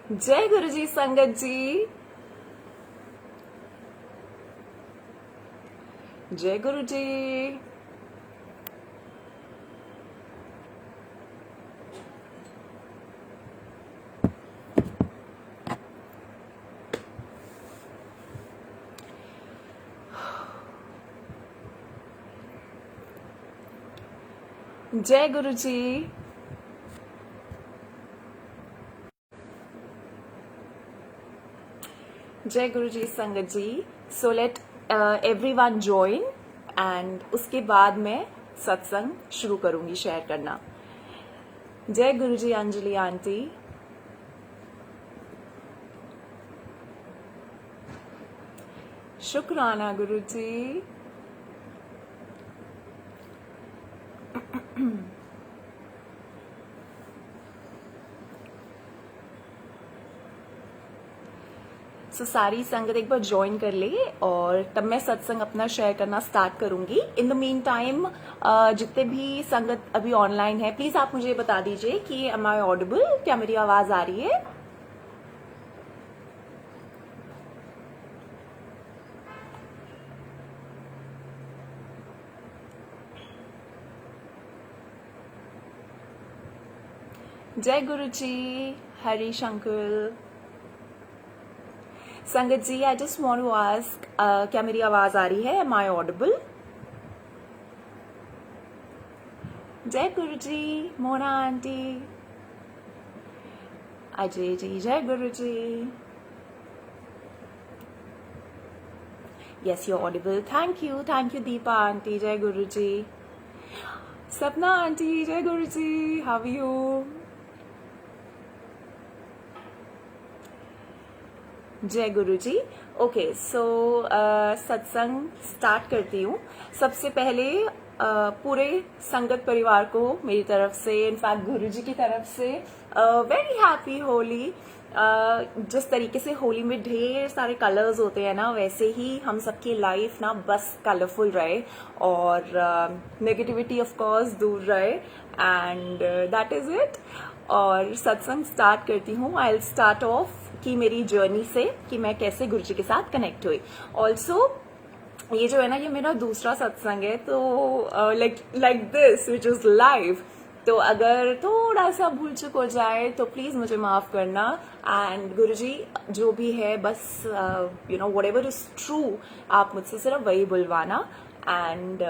जय गुरु जी संगत जी, जय गुरु जी। जय गुरु जी। जय गुरु जी संगत जी। So let everyone join and उसके बाद मैं सत्संग शुरू करूंगी शेयर करना। जय गुरु जी अंजलि आंटी। शुक्राना गुरु जी। सो सारी संगत एक बार ज्वाइन कर ले और तब मैं सत्संग अपना शेयर करना स्टार्ट करूंगी। इन द मीन टाइम जितने भी संगत अभी ऑनलाइन है, प्लीज आप मुझे बता दीजिए कि एम आई ऑडिबल, क्या मेरी आवाज आ रही है? जय गुरु जी। हरी शंकर। संगत जी, I just want to ask, क्या मेरी आवाज आ रही है? Am I audible? जय गुरु जी। मोना आंटी। अजय जी, जय Guru ji. Yes you audible. Thank you Deepa aunty. जय गुरु जी। सपना आंटी, जय गुरु जी। How you? जय गुरु जी। ओके, सो सत्संग स्टार्ट करती हूँ। सबसे पहले पूरे संगत परिवार को मेरी तरफ से, इनफैक्ट गुरु जी की तरफ से वेरी हैप्पी होली। जिस तरीके से होली में ढेर सारे कलर्स होते हैं ना, वैसे ही हम सबकी लाइफ ना बस कलरफुल रहे और नेगेटिविटी ऑफ कोर्स दूर रहे, एंड दैट इज इट। और सत्संग स्टार्ट करती हूँ। आई विल स्टार्ट ऑफ कि मेरी जर्नी से कि मैं कैसे गुरु जी के साथ कनेक्ट हुई। ऑल्सो ये जो है ना, ये मेरा दूसरा सत्संग है, तो like this which is live. तो अगर थोड़ा सा भूल चुक हो जाए तो प्लीज मुझे माफ करना। एंड गुरु जी जो भी है, बस you know what ever is true, आप मुझसे सिर्फ वही बुलवाना। एंड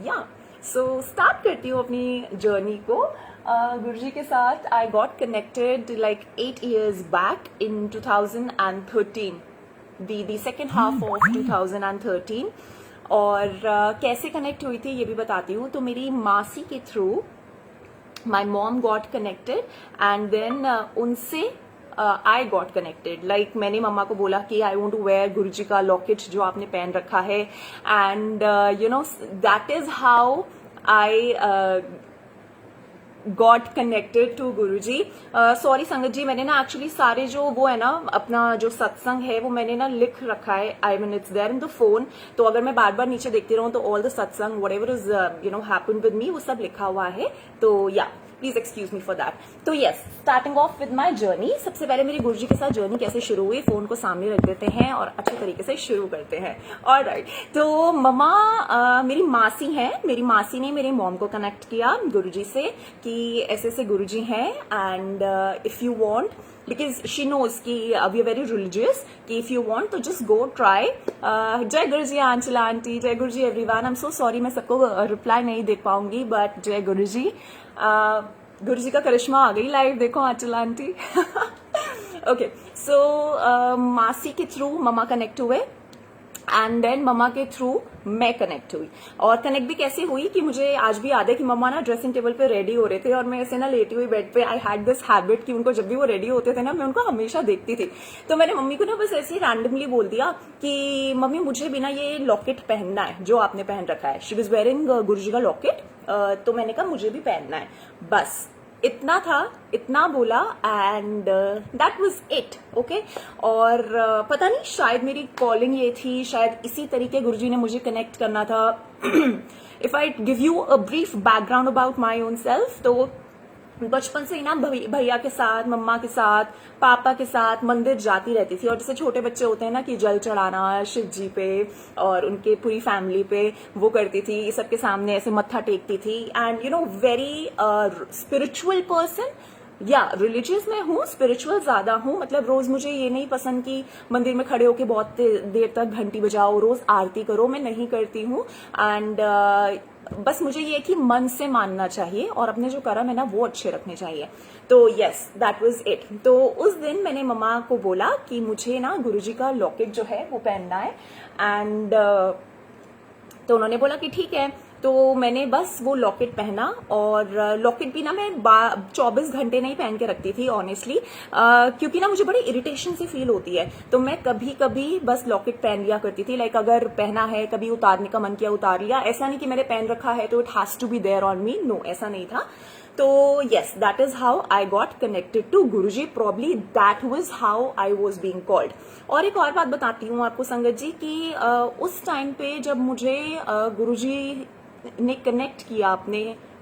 या सो स्टार्ट करती हूँ अपनी जर्नी को। गुरुजी के साथ आई got connected like 8 years back in 2013, the second half of 2013। और कैसे कनेक्ट हुई थी ये भी बताती हूँ। तो मेरी मासी के through my mom got connected, and then उनसे आई गॉट कनेक्टेड। लाइक मैंने मम्मा को बोला कि आई वॉन्ट टू वेयर गुरु जी का लॉकेट जो आपने पहन रखा है, and you know that is how I got connected to Guru ji. Sorry संगत जी, मैंने ना एक्चुअली सारे जो वो है ना, अपना जो सत्संग है वो मैंने ना लिख रखा है। I mean it's there in the phone. तो अगर मैं बार बार नीचे देखती रहूं तो all the satsang whatever is you know happen with me, वो सब लिखा हुआ है। तो या please excuse me for that. तो yes, starting off with my journey. सबसे पहले मेरी गुरु जी के साथ जर्नी कैसे शुरू हुई, फोन को सामने रख देते हैं और अच्छे तरीके से शुरू करते हैं। ऑलराइट, तो मम्मा मेरी मासी हैं। मेरी मासी ने मेरे मॉम को कनेक्ट किया गुरु जी से कि ऐसे ऐसे गुरु जी हैं, and if you want, because she knows कि वी आर वेरी रिलीजियस, कि इफ यू वांट तो जस्ट गो ट्राई। जय गुरु जी आंचला आंटी। जय Guru ji everyone. I am so sorry, मैं सबको रिप्लाई नहीं दे पाऊंगी, बट जय गुरु जी। गुरु जी का करिश्मा आ गई लाइव, देखो आंचला आंटी। ओके, सो मासी के थ्रू मम्मा कनेक्ट हुए, एंड देन मम्मा के थ्रू मैं कनेक्ट हुई। और कनेक्ट भी कैसे हुई कि मुझे आज भी याद है कि मम्मा ना ड्रेसिंग टेबल पे रेडी हो रहे थे और मैं ऐसे ना लेटी हुई बेड पे। आई हैड दिस हैबिट कि उनको जब भी वो रेडी होते थे ना, मैं उनको हमेशा देखती थी। तो मैंने मम्मी को ना बस ऐसे ही रैंडमली बोल दिया कि मम्मी मुझे भी ना ये लॉकेट पहनना है जो आपने पहन रखा है। शी वाज वेयरिंग गुरु जी का लॉकेट, तो मैंने कहा मुझे भी पहनना है। बस इतना था, इतना बोला, and that was it. Okay, और पता नहीं, शायद मेरी कॉलिंग ये थी, शायद इसी तरीके गुरुजी ने मुझे कनेक्ट करना था। If I give you a brief background about my own self, तो बचपन से ही ना भैया के साथ, मम्मा के साथ, पापा के साथ मंदिर जाती रहती थी। और जैसे छोटे बच्चे होते हैं ना कि जल चढ़ाना शिव जी पे और उनके पूरी फैमिली पे, वो करती थी, सबके सामने ऐसे मत्था टेकती थी। And very spiritual person. या रिलीजियस मैं हूँ, स्पिरिचुअल ज्यादा हूँ। मतलब रोज मुझे ये नहीं पसंद कि मंदिर में खड़े होके बहुत देर तक घंटी बजाओ, रोज आरती करो, मैं नहीं करती हूँ। एंड बस मुझे ये कि मन से मानना चाहिए और अपने जो कर्म है ना वो अच्छे रखने चाहिए। तो यस, दैट वाज इट। तो उस दिन मैंने मम्मा को बोला कि मुझे ना गुरुजी का लॉकेट जो है वो पहनना है। एंड तो उन्होंने बोला कि ठीक है। तो मैंने बस वो लॉकेट पहना। और लॉकेट भी ना मैं 24 घंटे नहीं पहन के रखती थी ऑनेस्टली, क्योंकि ना मुझे बड़ी इरिटेशन सी फील होती है। तो मैं कभी कभी बस लॉकेट पहन लिया करती थी। लाइक अगर पहना है, कभी उतारने का मन किया उतार लिया। ऐसा नहीं कि मैंने पहन रखा है तो it has to be there on me, no, ऐसा नहीं था। तो yes, that is how I got connected to Guruji. Probably that was how I was being called. और एक और बात बताती हूँ आपको संगत जी कि उस टाइम पे जब मुझे गुरुजी ने कनेक्ट किया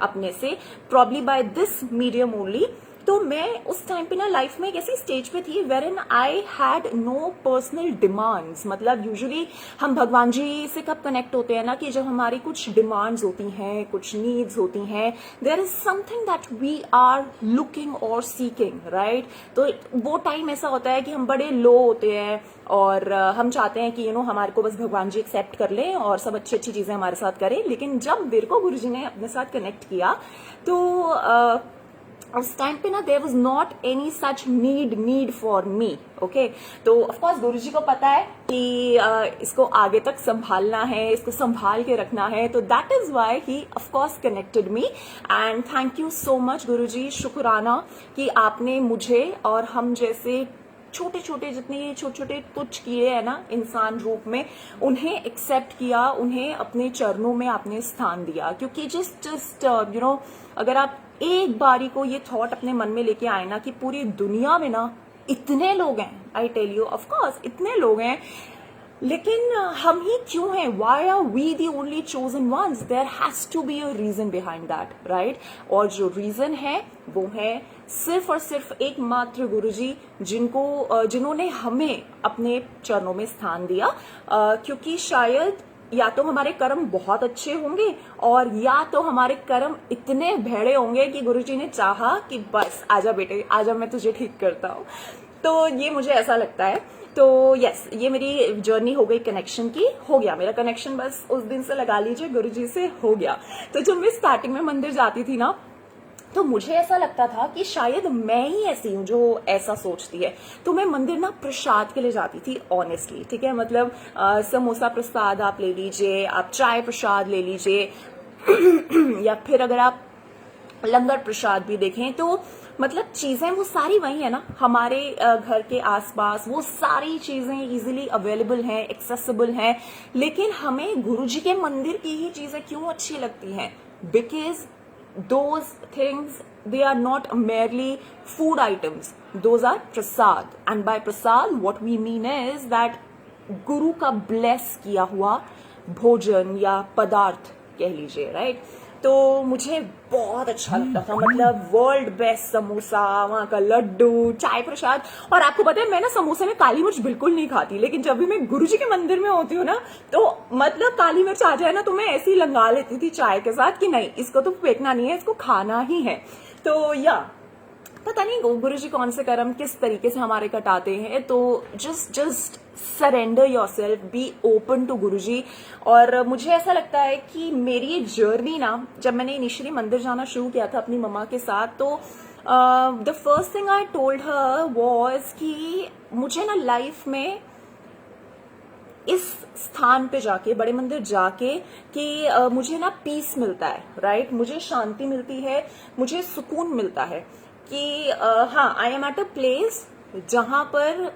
अपने से, probably by this medium only, तो मैं उस टाइम पे ना लाइफ में एक ऐसी स्टेज पे थी wherein I had no personal demands. मतलब यूजुअली हम भगवान जी से कब कनेक्ट होते हैं ना कि जब हमारी कुछ डिमांड्स होती हैं, कुछ नीड्स होती हैं, there is something that we are looking और सीकिंग, राइट। तो वो टाइम ऐसा होता है कि हम बड़े लो होते हैं और हम चाहते हैं कि हमारे को बस भगवान जी एक्सेप्ट कर लें और सब अच्छी अच्छी चीजें हमारे साथ करें। लेकिन जब मेरे को गुरुजी ने अपने साथ कनेक्ट किया तो उस टाइम पे ना there was not any such need for me. Okay, तो ऑफकोर्स गुरुजी को पता है कि इसको आगे तक संभालना है, इसको संभाल के रखना है। तो that is why he of course connected me. And thank you so much Guruji, शुक्राना कि आपने मुझे और हम जैसे छोटे छोटे जितने छोटे छोटे तुच्छ किए हैं ना इंसान रूप में, उन्हें एक्सेप्ट किया, उन्हें अपने चरणों में आपने स्थान दिया। क्योंकि जस्ट अगर आप एक बारी को ये थॉट अपने मन में लेके आए ना कि पूरी दुनिया में ना इतने लोग हैं, I tell you of course इतने लोग हैं, लेकिन हम ही क्यों हैं? Why are we the only chosen ones? There has to be a reason behind that, right. और जो रीजन है वो है सिर्फ और सिर्फ एकमात्र गुरुजी, जिन्होंने हमें अपने चरणों में स्थान दिया। क्योंकि शायद या तो हमारे कर्म बहुत अच्छे होंगे और या तो हमारे कर्म इतने भेड़े होंगे कि गुरुजी ने चाहा कि बस आजा बेटे आजा, मैं तुझे ठीक करता हूँ। तो ये मुझे ऐसा लगता है। तो यस, ये मेरी जर्नी हो गई कनेक्शन की, हो गया मेरा कनेक्शन, बस उस दिन से लगा लीजिए गुरुजी से हो गया। तो जब मैं स्टार्टिंग में मंदिर जाती थी ना तो मुझे ऐसा लगता था कि शायद मैं ही ऐसी हूँ जो ऐसा सोचती है। तो मैं मंदिर ना प्रसाद के लिए जाती थी ऑनेस्टली, ठीक है। मतलब समोसा प्रसाद आप ले लीजिए, आप चाय प्रसाद ले लीजिए या फिर अगर आप लंगर प्रसाद भी देखें तो मतलब चीजें वो सारी वही है ना हमारे घर के आसपास, वो सारी चीजें इजीली अवेलेबल हैं, एक्सेसिबल हैं। लेकिन हमें गुरुजी के मंदिर की ही चीजें क्यों अच्छी लगती हैं? Because those things, they are not merely food items, those are prasad, and by prasad what we mean is that गुरु का ब्लेस किया हुआ भोजन या पदार्थ कह लीजिए, राइट। तो मुझे बहुत अच्छा लगता था, मतलब वर्ल्ड बेस्ट समोसा, वहां का लड्डू, चाय प्रसाद। और आपको पता है मैं ना समोसे में काली मिर्च बिल्कुल नहीं खाती, लेकिन जब भी मैं गुरुजी के मंदिर में होती हूँ ना तो मतलब काली मिर्च आ जाए ना तो मैं ऐसे ही लंगा लेती थी चाय के साथ कि नहीं, इसको तो फेंकना नहीं है, इसको खाना ही है। तो या पता नहीं गुरुजी कौन से कर्म किस तरीके से हमारे कटाते हैं। तो just surrender yourself, be open to Guruji. और मुझे ऐसा लगता है कि मेरी ये जर्नी ना, जब मैंने इनिशियली मंदिर जाना शुरू किया था अपनी मम्मा के साथ, तो the first thing I told her was कि मुझे ना लाइफ में इस स्थान पे जाके, बड़े मंदिर जाके, कि मुझे ना पीस मिलता है, राइट। मुझे शांति मिलती है, मुझे सुकून मिलता है कि हाँ, I am at a place जहां पर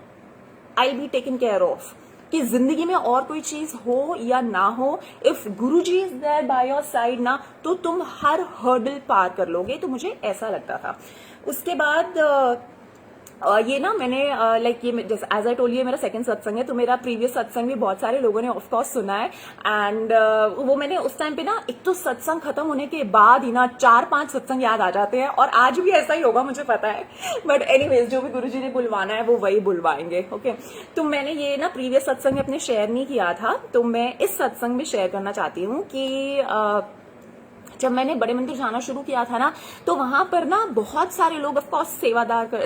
आई बी टेकन केयर ऑफ। कि जिंदगी में और कोई चीज हो या ना हो, if Guruji is there by your side ना, तो तुम हर हर्डल पार कर लोगे। तो मुझे ऐसा लगता था। उसके बाद ये ना मैंने लाइक ये जैसे एज आई टोल्ड ये मेरा सेकंड सत्संग है, तो मेरा प्रीवियस सत्संग भी बहुत सारे लोगों ने ऑफ कोर्स सुना है। एंड वो मैंने उस टाइम पे ना, एक तो सत्संग खत्म होने के बाद ही ना 4-5 सत्संग याद आ जाते हैं, और आज भी ऐसा ही होगा मुझे पता है। बट एनीवेज, जो भी गुरुजी ने बुलवाना है वो वही बुलवाएंगे। ओके, तो मैंने ये ना प्रीवियस सत्संग में अपने शेयर नहीं किया था, तो मैं इस सत्संग में शेयर करना चाहती हूँ कि जब मैंने बड़े मंदिर जाना शुरू किया था ना, तो वहां पर ना बहुत सारे लोग, ऑफ कोर्स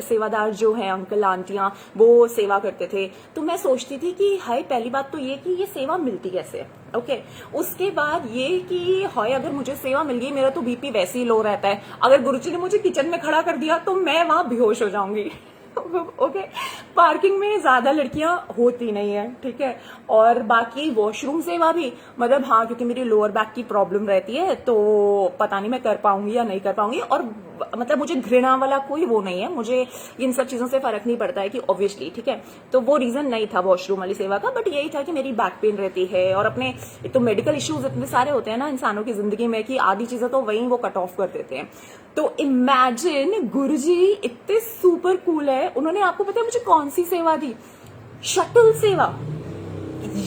सेवादार जो है अंकल आंटियां, वो सेवा करते थे। तो मैं सोचती थी कि हाय, पहली बात तो ये कि ये सेवा मिलती कैसे है। ओके, उसके बाद ये कि हाय, अगर मुझे सेवा मिल गई, मेरा तो बीपी वैसे ही लो रहता है, अगर गुरुजी ने मुझे किचन में खड़ा कर दिया तो मैं वहां बेहोश हो जाऊंगी। ओके, पार्किंग में ज्यादा लड़कियां होती नहीं है, ठीक है। और बाकी वॉशरूम सेवा भी, मतलब हाँ, क्योंकि मेरी लोअर बैक की प्रॉब्लम रहती है, तो पता नहीं मैं कर पाऊंगी या नहीं कर पाऊंगी। और मतलब मुझे घृणा वाला कोई वो नहीं है, मुझे इन सब चीजों से फर्क नहीं पड़ता है कि ऑब्वियसली, ठीक है। तो वो रीजन नहीं था वॉशरूम वाली सेवा का, बट यही था कि मेरी बैक पेन रहती है, और अपने एक तो मेडिकल इश्यूज इतने सारे होते हैं ना इंसानों की जिंदगी में, कि आधी चीजें तो वहीं वो कट ऑफ कर देते हैं। तो इमेजिन, गुरुजी इतने सुपर कूल है, उन्होंने, आपको पता है मुझे कौन सी सेवा दी? शटल सेवा।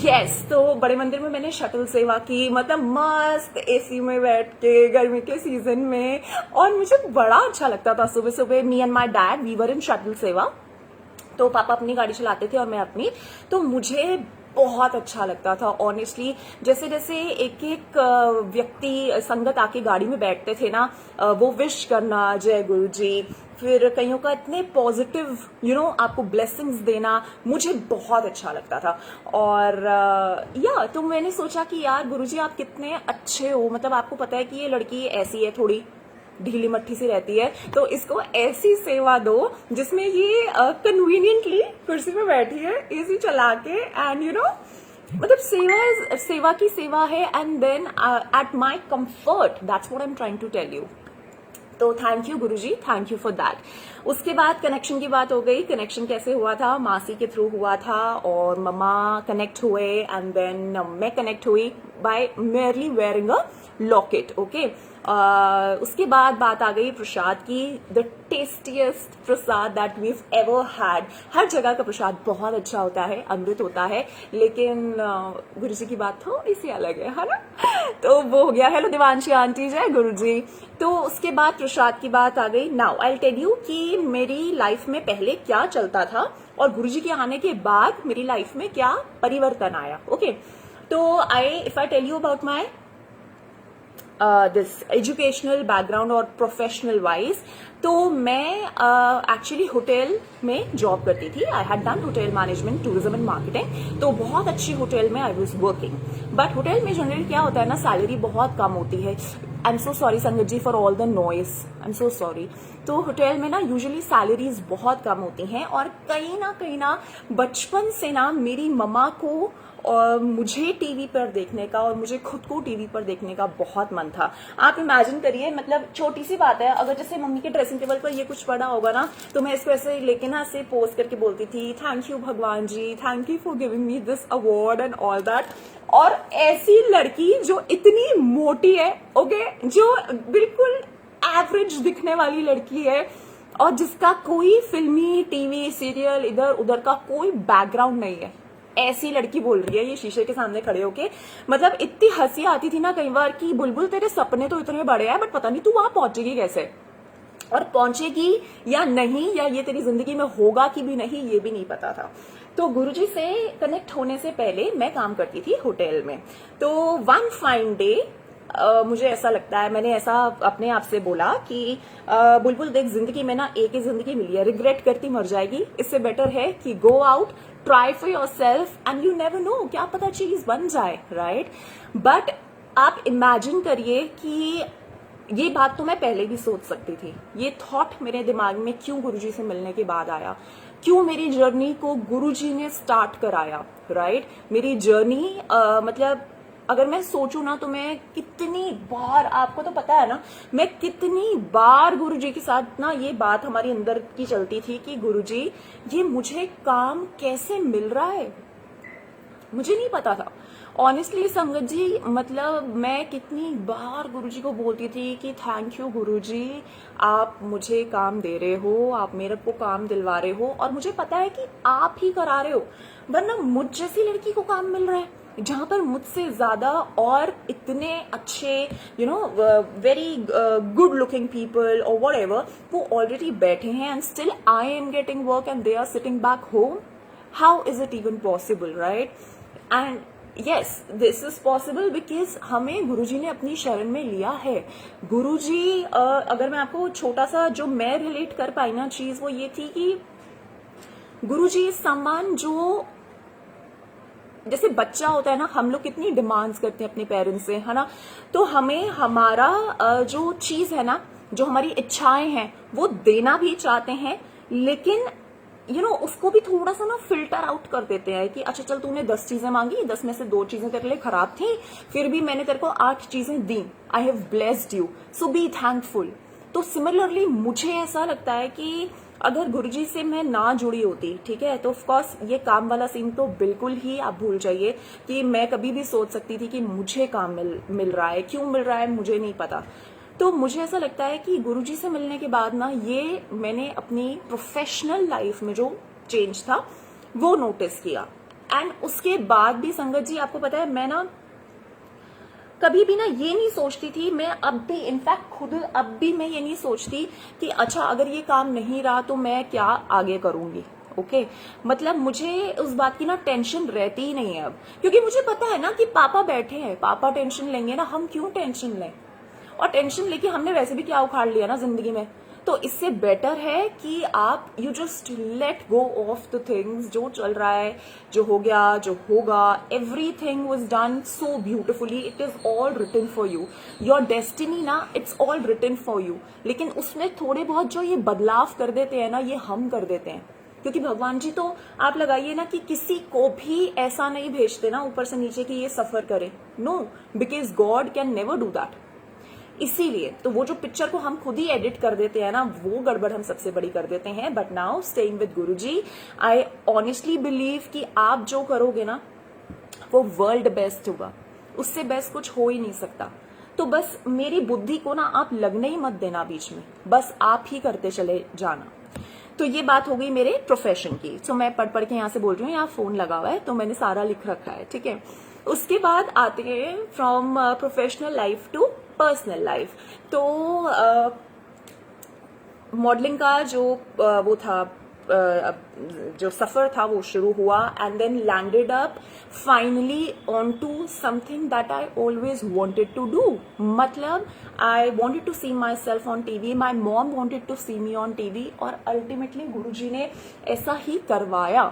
यस, तो बड़े मंदिर में मैंने शटल सेवा की, मतलब मस्त एसी में बैठ के गर्मी के सीजन में, और मुझे बड़ा अच्छा लगता था। सुबह सुबह me and my dad we were in shuttle सेवा। तो पापा अपनी गाड़ी चलाते थे और मैं अपनी, तो मुझे बहुत अच्छा लगता था ऑनेस्टली। जैसे जैसे एक एक व्यक्ति संगत आके गाड़ी में बैठते थे ना, वो विश करना जय गुरु जी, फिर कईयों का इतने पॉजिटिव आपको ब्लेसिंग्स देना, मुझे बहुत अच्छा लगता था। और या तो मैंने सोचा कि यार गुरुजी आप कितने अच्छे हो, मतलब आपको पता है कि ये लड़की ऐसी है, थोड़ी ढीली मट्ठी सी रहती है, तो इसको ऐसी सेवा दो जिसमें ये कन्वीनियंटली कुर्सी पे बैठी है एसी चला के, एंड मतलब सेवा की सेवा है, and then at my comfort, that's what I am trying to tell you. तो thank you Guruji, thank you for that. उसके बाद कनेक्शन की बात हो गई। कनेक्शन कैसे हुआ था? मासी के थ्रू हुआ था, और मम्मा कनेक्ट हुए, एंड देन मैं कनेक्ट हुई by merely wearing a locket. Okay, उसके बाद बात आ गई प्रसाद की। The tastiest prasad that we've ever had. हर जगह का प्रसाद बहुत अच्छा होता है, अमृत होता है, लेकिन गुरुजी की बात थोड़ी सी अलग है ना। तो वो हो गया। हेलो देवांशी आंटी, जय गुरुजी। तो उसके बाद प्रसाद की बात आ गई। Now I will tell you कि मेरी लाइफ में पहले क्या चलता था, और गुरुजी के आने के बाद मेरी लाइफ में क्या परिवर्तन आया। ओके, तो if I tell you about my this educational background और प्रोफेशनल वाइज, तो मैं एक्चुअली होटल में जॉब करती थी। I had done hotel management, tourism and marketing, तो बहुत अच्छी होटल में I was working. But hotel में जनरली क्या होता है ना, सैलरी बहुत कम होती है। आई एम सो सॉरी संगत जी for all the noise, I am so sorry. तो होटल में ना यूजुअली सैलरीज बहुत कम होती हैं, और कहीं ना बचपन से ना मेरी मम्मा को और मुझे टीवी पर देखने का, और मुझे खुद को टीवी पर देखने का बहुत मन था। आप इमेजिन करिए, मतलब छोटी सी बात है, अगर जैसे मम्मी के ड्रेसिंग टेबल पर ये कुछ पड़ा होगा ना, तो मैं इसको ऐसे लेके ना ऐसे पोस्ट करके बोलती थी, थैंक यू भगवान जी, thank you for giving me this award and all that. और ऐसी लड़की जो इतनी मोटी है, ओके, जो बिल्कुल एवरेज दिखने वाली लड़की है, और जिसका कोई फिल्मी टीवी सीरियल इधर उधर का कोई बैकग्राउंड नहीं है, ऐसी लड़की बोल रही है ये शीशे के सामने खड़े होके। मतलब इतनी हंसी आती थी ना कई बार कि बुलबुल तेरे सपने तो इतने बड़े हैं, बट पता नहीं तू वहां पहुंचेगी कैसे, और पहुंचेगी या नहीं, या ये तेरी जिंदगी में होगा कि भी नहीं, ये भी नहीं पता था। तो गुरुजी से कनेक्ट होने से पहले मैं काम करती थी होटल में। तो वन फाइन डे मुझे ऐसा लगता है, मैंने ऐसा अपने आप से बोला कि बुलबुल देख, जिंदगी में ना एक ही जिंदगी मिली है, रिग्रेट करती मर जाएगी, इससे बेटर है कि go out, try for your self, and you never know, क्या पता चीज बन जाए, राइट। बट आप इमेजिन करिए कि ये बात तो मैं पहले भी सोच सकती थी, ये थॉट मेरे दिमाग में क्यों गुरुजी से मिलने के बाद आया, क्यों मेरी जर्नी को गुरुजी ने स्टार्ट कराया, राइट। मेरी जर्नी मतलब अगर मैं सोचूं ना, तो मैं कितनी बार, आपको तो पता है ना, मैं कितनी बार गुरुजी के साथ ना ये बात हमारी अंदर की चलती थी कि गुरुजी ये मुझे काम कैसे मिल रहा है, मुझे नहीं पता था। ऑनेस्टली संगत जी, मतलब मैं कितनी बार गुरुजी को बोलती थी कि थैंक यू गुरुजी, आप मुझे काम दे रहे हो, आप मेरे को काम दिलवा रहे हो, और मुझे पता है कि आप ही करा रहे हो, वरना मुझ जैसी लड़की को काम मिल रहा है जहां पर मुझसे ज्यादा और इतने अच्छे वेरी गुड लुकिंग पीपल और वट एवर वो ऑलरेडी बैठे हैं, and still I am getting work and they are sitting back home. How is it even possible, right? And yes, this is possible because हमें गुरुजी ने अपनी शरण में लिया है. गुरुजी, अगर मैं आपको छोटा सा जो मैं रिलेट कर पाई ना चीज, वो ये थी कि गुरुजी सम्मान जो जैसे बच्चा होता है ना, हम लोग कितनी डिमांड्स करते हैं अपने पेरेंट्स से, है ना? तो हमें हमारा जो चीज है ना, जो हमारी इच्छाएं हैं वो देना भी चाहते हैं, लेकिन उसको भी थोड़ा सा ना फिल्टर आउट कर देते हैं कि अच्छा चल, तूने 10 चीजें मांगी, 10 में से 2 चीजें तेरे लिए खराब थी, फिर भी मैंने तेरे को 8 चीजें दी. I have blessed you, so be thankful. तो सिमिलरली मुझे ऐसा लगता है कि अगर गुरुजी से मैं ना जुड़ी होती, ठीक है, तो ऑफकोर्स ये काम वाला सीन तो बिल्कुल ही आप भूल जाइए कि मैं कभी भी सोच सकती थी कि मुझे काम मिल रहा है. क्यों मिल रहा है मुझे नहीं पता. तो मुझे ऐसा लगता है कि गुरुजी से मिलने के बाद ना, ये मैंने अपनी प्रोफेशनल लाइफ में जो चेंज था वो नोटिस किया. एंड उसके बाद भी संगत जी, आपको पता है, मैं ना कभी भी ना ये नहीं सोचती थी, मैं अब भी इनफैक्ट खुद अब भी मैं ये नहीं सोचती कि अच्छा अगर ये काम नहीं रहा तो मैं क्या आगे करूंगी. ओके, मतलब मुझे उस बात की ना टेंशन रहती ही नहीं है अब, क्योंकि मुझे पता है ना कि पापा बैठे हैं, पापा टेंशन लेंगे ना, हम क्यों टेंशन लें. और टेंशन लेके हमने वैसे भी क्या उखाड़ लिया ना जिंदगी में. तो इससे बेटर है कि आप you just let go of the things. जो चल रहा है, जो हो गया, जो होगा, everything was done so beautifully. It is all written for you. Your destiny ना, it's all written for you. लेकिन उसमें थोड़े बहुत जो ये बदलाव कर देते हैं ना, ये हम कर देते हैं. क्योंकि भगवान जी तो आप लगाइए ना कि किसी को भी ऐसा नहीं भेजते ना ऊपर से नीचे कि ये सफर करे. No, because God can never do that. इसीलिए तो वो जो पिक्चर को हम खुद ही एडिट कर देते हैं ना, वो गड़बड़ हम सबसे बड़ी कर देते हैं. But now staying with Guruji, I honestly believe कि आप जो करोगे ना वो वर्ल्ड बेस्ट होगा. उससे बेस्ट कुछ हो ही नहीं सकता. तो बस मेरी बुद्धि को ना आप लगने ही मत देना बीच में, बस आप ही करते चले जाना. तो ये बात हो गई मेरे प्रोफेशन की. तो मैं पढ़ पढ़ के यहाँ से बोल रही हूँ, यहाँ फोन लगा हुआ है तो मैंने सारा लिख रखा है, ठीक है. उसके बाद आते हैं from professional life to personal life. तो मॉडलिंग का जो वो था, जो सफर था वो शुरू हुआ, and then landed up finally on to something that I always wanted to do. मतलब I wanted to see myself on TV, my mom wanted to see me on TV, और अल्टीमेटली गुरुजी ने ऐसा ही करवाया.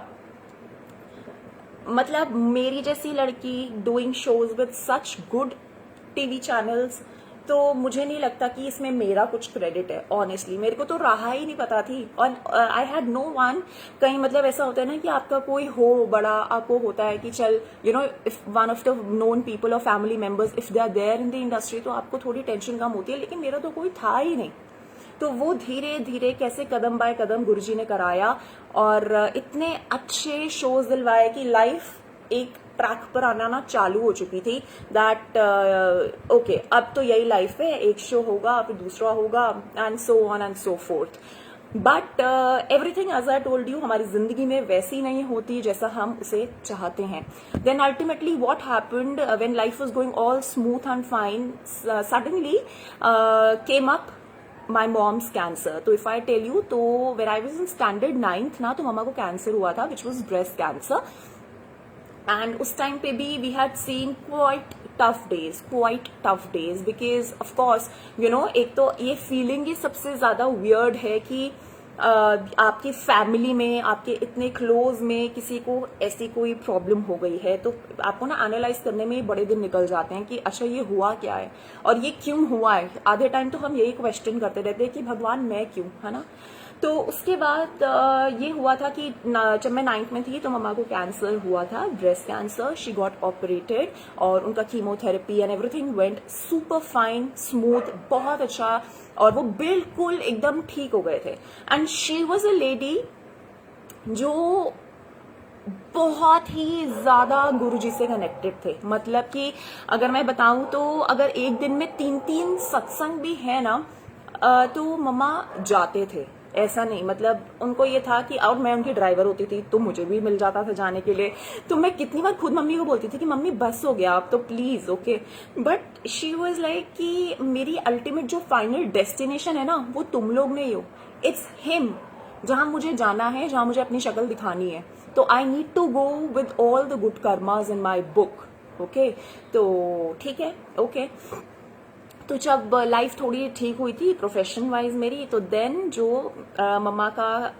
मतलब मेरी जैसी लड़की doing shows with such good TV channels, तो मुझे नहीं लगता कि इसमें मेरा कुछ क्रेडिट है. ऑनेस्टली मेरे को तो राह ही नहीं पता थी. और आई हैड नो वन. कहीं मतलब ऐसा होता है ना कि आपका कोई हो बड़ा, आपको होता है कि चल if one of the known people और family members if they are there in the industry, तो आपको थोड़ी टेंशन कम होती है. लेकिन मेरा तो कोई था ही नहीं. तो वो धीरे धीरे कैसे कदम बाय कदम गुरुजी ने कराया, और इतने अच्छे शोज दिलवाए कि लाइफ एक ट्रैक पर आना ना चालू हो चुकी थी. दैट ओके, अब तो यही लाइफ है, एक शो होगा फिर दूसरा होगा, and so on and so forth. But everything as I told you हमारी जिंदगी में वैसी नहीं होती जैसा हम उसे चाहते हैं. Then ultimately what happened when life was going all smooth and fine, suddenly came up my mom's cancer. तो इफ आई टेल यू, तो where I was in standard 9th ना, तो मम्मा को कैंसर हुआ था, which was breast cancer. And उस time पे भी we had seen quite tough days because of course एक तो ये फीलिंग ही सबसे ज्यादा वियर्ड है कि आपकी फैमिली में, आपके इतने क्लोज में किसी को ऐसी कोई प्रॉब्लम हो गई है, तो आपको ना एनालाइज करने में बड़े दिन निकल जाते हैं कि अच्छा ये हुआ क्या है और ये क्यों हुआ है. आधे टाइम तो हम यही क्वेश्चन करते रहते हैं कि भगवान मैं क्यों, है ना. तो उसके बाद ये हुआ था कि जब मैं 9th में थी तो मम्मा को कैंसर हुआ था, breast cancer. She got operated और उनका chemotherapy and everything went super fine, smooth, बहुत अच्छा, और वो बिल्कुल एकदम ठीक हो गए थे. And she was a lady जो बहुत ही ज्यादा गुरुजी से कनेक्टेड थे। मतलब कि अगर मैं बताऊं तो अगर एक दिन में 3-3 सत्संग भी है ना, तो मम्मा जाते थे। ऐसा नहीं, मतलब उनको ये था कि, और मैं उनकी ड्राइवर होती थी तो मुझे भी मिल जाता था जाने के लिए। तो मैं कितनी बार खुद मम्मी को बोलती थी कि मम्मी बस हो गया आप तो please, okay. But she was like कि मेरी अल्टीमेट जो फाइनल डेस्टिनेशन है ना वो तुम लोग नहीं हो, इट्स हिम। जहां मुझे जाना है, जहां मुझे अपनी शक्ल दिखानी है, तो I need to go with all the good karmas in my book, okay. तो ठीक है, ओके। तो जब लाइफ थोड़ी ठीक हुई थी प्रोफेशन वाइज मेरी, तो देन जो मम्मा का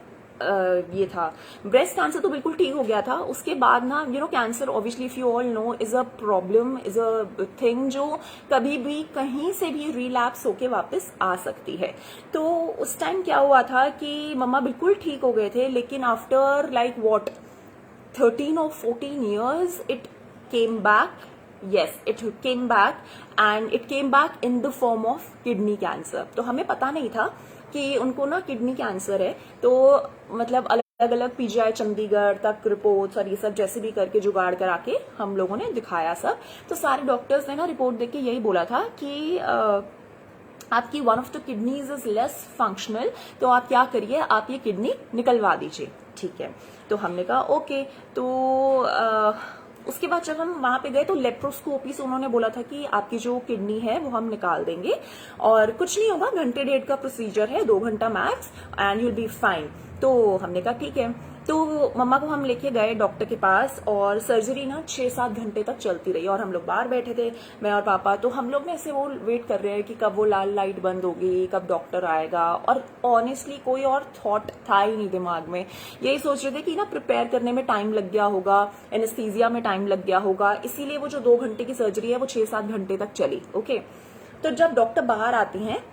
ये था ब्रेस्ट कैंसर तो बिल्कुल ठीक हो गया था। उसके बाद ना cancer obviously if you all know is a problem, is a thing जो कभी भी कहीं से भी रिलैप्स होके वापस आ सकती है। तो उस टाइम क्या हुआ था कि मम्मा बिल्कुल ठीक हो गए थे, लेकिन after like what 13 or 14 years it came back. Yes, it came back and it came back in the form of kidney cancer. तो हमें पता नहीं था कि उनको ना किडनी कैंसर है। तो मतलब अलग अलग पीजीआई चंडीगढ़ तक रिपोर्ट्स और ये सब जैसे भी करके जुगाड़ करा के हम लोगों ने दिखाया सब। तो सारे डॉक्टर्स ने ना रिपोर्ट देख के यही बोला था कि आपकी one of the kidneys is less functional, तो आप क्या करिए, आप ये किडनी निकलवा दीजिए, ठीक है। तो हमने कहा ओके। तो उसके बाद जब हम वहां पे गए तो लेप्रोस्कोपी से उन्होंने बोला था कि आपकी जो किडनी है वो हम निकाल देंगे और कुछ नहीं होगा, घंटे डेढ़ का प्रोसीजर है, 2 घंटा max, and you'll be fine. तो हमने कहा ठीक है। तो मम्मा को हम लेके गए डॉक्टर के पास और सर्जरी ना 6-7 घंटे तक चलती रही और हम लोग बाहर बैठे थे, मैं और पापा। तो हम लोग ना ऐसे वो वेट कर रहे हैं कि कब वो लाल लाइट बंद होगी, कब डॉक्टर आएगा। और ऑनेस्टली कोई और थॉट था ही नहीं दिमाग में। यही सोच रहे थे कि ना प्रिपेयर करने में टाइम लग गया होगा, एनेस्थीसिया में टाइम लग गया होगा, इसीलिए वो जो 2 घंटे की सर्जरी है वो 6-7 घंटे तक चली, ओके। तो जब डॉक्टर बाहर आती हैं,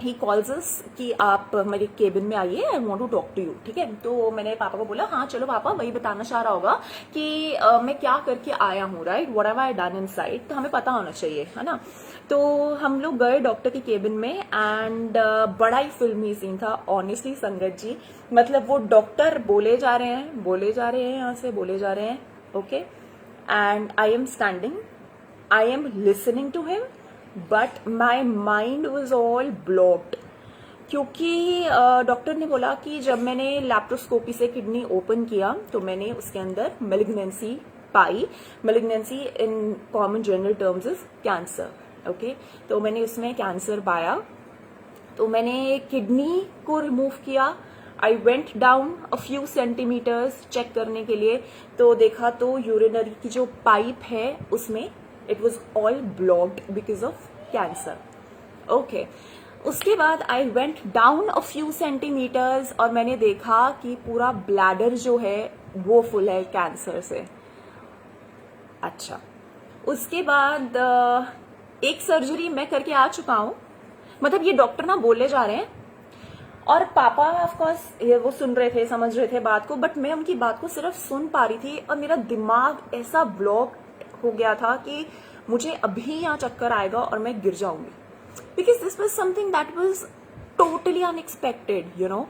ही कॉल्स अस कि आप मेरे केबिन में आइए, I want to talk to you, ठीक है। तो मैंने पापा को बोला हाँ चलो पापा, वही बताना चाह रहा होगा कि मैं क्या करके आया हूँ, right, what have I done inside, तो हमें पता होना चाहिए, है ना। तो हम लोग गए डॉक्टर के केबिन में एंड बड़ा ही फिल्मी सीन था ऑनेस्टली संगत जी। मतलब वो डॉक्टर बोले जा रहे हैं यहाँ से बोले जा रहे हैं, okay, and I am standing, I am listening to him, but my mind was all blocked. क्योंकि डॉक्टर ने बोला कि जब मैंने लैप्रोस्कोपी से किडनी ओपन किया तो मैंने उसके अंदर malignancy pi. Malignancy in common general terms is cancer, okay. तो मैंने उसमें कैंसर पाया। तो मैंने किडनी को रिमूव किया। I went down a few centimetres check करने के लिए, तो देखा तो यूरिनरी की जो पाइप है उसमें it was all blocked because of cancer, okay. उसके बाद I went down a few centimetres और मैंने देखा कि पूरा ब्लैडर जो है वो फुल है कैंसर से। अच्छा, उसके बाद एक सर्जरी मैं करके आ चुका हूं। मतलब ये डॉक्टर ना बोले जा रहे हैं और पापा ऑफ कोर्स वो सुन रहे थे, समझ रहे थे बात को, बट मैं उनकी बात को सिर्फ सुन पा रही थी और मेरा दिमाग ऐसा ब्लॉक हो गया था कि मुझे अभी यहाँ चक्कर आएगा और मैं गिर जाऊंगी, because this was something that was totally unexpected, you know.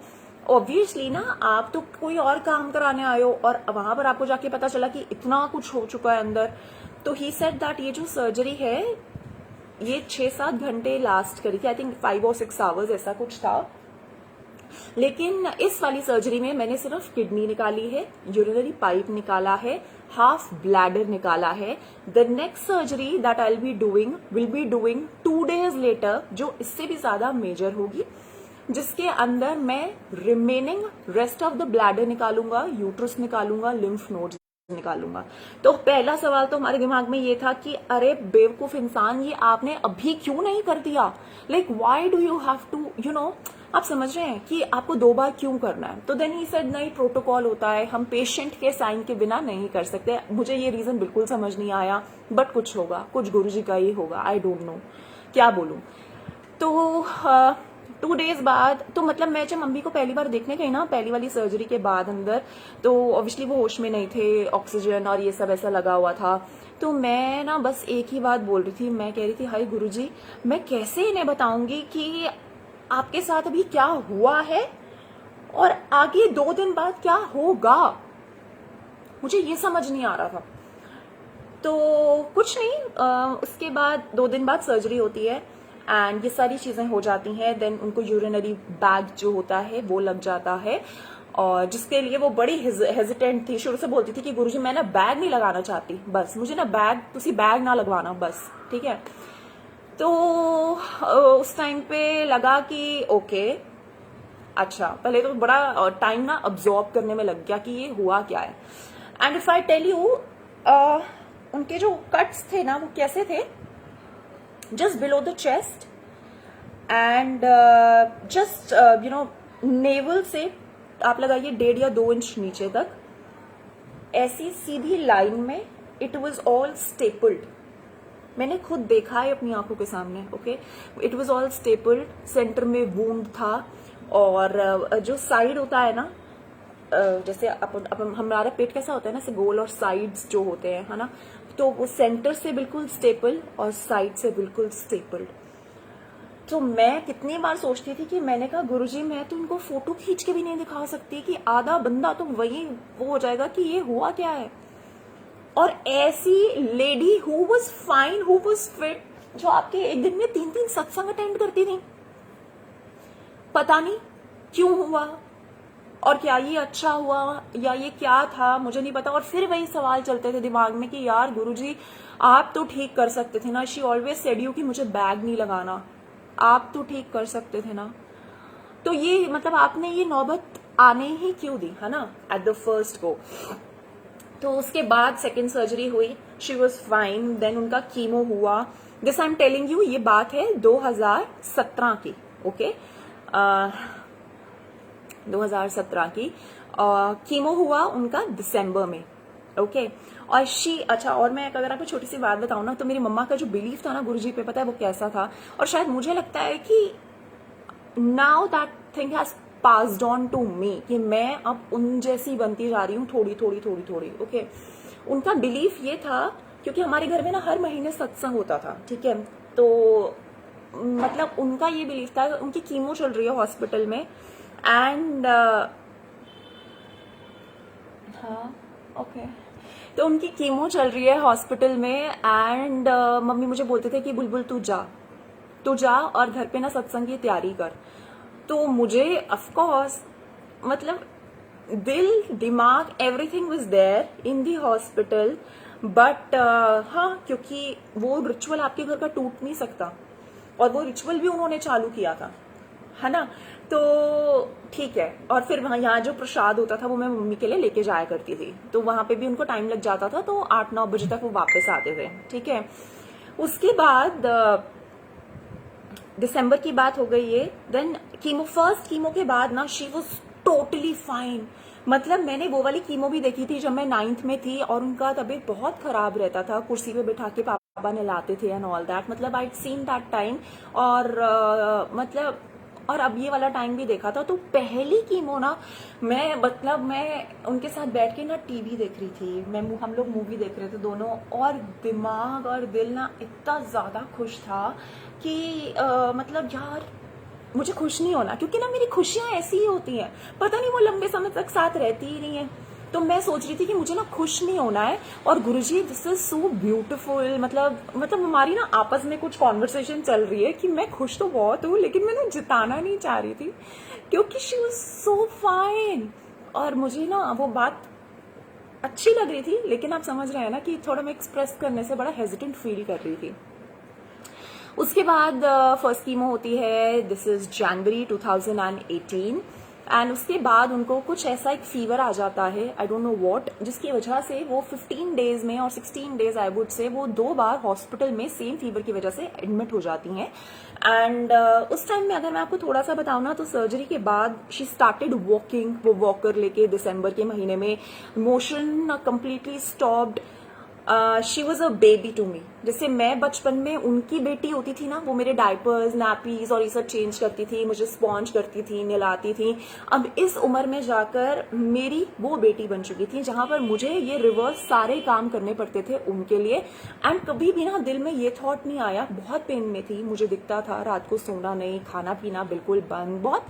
Obviously ना आप तो कोई और काम कराने आए हो और वहां पर आपको जाके पता चला कि इतना कुछ हो चुका है अंदर। तो ही सेड दैट ये जो सर्जरी है ये 6-7 घंटे लास्ट करी थी, आई थिंक 5 or 6 आवर्स ऐसा कुछ था। लेकिन इस वाली सर्जरी में मैंने सिर्फ किडनी निकाली है, यूरिनरी पाइप निकाला है, हाफ ब्लैडर निकाला है। The next surgery that I will be doing 2 days later, जो इससे भी ज्यादा मेजर होगी, जिसके अंदर मैं remaining rest of the bladder निकालूंगा, यूट्रस निकालूंगा, लिम्फ नोड्स निकालूंगा। तो पहला सवाल तो हमारे दिमाग में ये था कि अरे बेवकूफ इंसान, ये आपने अभी क्यों नहीं कर दिया, like why do you have to, you know, आप समझ रहे हैं कि आपको 2 बार क्यों करना है। तो देन ही सेड नहीं, प्रोटोकॉल होता है, हम पेशेंट के साइन के बिना नहीं कर सकते। मुझे ये रीजन बिल्कुल समझ नहीं आया, बट कुछ होगा, कुछ गुरुजी का ही होगा, आई डोंट नो क्या बोलूं। तो 2 days बाद, तो मतलब मैं जब मम्मी को पहली बार देखने गई ना, पहली वाली सर्जरी के बाद अंदर, तो ऑब्वियसली वो होश में नहीं थे, ऑक्सीजन और ये सब ऐसा लगा हुआ था। तो मैं ना बस एक ही बात बोल रही थी, मैं कह रही थी हाय गुरुजी, मैं कैसे इन्हें बताऊंगी कि आपके साथ अभी क्या हुआ है और आगे 2 दिन बाद क्या होगा। मुझे ये समझ नहीं आ रहा था। तो कुछ नहीं, उसके बाद 2 दिन बाद सर्जरी होती है एंड ये सारी चीज़ें हो जाती हैं। देन उनको यूरिनरी बैग जो होता है वो लग जाता है, और जिसके लिए वो बड़ी हेजिटेंट थी। शुरू से बोलती थी कि गुरुजी मैं ना बैग नहीं लगाना चाहती, बस मुझे ना बैग ना लगवाना बस, ठीक है। तो उस टाइम पे लगा कि ओके, अच्छा, पहले तो बड़ा टाइम ना अब्जॉर्ब करने में लग गया कि ये हुआ क्या है। And if I tell you, उनके जो कट्स थे ना वो कैसे थे, just below the chest and just navel से आप लगाइए 1.5 या 2 इंच नीचे तक, ऐसी सीधी लाइन में। इट वॉज ऑल स्टेपल्ड, मैंने खुद देखा है अपनी आंखों के सामने, okay. It was all stapled, centre में वूंड था, और जो साइड होता है ना, जैसे अपन हमारा पेट कैसा होता है ना, ऐसे गोल, और साइड्स जो होते हैं, है ना, तो वो सेंटर से बिल्कुल स्टेपल और साइड से बिल्कुल स्टेपल्ड। तो मैं कितनी बार सोचती थी कि मैंने कहा गुरुजी मैं तो उनको फोटो खींच के भी नहीं दिखा सकती, कि आधा बंदा तो वही वो हो जाएगा कि ये हुआ क्या है। और ऐसी lady who was fine, who was fit, जो आपके एक दिन में 3-3 सत्संग अटेंड करती थी, पता नहीं क्यों हुआ, और क्या ये अच्छा हुआ या ये क्या था मुझे नहीं पता। और फिर वही सवाल चलते थे दिमाग में कि यार गुरुजी आप तो ठीक कर सकते थे ना, शी ऑलवेज सेड यू कि मुझे बैग नहीं लगाना, आप तो ठीक कर सकते थे ना। तो ये मतलब आपने ये नौबत आने ही क्यों दी, है ना, एट द फर्स्ट गो। तो उसके बाद सेकेंड सर्जरी हुई, शी वॉज फाइन। देन उनका कीमो हुआ। This I am telling you, ये बात है 2017 की, ओके, 2017 की। कीमो हुआ उनका दिसंबर में, ओके। और अच्छा, और मैं अगर आपको छोटी सी बात बताऊं ना, तो मेरी मम्मा का जो बिलीफ था ना गुरुजी पे, पता है वो कैसा था, और शायद मुझे लगता है कि now that thing has passed on to me, कि मैं अब उन जैसी बनती जा रही हूँ थोड़ी थोड़ी थोड़ी थोड़ी, ओके। उनका बिलीफ ये था, क्योंकि हमारे घर में ना हर महीने सत्संग होता था, ठीक है, तो मतलब उनका ये बिलीफ था, उनकी कीमो चल रही है हॉस्पिटल में, एंड हाँ, ओके, तो उनकी कीमो चल रही है हॉस्पिटल में, एंड मम्मी मुझे बोलते थे कि बुलबुल तू जा और घर पे ना सत्संग की तैयारी कर। तो मुझे ऑफ कोर्स मतलब दिल दिमाग everything was there in the hospital, but हाँ, क्योंकि वो रिचुअल आपके घर का टूट नहीं सकता, और वो रिचुअल भी उन्होंने चालू किया था, है ना, तो ठीक है। और फिर वहाँ यहाँ जो प्रसाद होता था वो मैं मम्मी के लिए लेके जाया करती थी, तो वहाँ पे भी उनको टाइम लग जाता था, तो 8-9 बजे तक वो वापस आते थे, ठीक है। उसके बाद दिसंबर की बात हो गई है। देन फर्स्ट कीमो के बाद ना शी वॉज टोटली फाइन। मतलब मैंने वो वाली कीमो भी देखी थी जब मैं 9th में थी, और उनका तबीयत बहुत खराब रहता था, कुर्सी पे बिठा के पापा ने लाते थे एंड ऑल दैट, मतलब आई सीन दैट टाइम। और मतलब और अब ये वाला टाइम भी देखा था। तो पहली कीमो ना मैं उनके साथ बैठ के ना टीवी देख रही थी, हम लोग मूवी देख रहे थे दोनों, और दिमाग और दिल ना इतना ज्यादा खुश था कि मतलब यार मुझे खुश नहीं होना, क्योंकि ना मेरी खुशियां ऐसी ही होती हैं, पता नहीं वो लंबे समय तक साथ रहती ही नहीं है। तो मैं सोच रही थी कि मुझे ना खुश नहीं होना है, और गुरुजी दिस इज सो ब्यूटीफुल, मतलब हमारी ना आपस में कुछ कॉन्वर्सेशन चल रही है कि मैं खुश तो बहुत हूँ, लेकिन मैं ना जिताना नहीं चाह रही थी, क्योंकि शी वाज सो फाइन, और मुझे ना वो बात अच्छी लग रही थी, लेकिन आप समझ रहे हैं ना कि थोड़ा मैं एक्सप्रेस करने से बड़ा हेजिटेंट फील कर रही थी। उसके बाद फर्स्ट कीमो होती है, दिस इज जनवरी 2018, एंड उसके बाद उनको कुछ ऐसा एक फीवर आ जाता है, आई डोंट नो व्हाट, जिसकी वजह से वो 15 डेज में और 16 डेज आई वुड से वो 2 बार हॉस्पिटल में सेम फीवर की वजह से एडमिट हो जाती हैं। एंड उस टाइम में अगर मैं आपको थोड़ा सा बताऊं ना, तो सर्जरी के बाद शी स्टार्टेड वॉकिंग, वो वॉकर लेके दिसंबर के महीने में, motion completely stopped. She was a baby to me, जैसे मैं बचपन में उनकी बेटी होती थी ना, वो मेरे डायपर्स नैपीज और ये सब चेंज करती थी, मुझे स्पॉन्ज करती थी, नहलाती थी। अब इस उम्र में जाकर मेरी वो बेटी बन चुकी थी, जहां पर मुझे ये रिवर्स सारे काम करने पड़ते थे उनके लिए। एंड कभी भी ना दिल में ये थॉट नहीं आया, बहुत पेन में थी, मुझे दिखता था रात को सोना नहीं, खाना पीना बिल्कुल बंद, बहुत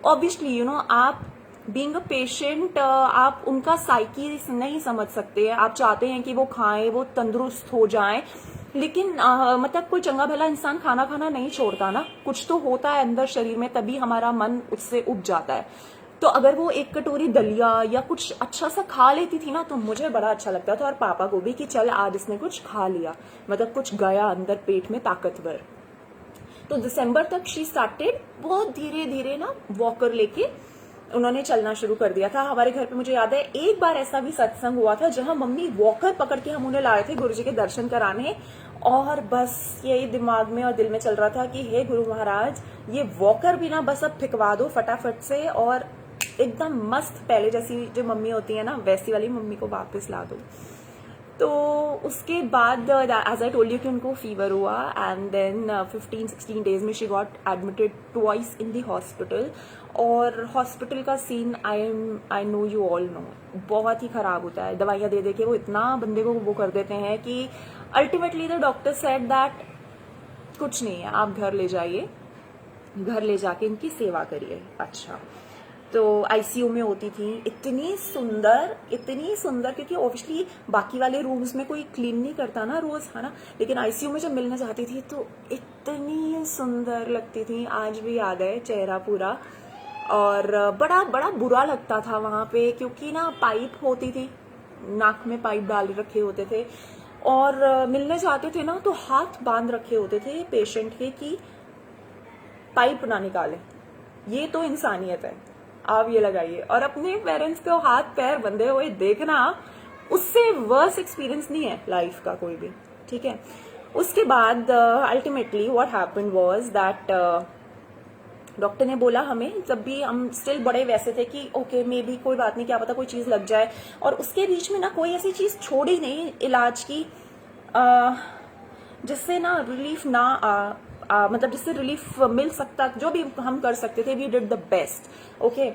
ऑब्वियसली आप बीइंग अ पेशेंट आप उनका साइकी नहीं समझ सकते हैं। आप चाहते हैं कि वो खाएं, वो तंदुरुस्त हो जाएं, लेकिन मतलब कोई चंगा भला इंसान खाना खाना नहीं छोड़ता ना, कुछ तो होता है अंदर शरीर में, तभी हमारा मन उससे उब जाता है। तो अगर वो एक कटोरी दलिया या कुछ अच्छा सा खा लेती थी ना, तो मुझे बड़ा अच्छा लगता था, और पापा को भी, कि चल आज इसने कुछ खा लिया, मतलब कुछ गया अंदर पेट में ताकतवर। तो दिसंबर तक शी स्टार्टेड बहुत धीरे धीरे ना वॉकर लेके उन्होंने चलना शुरू कर दिया था। हमारे घर पे मुझे याद है एक बार ऐसा भी सत्संग हुआ था जहां मम्मी वॉकर पकड़ के हम उन्हें लाए थे गुरुजी के दर्शन कराने, और बस यही दिमाग में और दिल में चल रहा था कि हे गुरु महाराज, ये वॉकर भी ना बस अब फिकवा दो फटाफट से, और एकदम मस्त पहले जैसी जो मम्मी होती है ना वैसी वाली मम्मी को वापस ला दो। तो उसके बाद एज आई टोल्ड यू कि उनको फीवर हुआ, एंड देन 15-16 डेज में she got admitted twice in the hospital. और हॉस्पिटल का scene I know you all know, बहुत ही खराब होता है। दवाइयाँ दे दे के वो इतना बंदे को वो कर देते हैं कि ultimately the doctor said that कुछ नहीं है, आप घर ले जाइए, घर ले जाके इनकी सेवा करिए। अच्छा, तो आईसीयू में होती थी, इतनी सुंदर क्योंकि ऑब्वियसली बाकी वाले रूम्स में कोई क्लीन नहीं करता ना रोज, है ना, लेकिन आईसीयू में जब मिलने जाती थी तो इतनी सुंदर लगती थी, आज भी याद है चेहरा पूरा। और बड़ा बड़ा बुरा लगता था वहां पे, क्योंकि ना पाइप होती थी, नाक में पाइप डाल रखे होते थे, और मिलने जाते थे ना तो हाथ बांध रखे होते थे पेशेंट के कि पाइप ना निकाले। ये तो इंसानियत है, आप ये लगाइए। और अपने पेरेंट्स को हाथ पैर बंधे हुए देखना, उससे वर्स एक्सपीरियंस नहीं है लाइफ का कोई भी, ठीक है। उसके बाद ultimately what happened was that doctor ने बोला हमें, जब भी हम स्टिल बड़े वैसे थे कि ओके मे बी कोई बात नहीं, क्या पता कोई चीज लग जाए, और उसके बीच में ना कोई ऐसी चीज छोड़ी नहीं इलाज की जिससे ना रिलीफ ना मतलब जिससे रिलीफ मिल सकता, जो भी हम कर सकते थे we did the best, okay.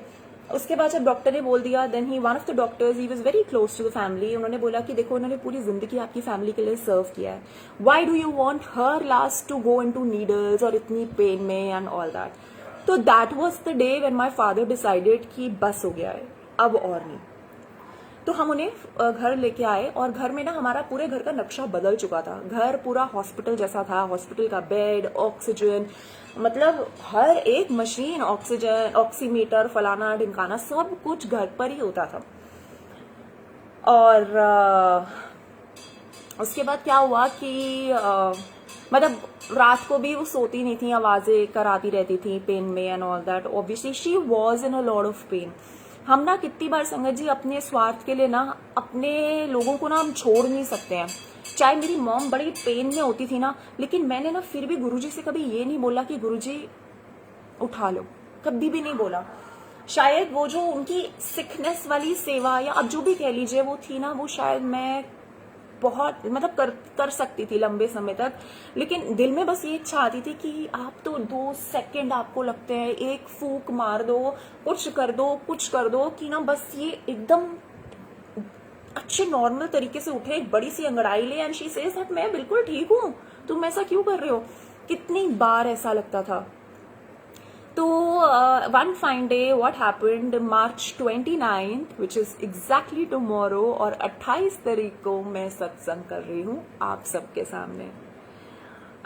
उसके बाद जब डॉक्टर ने बोल दिया, then he one of the doctors, he was very close to the family, उन्होंने बोला कि देखो उन्होंने पूरी जिंदगी आपकी फैमिली के लिए सर्व किया है, why do you want her last to go into needles और इतनी पेन में एंड ऑल दैट। तो that was the day when my father decided कि बस हो गया है, अब और नहीं। तो हम उन्हें घर लेके आए, और घर में ना हमारा पूरे घर का नक्शा बदल चुका था, घर पूरा हॉस्पिटल जैसा था, हॉस्पिटल का बेड, ऑक्सीजन, मतलब हर एक मशीन, ऑक्सीजन, ऑक्सीमीटर, फलाना ढिमकाना, सब कुछ घर पर ही होता था। और उसके बाद क्या हुआ कि मतलब रात को भी वो सोती नहीं थी, आवाजें कराती रहती थी पेन में and all that. Obviously she was in a lot of pain. हम ना कितनी बार संगत जी अपने स्वार्थ के लिए ना अपने लोगों को ना हम छोड़ नहीं सकते हैं। चाहे मेरी मॉम बड़ी पेन में होती थी ना, लेकिन मैंने ना फिर भी गुरुजी से कभी ये नहीं बोला कि गुरुजी उठा लो, कभी भी नहीं बोला। शायद वो जो उनकी सिकनेस वाली सेवा, या अब जो भी कह लीजिए वो थी ना, वो शायद मैं बहुत मतलब कर सकती थी लंबे समय तक, लेकिन दिल में बस ये इच्छा आती थी कि आप तो 2 सेकंड आपको लगते हैं, एक फूक मार दो, कुछ कर दो कि ना बस ये एकदम अच्छे नॉर्मल तरीके से उठे, एक बड़ी सी अंगड़ाई ले, एंड शी सेज दैट मैं बिल्कुल ठीक हूं, तुम ऐसा क्यों कर रहे हो। कितनी बार ऐसा लगता था। तो one fine day what happened, March 29 which is exactly tomorrow, और 28 तारीख को मैं सत्संग कर रही हूँ आप सबके सामने।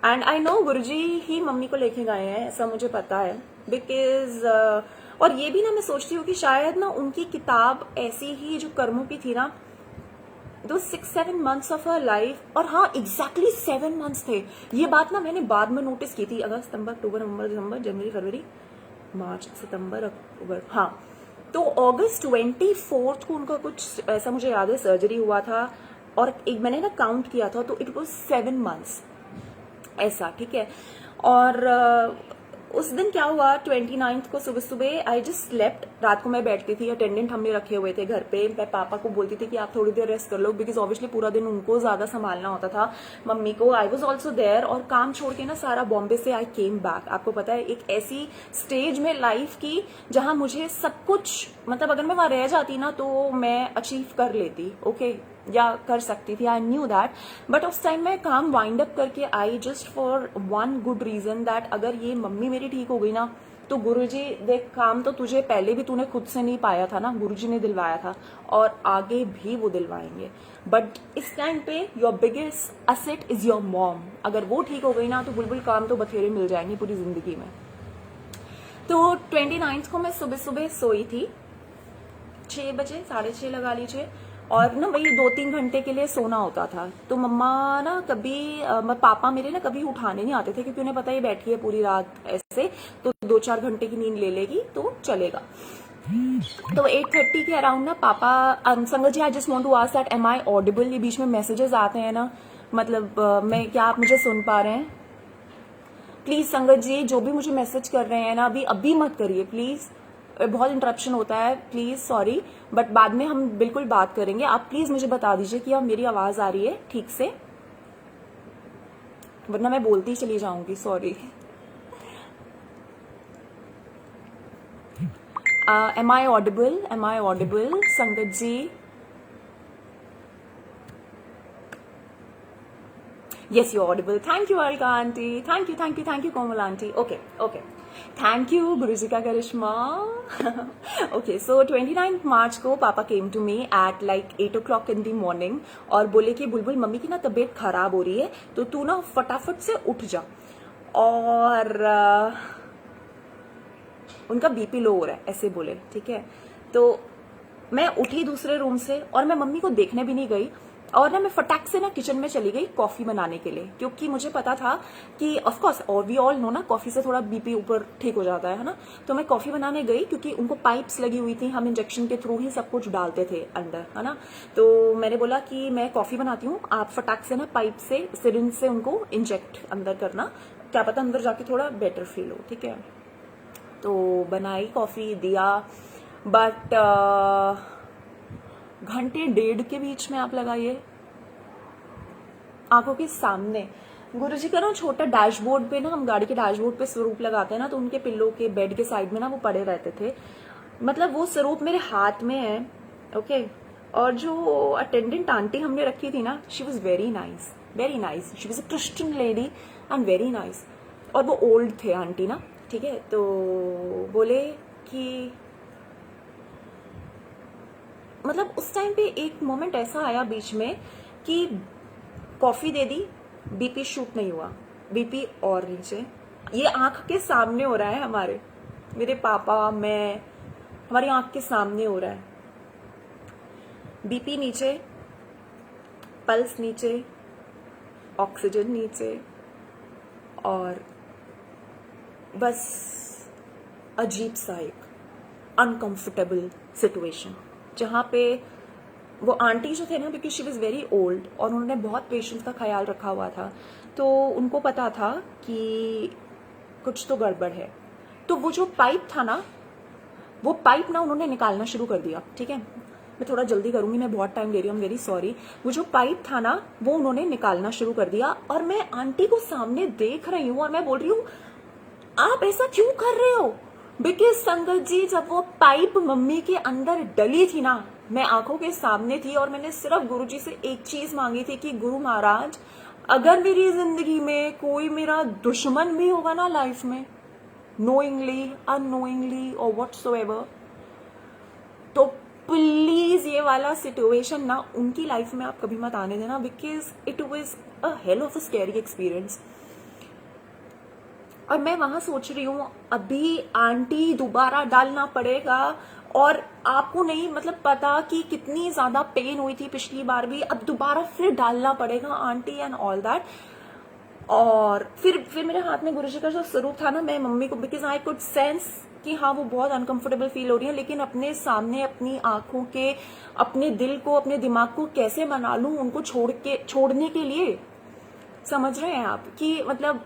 And I know Guruji he mummy को लेके गए हैं, ऐसा मुझे पता है, बिकॉज और ये भी ना मैं सोचती हूँ कि शायद ना उनकी किताब ऐसी ही जो कर्मों की थी ना, दो 6-7 months ऑफ हर लाइफ, और हाँ एग्जैक्टली 7 months थे। ये बात ना मैंने बाद में नोटिस की थी, अगस्त, सितंबर, अक्टूबर, नवंबर, दिसंबर, जनवरी, फरवरी, मार्च, सितंबर, अक्टूबर, हाँ। तो अगस्त 24 को उनका कुछ ऐसा मुझे याद है सर्जरी हुआ था, और एक मैंने ना काउंट किया था तो इट वाज 7 months ऐसा, ठीक है। और उस दिन क्या हुआ, 29 को सुबह सुबह आई जस्ट स्लेप्ट। रात को मैं बैठती थी, अटेंडेंट हमने रखे हुए थे घर पे, मैं पापा को बोलती थी कि आप थोड़ी देर रेस्ट कर लो, बिकॉज ऑब्वियसली पूरा दिन उनको ज्यादा संभालना होता था, मम्मी को। आई वॉज ऑल्सो देयर, और काम छोड़ के ना सारा बॉम्बे से आई केम बैक। आपको पता है एक ऐसी स्टेज में लाइफ की जहां मुझे सब कुछ, मतलब अगर मैं वहां रह जाती ना तो मैं अचीव कर लेती, ओके, या कर सकती थी, आई न्यू दैट। बट उस टाइम मैं काम वाइंड अप करके I just for one good reason, that अगर ये मम्मी मेरी ठीक हो गई ना तो गुरुजी देख, काम तो तुझे पहले भी तूने खुद से नहीं पाया था ना, गुरुजी ने दिलवाया था और आगे भी वो दिलवाएंगे। बट इस टाइम पे your biggest asset is your mom. अगर वो ठीक हो गई ना तो बुलबुल काम तो बथेरे मिल जाएंगे पूरी जिंदगी में। तो 29 को मैं सुबह सुबह सोई थी 6 बजे, 6:30 लगा लीजिए। और ना वही 2-3 घंटे के लिए सोना होता था। तो मम्मा ना कभी पापा मेरे ना कभी उठाने नहीं आते थे, क्योंकि उन्हें पता ही बैठी है पूरी रात ऐसे, तो 2-4 घंटे की नींद ले लेगी तो चलेगा। तो 8:30 के अराउंड ना पापा, संगत जी I just want to ask that am I audible. ये बीच में मैसेजेस आते हैं ना, मतलब मैं, क्या आप मुझे सुन पा रहे हैं? प्लीज संगत जी जो भी मुझे मैसेज कर रहे हैं ना, अभी मत करिए प्लीज, बहुत इंटरप्शन होता है, प्लीज सॉरी, बट बाद में हम बिल्कुल बात करेंगे। आप प्लीज मुझे बता दीजिए कि अब मेरी आवाज आ रही है ठीक से, वरना मैं बोलती चली जाऊंगी, sorry. Am I audible? Am I audible sangat ji? Yes, you're audible. Thank you, Alka aunty. Thank you, Komal aunty. Okay. Thank you, Guruji का करिश्मा। Okay, so 29th March को पापा came to me at like 8 o'clock in the morning और बोले कि बुलबुल mummy की ना तबीयत खराब हो रही है, तो तू ना फटाफट से उठ जा। और उनका बीपी लो हो रहा है, ऐसे बोले, ठीक है। तो मैं उठी दूसरे रूम से और मैं मम्मी को देखने भी नहीं गई, और ना मैं फटाक से ना किचन में चली गई कॉफी बनाने के लिए, क्योंकि मुझे पता था कि ऑफ कोर्स, और वी ऑल नो ना, कॉफी से थोड़ा बीपी ऊपर ठीक हो जाता है ना। तो मैं कॉफी बनाने गई, क्योंकि उनको पाइप्स लगी हुई थी, हम इंजेक्शन के थ्रू ही सब कुछ डालते थे अंदर, है ना। तो मैंने बोला कि मैं कॉफी बनाती हूँ, आप फटाक से ना पाइप से, सिरिंज से उनको इंजेक्ट अंदर करना, क्या पता अंदर जाके थोड़ा बेटर फील हो, ठीक है। तो बनाई कॉफी, दिया, बट घंटे 1.5 के बीच में आप लगाइए आंखों के सामने गुरुजी का ना छोटा डैशबोर्ड पे ना, हम गाड़ी के डैशबोर्ड पे स्वरूप लगाते हैं ना, तो उनके पिल्लो के बेड के साइड में ना वो पड़े रहते थे। मतलब वो स्वरूप मेरे हाथ में है, ओके। और जो अटेंडेंट आंटी हमने रखी थी ना, she was very nice, she was a Christian lady and very nice. और वो ओल्ड थे आंटी ना, ठीक है। तो बोले कि मतलब उस टाइम पे एक मोमेंट ऐसा आया बीच में कि कॉफी दे दी, बीपी शूट नहीं हुआ, बीपी और नीचे, ये आंख के सामने हो रहा है हमारे, मेरे पापा, मैं, हमारी आंख के सामने हो रहा है, बीपी नीचे, पल्स नीचे, ऑक्सीजन नीचे, और बस अजीब सा एक अनकंफर्टेबल सिचुएशन, जहाँ पे वो आंटी जो थे ना, because she was very old और उन्होंने बहुत पेशेंट्स का ख्याल रखा हुआ था, तो उनको पता था कि कुछ तो गड़बड़ है। तो वो जो पाइप था ना, वो पाइप ना उन्होंने निकालना शुरू कर दिया, ठीक है। मैं थोड़ा जल्दी करूंगी, मैं बहुत टाइम ले रही हूँ, वेरी सॉरी। वो जो पाइप था ना, वो उन्होंने निकालना शुरू कर दिया, और मैं आंटी को सामने देख रही हूँ और मैं बोल रही हूँ, आप ऐसा क्यों कर रहे हो? बिकॉज संगत जी, जब वो पाइप मम्मी के अंदर डली थी ना, मैं आंखों के सामने थी और मैंने सिर्फ गुरुजी से एक चीज मांगी थी कि गुरु महाराज, अगर मेरी जिंदगी में कोई मेरा दुश्मन भी होगा ना लाइफ में, नोइंगली, अननोइंगली और व्हाटसोएवर, तो प्लीज ये वाला सिचुएशन ना उनकी लाइफ में आप कभी मत आने देना, because it was a hell of a scary experience. और मैं वहां सोच रही हूँ, अभी आंटी दोबारा डालना पड़ेगा, और आपको नहीं मतलब पता कि कितनी ज्यादा पेन हुई थी पिछली बार भी, अब दोबारा फिर डालना पड़ेगा आंटी एंड ऑल दैट। और फिर मेरे हाथ में गुरुजी का जो स्वरूप था ना, मैं मम्मी को, बिकॉज आई कुड सेंस कि हाँ वो बहुत अनकंफर्टेबल फील हो रही है, लेकिन अपने सामने अपनी आंखों के, अपने दिल को, अपने दिमाग को कैसे मना लूं उनको छोड़ने के लिए, समझ रहे हैं आप? कि मतलब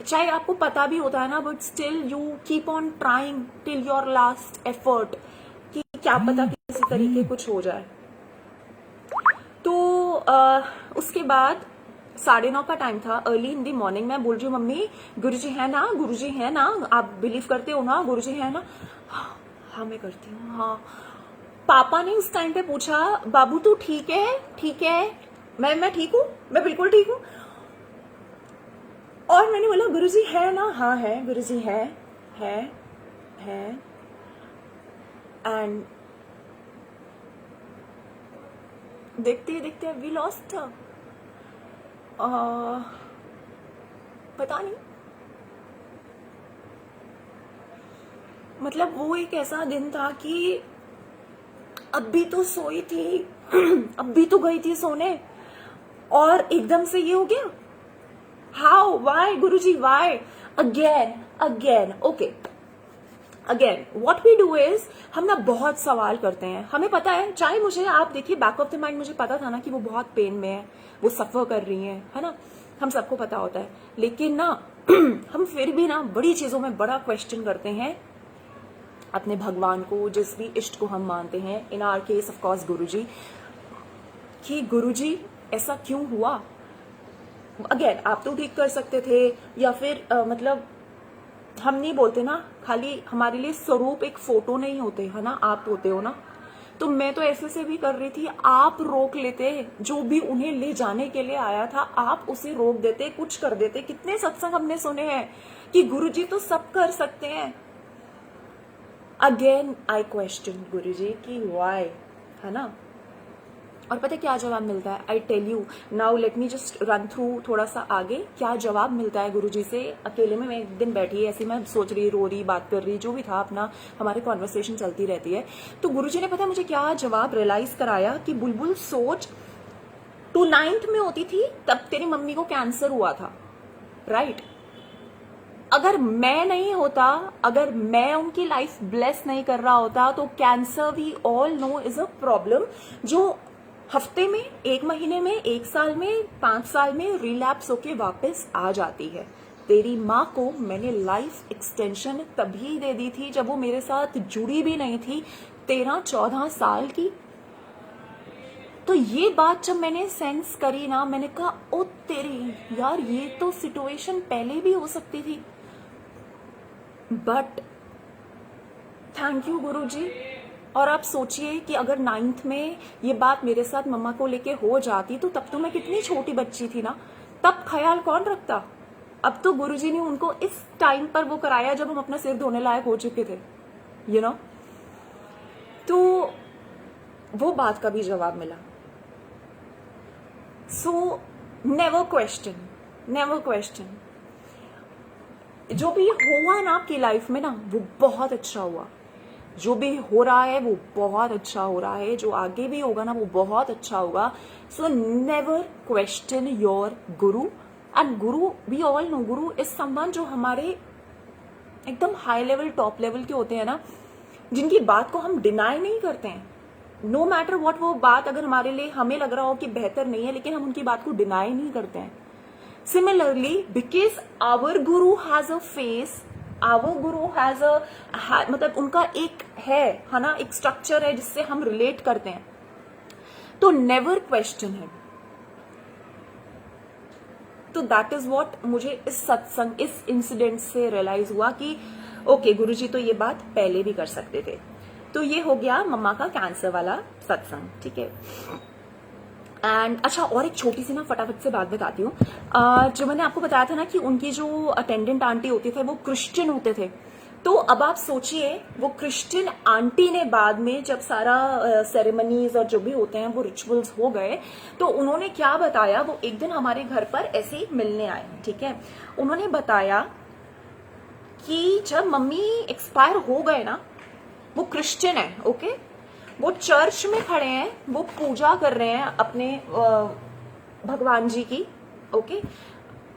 चाहे आपको पता भी होता है ना, but still you keep on trying till your last effort, कि क्या पता किसी तरीके कुछ हो जाए। तो उसके बाद 9:30 का टाइम था, अर्ली इन दी मॉर्निंग। मैं बोल रही हूँ, मम्मी गुरुजी है ना, गुरुजी है ना, आप बिलीव करते हो ना, गुरुजी है ना? हाँ मैं करती हूँ, हाँ। पापा ने उस टाइम पे पूछा, बाबू तू ठीक है? ठीक है, मैं ठीक हूँ, मैं बिल्कुल ठीक हूँ। और मैंने बोला, गुरुजी है ना? हाँ है गुरुजी, है। हैं एंड देखते देखते वी लॉस्ट, पता नहीं, मतलब वो एक ऐसा दिन था कि अब भी तो सोई थी अब भी तो गई थी सोने, और एकदम से ये हो गया. How, why Guruji, why again again. Okay, again what we do is, हम ना बहुत सवाल करते हैं. हमें पता है, चाहे मुझे, आप देखिए बैक ऑफ द माइंड मुझे पता था ना कि वो बहुत पेन में है, वो सफर कर रही है ना, हम सबको पता होता है. लेकिन ना हम फिर भी ना बड़ी चीजों में बड़ा क्वेश्चन करते हैं अपने भगवान को, जिस भी इष्ट को हम मानते हैं. In our case of course Guruji, कि गुरुजी ऐसा क्यों हुआ. अगेन आप तो ठीक कर सकते थे, या फिर मतलब हम नहीं बोलते ना, खाली हमारे लिए स्वरूप एक फोटो नहीं होते है ना, आप होते हो ना. तो मैं तो ऐसे से भी कर रही थी, आप रोक लेते, जो भी उन्हें ले जाने के लिए आया था आप उसे रोक देते, कुछ कर देते. कितने सत्संग हमने सुने हैं कि गुरुजी तो सब कर सकते हैं. अगेन आई क्वेश्चन गुरुजी कि व्हाई, है ना. और पता है क्या जवाब मिलता है, I tell you now, let me just run through थोड़ा सा आगे क्या जवाब मिलता है गुरुजी से. अकेले में मैं एक दिन बैठी, ऐसी मैं सोच रही, रो रही, बात कर रही, जो भी था अपना, हमारी कॉन्वर्सेशन चलती रहती है. तो गुरुजी ने पता है मुझे क्या जवाब रियलाइज कराया कि बुलबुल सोच, तू 9th में होती थी तब तेरी मम्मी को कैंसर हुआ था, राइट. अगर मैं नहीं होता, अगर मैं उनकी लाइफ ब्लेस नहीं कर रहा होता, तो cancer we all know is a problem जो हफ्ते में, एक महीने में, एक साल में, 5 साल में रिलैप्स होके वापस आ जाती है. तेरी माँ को मैंने लाइफ एक्सटेंशन तभी दे दी थी जब वो मेरे साथ जुड़ी भी नहीं थी, 13-14 साल की. तो ये बात जब मैंने सेंस करी ना, मैंने कहा ओ तेरी यार, ये तो सिचुएशन पहले भी हो सकती थी. बट थैंक यू गुरुजी. और आप सोचिए कि अगर 9th में ये बात मेरे साथ मम्मा को लेके हो जाती, तो तब तो मैं कितनी छोटी बच्ची थी ना, तब ख्याल कौन रखता. अब तो गुरुजी ने उनको इस टाइम पर वो कराया जब हम अपना सिर धोने लायक हो चुके थे, यू नो. तो वो बात का भी जवाब मिला. So never question, never question. जो भी हुआ ना आपकी लाइफ में ना, वो बहुत अच्छा हुआ. जो भी हो रहा है वो बहुत अच्छा हो रहा है, जो आगे भी होगा ना वो बहुत अच्छा होगा. So never question your Guru. And Guru, we all no, Guru is someone जो हमारे एकदम हाई लेवल, टॉप लेवल के होते हैं ना, जिनकी बात को हम डिनाई नहीं करते हैं. नो मैटर वॉट, वो बात अगर हमारे लिए, हमें लग रहा हो कि बेहतर नहीं है, लेकिन हम उनकी बात को डिनाई नहीं करते हैं. Similarly, because our guru has a face, our guru has a मतलब उनका एक है ना, एक स्ट्रक्चर है जिससे हम रिलेट करते हैं, तो नेवर क्वेश्चन है. तो दैट इज व्हाट मुझे इस सत्संग, इस इंसिडेंट से रियलाइज हुआ कि ओके गुरुजी तो ये बात पहले भी कर सकते थे. तो ये हो गया मम्मा का कैंसर वाला सत्संग, ठीक है. एंड अच्छा, और एक छोटी सी ना फटाफट से बात बताती हूँ. जो मैंने आपको बताया था ना कि उनकी जो अटेंडेंट आंटी होती थे वो क्रिश्चियन होते थे. तो अब आप सोचिए, वो क्रिश्चियन आंटी ने बाद में जब सारा सेरेमनीज और जो भी होते हैं वो रिचुअल्स हो गए, तो उन्होंने क्या बताया, वो एक दिन हमारे घर पर ऐसे ही मिलने आए, ठीक है. उन्होंने बताया कि जब मम्मी एक्सपायर हो गए ना, वो क्रिश्चियन है, ओके, वो चर्च में खड़े हैं, वो पूजा कर रहे हैं अपने भगवान जी की, ओके.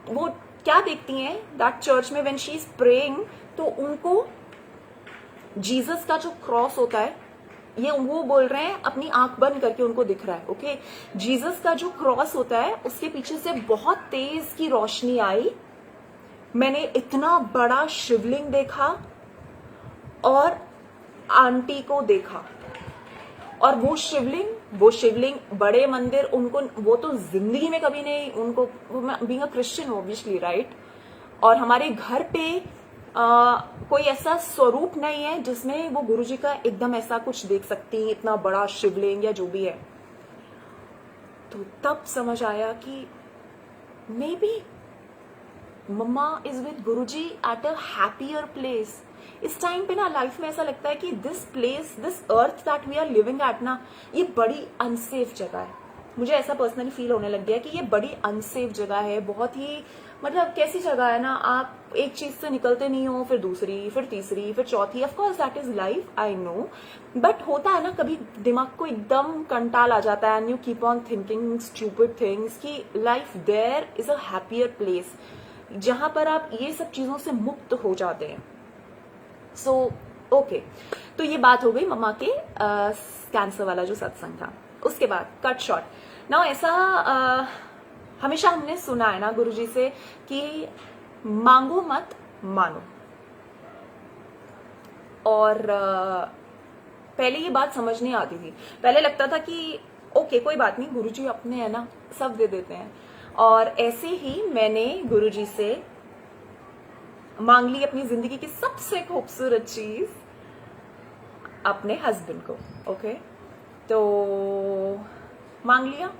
वो क्या देखती हैं दैट चर्च में व्हेन शी इज प्रेइंग, तो उनको जीसस का जो क्रॉस होता है, ये वो बोल रहे हैं, अपनी आंख बंद करके उनको दिख रहा है, ओके. जीसस का जो क्रॉस होता है उसके पीछे से बहुत तेज की रोशनी आई. मैंने इतना बड़ा शिवलिंग देखा और आंटी को देखा, और वो शिवलिंग बड़े मंदिर, उनको वो तो जिंदगी में कभी नहीं, उनको being a Christian obviously, right. और हमारे घर पे कोई ऐसा स्वरूप नहीं है जिसमें वो गुरुजी का एकदम ऐसा कुछ देख सकती, इतना बड़ा शिवलिंग या जो भी है. तो तब समझ आया कि maybe mamma is with Guruji at a happier place. इस टाइम पे ना लाइफ में ऐसा लगता है कि this place, this earth that we are living at ना, ये बड़ी अनसेफ जगह है। मुझे ऐसा पर्सनली फील होने लग गया कि ये बड़ी अनसेफ जगह है, बहुत ही मतलब कैसी जगह है ना, आप एक चीज से निकलते नहीं हो, फिर दूसरी, फिर तीसरी, फिर चौथी। Of course that is life, I know, but होता है ना कभी दिमाग को एकदम कंटाल आ जाता है and you keep on thinking stupid things कि life there is a happier place जहां पर आप ये सब चीजों से मुक्त हो जाते हैं। सो ओके, तो ये बात हो गई मम्मा के कैंसर वाला जो सत्संग था। उसके बाद कट शॉर्ट ना, ऐसा हमेशा हमने सुना है ना गुरुजी से कि मांगो मत मानो, और पहले ये बात समझ नहीं आती थी। पहले लगता था कि ओके कोई बात नहीं, गुरुजी अपने है ना, सब दे देते हैं। और ऐसे ही मैंने गुरुजी से मांग ली अपनी जिंदगी की सबसे खूबसूरत चीज, अपने हस्बैंड को। ओके, तो मांग लिया,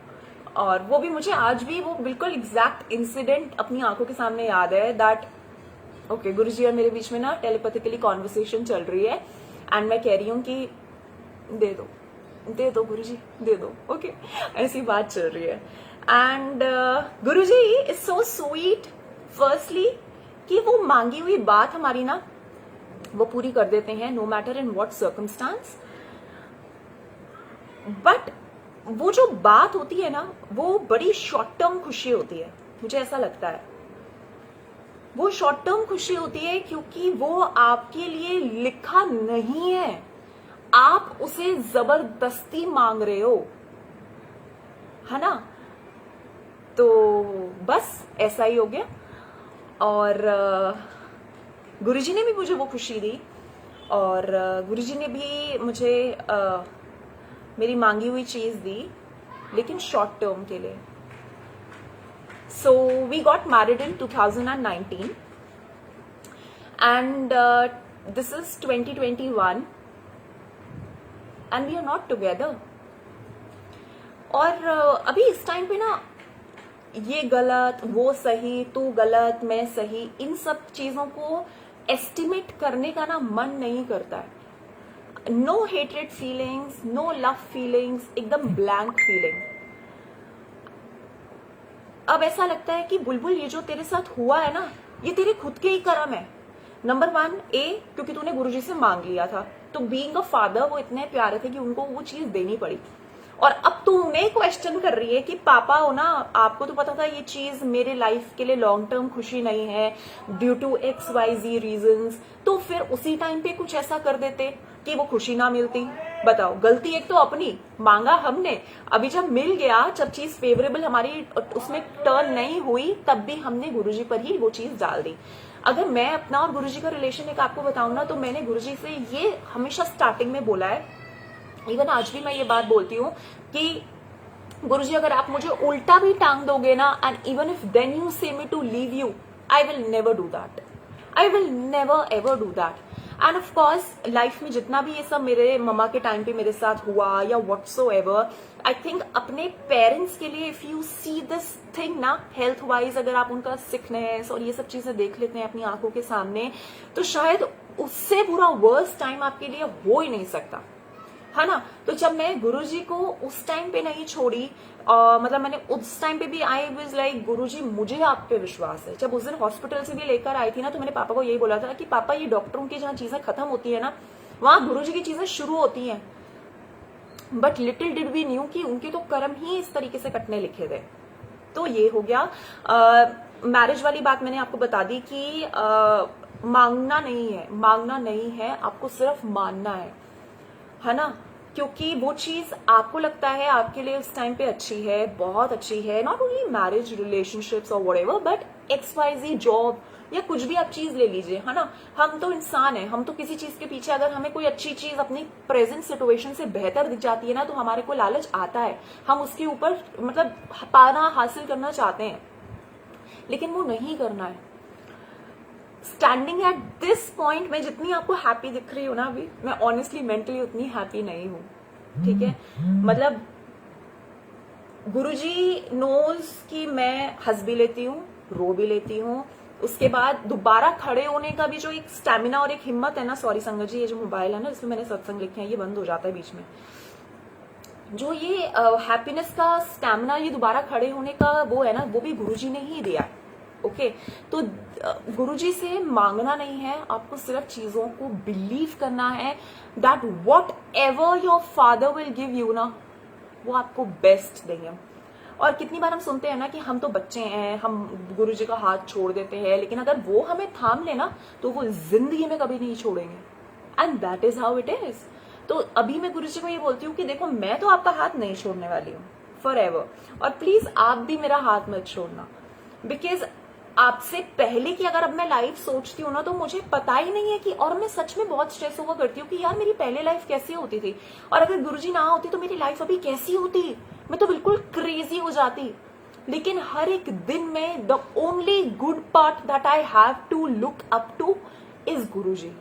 और वो भी मुझे आज भी वो बिल्कुल एग्जैक्ट इंसिडेंट अपनी आंखों के सामने याद है दैट ओके गुरुजी और मेरे बीच में ना टेलीपैथिकली कॉन्वर्सेशन चल रही है एंड मैं कह रही हूँ कि दे दो गुरुजी, दे दो। ओके, ऐसी बात चल रही है। And Guruji is so sweet, firstly कि वो मांगी हुई बात हमारी ना वो पूरी कर देते हैं, no matter in what circumstance. But वो जो बात होती है ना, वो बड़ी शॉर्ट टर्म खुशी होती है, मुझे ऐसा लगता है। वो शॉर्ट टर्म खुशी होती है क्योंकि वो आपके लिए लिखा नहीं है, आप उसे जबरदस्ती मांग रहे हो, है ना। तो बस ऐसा ही हो गया, और गुरुजी ने भी मुझे वो खुशी दी, और गुरुजी ने भी मुझे मेरी मांगी हुई चीज दी, लेकिन शॉर्ट टर्म के लिए। So we got married in 2019 and this is 2021 and we are not together. और अभी इस टाइम पे ना ये गलत, वो सही, तू गलत, मैं सही, इन सब चीजों को एस्टिमेट करने का ना मन नहीं करता है। No hatred feelings, no love feelings, एकदम ब्लैंक फीलिंग। अब ऐसा लगता है कि बुलबुल ये जो तेरे साथ हुआ है ना, ये तेरे खुद के ही कर्म है। नंबर 1 क्योंकि तूने गुरुजी से मांग लिया था, तो बीइंग अ फादर वो इतने प्यारे थे कि उनको वो चीज देनी पड़ी। और अब तू उन्हें क्वेश्चन कर रही है कि पापा हो ना, आपको तो पता था ये चीज मेरे लाइफ के लिए लॉन्ग टर्म खुशी नहीं है ड्यू टू XYZ रीजंस, तो फिर उसी टाइम पे कुछ ऐसा कर देते कि वो खुशी ना मिलती। बताओ, गलती एक तो अपनी, मांगा हमने, अभी जब मिल गया, जब चीज फेवरेबल हमारी उसमें टर्न नहीं हुई, तब भी हमने गुरुजी पर ही वो चीज डाल दी। अगर मैं अपना और गुरुजी का रिलेशन एक आपको बताऊं ना, तो मैंने गुरुजी से ये हमेशा स्टार्टिंग में बोला है, इवन आज भी मैं ये बात बोलती हूँ कि गुरुजी अगर आप मुझे उल्टा भी टांग दोगे ना, and even if then you say me to leave you, I will never do that, I will never ever do that. And of course life में जितना भी ये सब मेरे मम्मा के टाइम पे मेरे साथ हुआ या व्हाटसोएवर, आई थिंक अपने पेरेंट्स के लिए if you see this thing ना, हेल्थ वाइज अगर आप उनका सिकनेस और ये सब चीजें देख लेते हैं अपनी आंखों के सामने, तो शायद उससे पूरा वर्स्ट टाइम आपके लिए हो ही नहीं सकता, है ना। तो जब मैं गुरुजी को उस टाइम पे नहीं छोड़ी, मतलब मैंने उस टाइम पे भी आई वाज लाइक गुरुजी मुझे आप पे विश्वास है। जब उस दिन हॉस्पिटल से भी लेकर आई थी ना, तो मैंने पापा को यही बोला था कि पापा ये डॉक्टरों की जहां चीजें खत्म होती है ना, वहां गुरुजी की चीजें शुरू होती हैं। But little did we knew कि उनके तो कर्म ही इस तरीके से कटने लिखे थे। तो ये हो गया। मैरिज वाली बात मैंने आपको बता दी कि मांगना नहीं है, आपको सिर्फ मानना है ना। क्योंकि वो चीज आपको लगता है आपके लिए उस टाइम पे अच्छी है, बहुत अच्छी है, नॉट ओनली मैरिज, रिलेशनशिप्स और व्हाटएवर, बट XYZ जॉब या कुछ भी आप चीज ले लीजिए, है ना। हम तो इंसान है, हम तो किसी चीज के पीछे, अगर हमें कोई अच्छी चीज अपनी प्रेजेंट सिचुएशन से बेहतर दिख जाती है ना, तो हमारे को लालच आता है, हम उसके ऊपर मतलब पाना हासिल करना चाहते हैं, लेकिन वो नहीं करना है। स्टैंडिंग एट दिस पॉइंट में जितनी आपको हैप्पी दिख रही हो ना अभी, मैं ऑनेस्टली मेंटली उतनी हैप्पी नहीं हूं, ठीक है। मतलब गुरुजी नोज कि मैं हंस भी लेती हूँ, रो भी लेती हूँ, उसके बाद दोबारा खड़े होने का भी जो एक स्टेमिना और एक हिम्मत है ना, सॉरी संगत जी, ये जो मोबाइल है ना जिसमें मैंने सत्संग लिखे हैं ये बंद हो जाता है बीच में, जो ये हैप्पीनेस का स्टैमिना, ये दोबारा खड़े होने का वो है ना, वो भी गुरुजी ने ही दिया है। ओके तो गुरुजी से मांगना नहीं है, आपको सिर्फ चीजों को बिलीव करना है that what ever your father will give you ना, वो आपको बेस्ट देंगे। और कितनी बार हम सुनते हैं ना कि हम तो बच्चे हैं, हम गुरुजी का हाथ छोड़ देते हैं, लेकिन अगर वो हमें थाम लेना तो वो जिंदगी में कभी नहीं छोड़ेंगे। And that is how it is. तो अभी मैं गुरुजी को ये बोलती हूँ कि देखो मैं तो आपका हाथ नहीं छोड़ने वाली हूँ फॉर एवर, और प्लीज आप भी मेरा हाथ मत छोड़ना। बिकॉज आपसे पहले की अगर अब मैं लाइफ सोचती हूँ ना तो मुझे पता ही नहीं है कि, और मैं सच में बहुत स्ट्रेस ओवर करती हूँ कि यार मेरी पहले लाइफ कैसी होती थी, और अगर गुरुजी ना होती तो मेरी लाइफ अभी कैसी होती, मैं तो बिल्कुल क्रेजी हो जाती। लेकिन हर एक दिन में the only good part that I have to look up to is Guruji.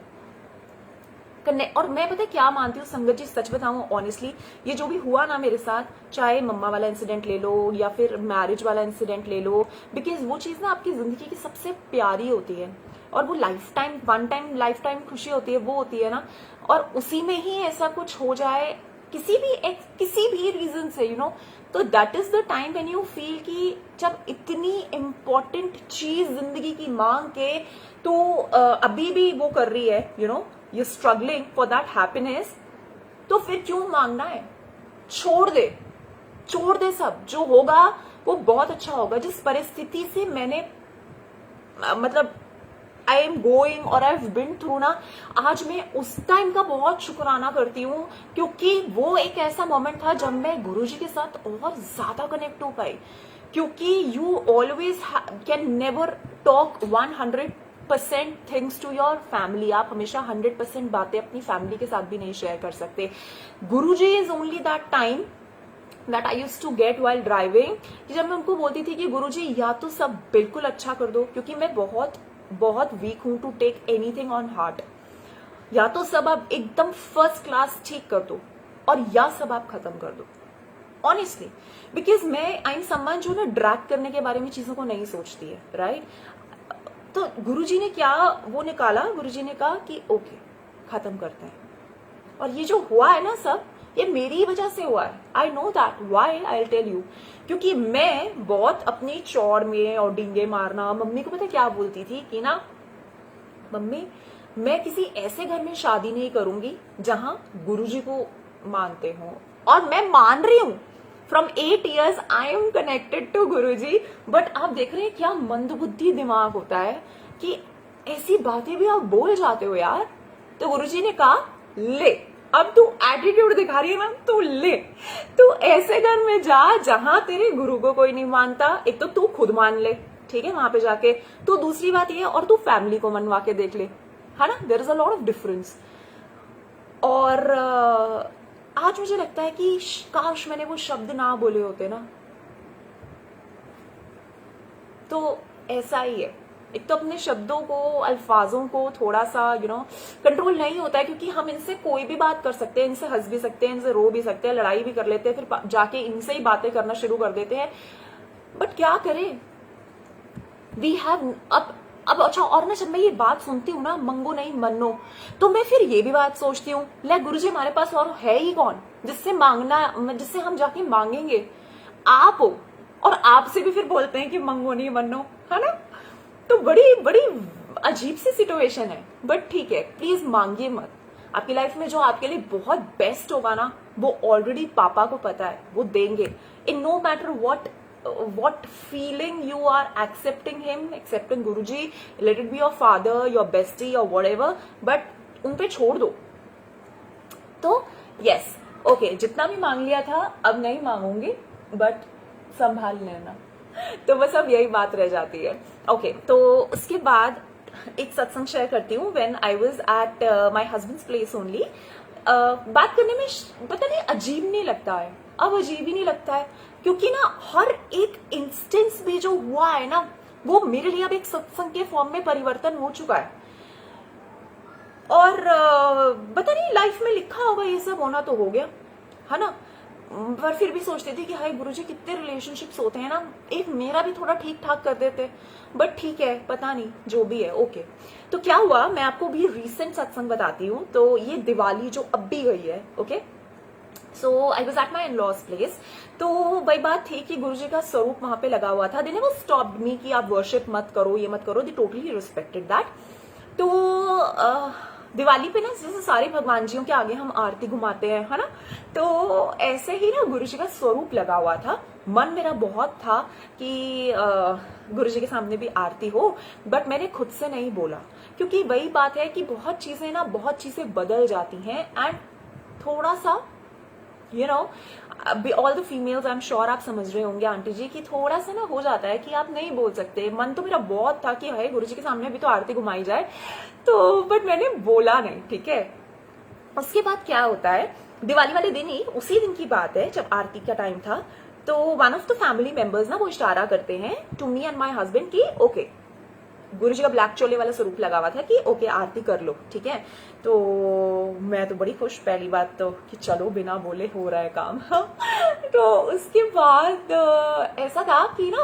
और मैं पता है क्या मानती हूँ संगत जी, सच बताऊं ऑनेस्टली, ये जो भी हुआ ना मेरे साथ, चाहे मम्मा वाला इंसिडेंट ले लो या फिर मैरिज वाला इंसिडेंट ले लो, बिकॉज वो चीज ना आपकी जिंदगी की सबसे प्यारी होती है, और वो life time, one time life time खुशी होती है, वो होती है ना। और उसी में ही ऐसा कुछ हो जाए किसी भी रीजन से, यू नो, तो that is the time when you feel कि जब इतनी इंपॉर्टेंट चीज जिंदगी की मांग के तो अभी भी वो कर रही है, you know, you struggling for that happiness, तो फिर क्यों मांगना है? छोड़ दे सब, जो होगा वो बहुत अच्छा होगा। जिस परिस्थिति से मैंने मतलब आई एम गोइंग और आई हैव बीन थ्रू ना, आज मैं उस टाइम का बहुत शुक्राना करती हूँ, क्योंकि वो एक ऐसा मोमेंट था जब मैं गुरुजी के साथ और ज्यादा कनेक्ट हो पाई। क्योंकि you always can never talk 100% things to your family, आप हमेशा 100% बातें अपनी फैमिली के साथ भी नहीं शेयर कर सकते। Guruji is only that time that I use to get while driving, कि जब मैं उनको बोलती थी कि गुरुजी या तो सब बिल्कुल अच्छा कर दो, क्योंकि मैं बहुत वीक हूं to take anything on heart, या तो सब आप एकदम फर्स्ट क्लास ठीक कर दो, और या सब आप खत्म कर दो ऑनेस्टली। बिकॉज मैं आई एम समवन जो ना ड्रैग करने के बारे में चीजों को नहीं सोचती है, राइट। तो गुरुजी ने क्या वो निकाला, गुरुजी ने कहा कि ओके खत्म करते हैं, और ये जो हुआ है ना सब, ये मेरी वजह से हुआ है। I know that why, I tell you. क्योंकि मैं बहुत अपनी चौड़ में और डींगे मारना, मम्मी को पता क्या बोलती थी कि ना मम्मी मैं किसी ऐसे घर में शादी नहीं करूंगी जहां गुरुजी को मानते हो, और मैं मान रही हूं from 8 years I am connected to Guruji. But आप देख रहे हैं क्या मंदबुद्धि दिमाग होता है कि ऐसी बातें भी आप बोल जाते हो यार। तो गुरुजी ने कहा ले, अब तू एटीट्यूड दिखा रही है ना, तू ले, तू ऐसे घर में जा जहां तेरे गुरु को कोई नहीं मानता। एक तो तू खुद मान ले, ठीक है, वहां पे जाके तो दूसरी बात ये, और तू फैमिली को मनवा के देख ले, है ना, there is a lot of difference. और आज मुझे लगता है कि काश मैंने वो शब्द ना बोले होते ना। तो ऐसा ही है, एक तो अपने शब्दों को, अल्फाजों को थोड़ा सा यू नो कंट्रोल नहीं होता है, क्योंकि हम इनसे कोई भी बात कर सकते हैं, इनसे हंस भी सकते हैं, इनसे रो भी सकते हैं, लड़ाई भी कर लेते हैं, फिर जाके इनसे ही बातें करना शुरू कर देते हैं। बट क्या करें, वी हैव अब अच्छा। और ना जब मैं ये बात सुनती हूँ ना, मंगो नहीं मनो, तो मैं फिर ये भी बात सोचती हूँ, ले गुरुजी हमारे पास और है ही कौन जिससे मांगना, जिससे हम जाके मांगेंगे? आप हो, और आपसे भी फिर बोलते हैं कि मंगो नहीं मनो, है ना। तो बड़ी बड़ी अजीब सी सिचुएशन है। बट ठीक है, प्लीज मांगिए मत। आपकी लाइफ में जो आपके लिए बहुत बेस्ट होगा ना, वो ऑलरेडी पापा को पता है, वो देंगे। In no matter what feeling you are accepting him, accepting Guruji, let it be your father, your bestie or whatever, but उन पे छोड़ दो। तो yes, okay, जितना भी मांग लिया था अब नहीं मांगूंगी, बट संभाल लेना। तो बस अब यही बात रह जाती है। ओके तो उसके बाद एक सत्संग शेयर करती हूँ। When I was at my husbands place only, बात करने में पता नहीं अजीब नहीं लगता है, अब अजीब ही नहीं लगता है, क्योंकि ना हर एक इंस्टेंस भी जो हुआ है ना, वो मेरे लिए अब एक सत्संग के फॉर्म में परिवर्तन हो चुका है। और पता नहीं लाइफ में लिखा होगा ये सब होना तो हो गया, है ना। पर फिर भी सोचती थी कि हाय गुरुजी कितने रिलेशनशिप्स होते हैं ना, एक मेरा भी थोड़ा ठीक ठाक कर देते, बट ठीक है, पता नहीं, जो भी है ओके। तो क्या हुआ, मैं आपको भी रीसेंट सत्संग बताती हूँ। तो ये दिवाली जो अब भी गई है, okay, so I was at my in laws place. तो वही बात थी कि गुरुजी का स्वरूप वहां पे लगा हुआ था। दे नेवर स्टॉप्ड मी कि आप वर्शिप मत करो, ये मत करो, दे टोटली रिस्पेक्टेड दैट। तो दिवाली पे ना जैसे सारे भगवान जियों के आगे हम आरती घुमाते हैं, है ना, तो ऐसे ही ना गुरुजी का स्वरूप लगा हुआ था। मन मेरा बहुत था कि गुरुजी के सामने भी आरती हो, बट मैंने खुद से नहीं बोला, क्योंकि वही बात है कि बहुत चीजें बदल जाती हैं। एंड थोड़ा सा all the females, I am sure आप समझ रहे होंगे आंटी जी, कि थोड़ा सा ना हो जाता है कि आप नहीं बोल सकते। मन तो मेरा बहुत था कि हाय गुरुजी के सामने भी तो आरती घुमाई जाए, तो बट मैंने बोला नहीं, ठीक है। उसके बाद क्या होता है, दिवाली वाले दिन ही, उसी दिन की बात है जब आरती का टाइम था, तो one of the family members ना वो इशारा करते हैं to me and my husband कि ओके, गुरुजी का ब्लैक चोले वाला स्वरूप लगा हुआ था कि ओके आरती कर लो, ठीक है। तो मैं तो बड़ी खुश, पहली बात तो कि चलो बिना बोले हो रहा है काम। तो उसके बाद ऐसा था कि ना,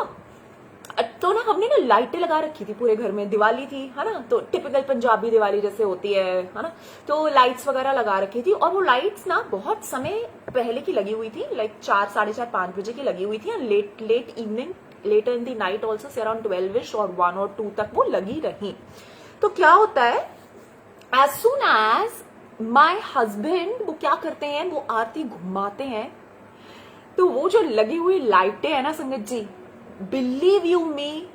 तो ना हमने ना लाइटें लगा रखी थी पूरे घर में, दिवाली थी, है ना, तो टिपिकल पंजाबी दिवाली जैसे होती है ना, तो लाइट्स वगैरह लगा रखी थी। और वो लाइट्स ना बहुत समय पहले की लगी हुई थी, लाइक 4, साढ़े 4, 5 बजे की लगी हुई थी, लेट इवनिंग, लेटर इन दी नाइट ऑल्सो, से अराउंड 12 और 1 और 2 तक वो लगी रही। तो क्या होता है, as soon as my husband वो क्या करते हैं, वो आरती घुमाते हैं, तो वो जो लगी हुई लाइटें है ना संगत जी, बिलीव यू मी,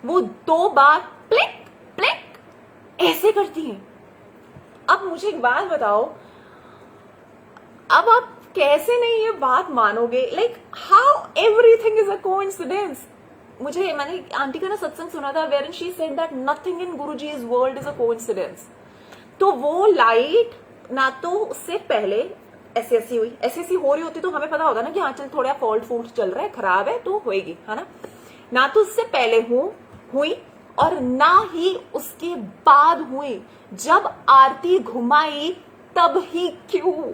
वो 2 बार प्लिक प्लिक ऐसे करती हैं। अब मुझे एक बात बताओ, अब आप कैसे नहीं ये बात मानोगे, like how everything is a coincidence. मैंने आंटी का ना सत्संग सुना था, where she said that nothing in Guruji's world is a coincidence. तो वो लाइट ना, तो उससे पहले ऐसी हो रही होती तो हमें पता होता ना कि हाँ चल थोड़ा फॉल्ट चल रहा है, खराब है तो होएगी, है ना तो उससे पहले हुई और ना ही उसके बाद हुई। जब आरती घुमाई तब ही क्यों?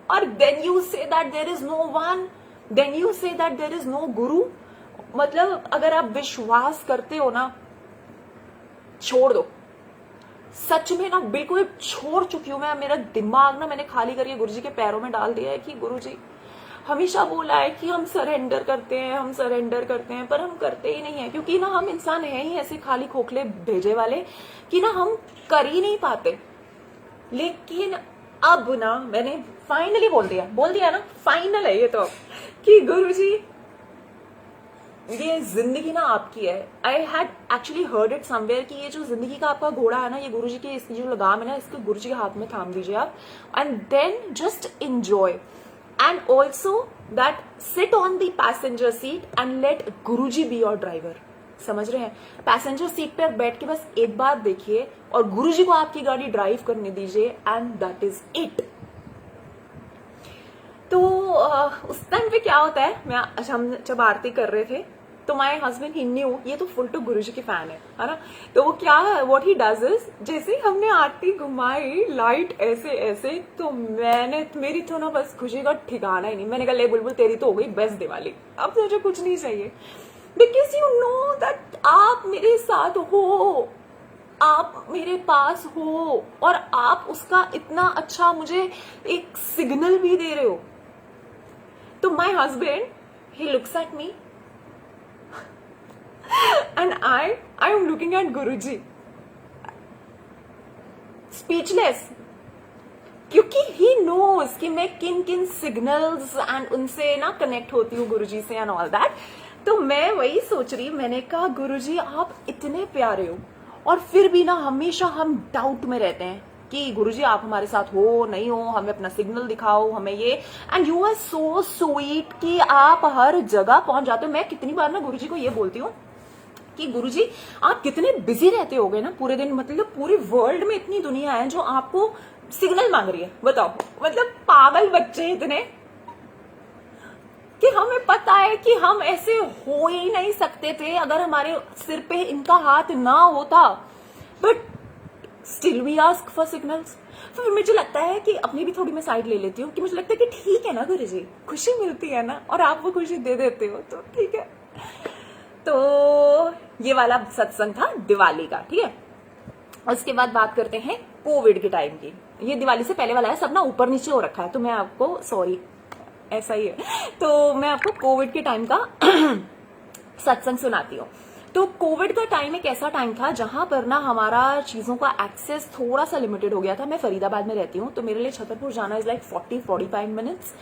और then you say that there is no one, then you say that there is no guru. मतलब अगर आप विश्वास करते हो ना, छोड़ दो, सच में ना बिल्कुल छोड़ चुकी हूं मैं। मेरा दिमाग ना मैंने खाली करके गुरुजी के पैरों में डाल दिया है कि गुरुजी हमेशा बोला है कि हम सरेंडर करते हैं, पर हम करते ही नहीं है, क्योंकि ना हम इंसान हैं ही ऐसे खाली खोखले भेजे वाले कि ना हम कर ही नहीं पाते। लेकिन अब ना मैंने फाइनली बोल दिया ना, फाइनल है ये तो, कि गुरुजी ये जिंदगी ना आपकी है। I had actually heard it somewhere कि ये जो जिंदगी का आपका घोड़ा है ना, ये गुरुजी की इसकी जो लगाम है ना, इसको गुरुजी के हाथ में थाम दीजिए आप, and then just enjoy. And also that sit on the passenger seat and let Guruji be your driver. समझ रहे हैं? पैसेंजर सीट पर बैठ के बस एक बार देखिए और गुरुजी को आपकी गाड़ी ड्राइव करने दीजिए, एंड दैट इज इट। तो उस टाइम पे क्या होता है, हम जब आरती कर रहे थे तो माय हस्बैंड ही न्यू ये तो फुल टू गुरुजी की फैन है ना। तो वो क्या, व्हाट ही डज इज, जैसे हमने आरती घुमाई लाइट ऐसे, तो मेरी तो ना बस खुशी का ठिकाना ही नहीं। मैंने कहा ले बुलबुल तेरी तो हो गई बेस्ट दिवाली, अब मुझे कुछ नहीं चाहिए, बिकॉज यू नो दैट आप मेरे साथ हो, आप मेरे पास हो, और आप उसका इतना अच्छा मुझे एक सिग्नल भी दे रहे हो। तो my husband he looks at me and I am looking at Guruji speechless, क्योंकि he knows कि मैं किन सिग्नल्स एंड उनसे ना कनेक्ट होती हूँ गुरुजी से एंड ऑल दैट। तो मैं वही सोच रही, मैंने कहा गुरुजी आप इतने प्यारे हो और फिर भी ना हमेशा हम डाउट में रहते हैं कि गुरुजी आप हमारे साथ हो नहीं हो, हमें अपना सिग्नल दिखाओ, हमें ये, and you are so sweet कि आप हर जगह पहुंच जाते हो। मैं कितनी बार ना गुरुजी को ये बोलती हूँ कि गुरुजी आप कितने बिजी रहते होगे ना पूरे दिन, मतलब पूरे वर्ल्ड में इतनी दुनिया है जो आपको सिग्नल मांग रही है, बताओ। मतलब पागल बच्चे इतने कि हमें पता है कि हम ऐसे हो ही नहीं सकते थे अगर हमारे सिर पे इनका हाथ ना होता, but still we ask for signals. तो फिर मुझे लगता है कि अपनी भी थोड़ी मैं साइड ले लेती हूँ कि मुझे लगता है कि ठीक है ना गुरु जी, खुशी मिलती है ना, और आप वो खुशी दे देते हो तो ठीक है। तो ये वाला सत्संग था दिवाली का, ठीक है। उसके बाद बात करते हैं कोविड के टाइम की। ये दिवाली से पहले वाला है, सब ना ऊपर नीचे हो रखा है, तो मैं आपको सॉरी ऐसा ही है, तो मैं आपको कोविड के टाइम का सत्संग सुनाती हूँ। तो कोविड का टाइम एक ऐसा टाइम था जहां पर ना हमारा चीजों का एक्सेस थोड़ा सा लिमिटेड हो गया था। मैं फरीदाबाद में रहती हूँ, तो मेरे लिए छतरपुर जाना is like 40-45 minutes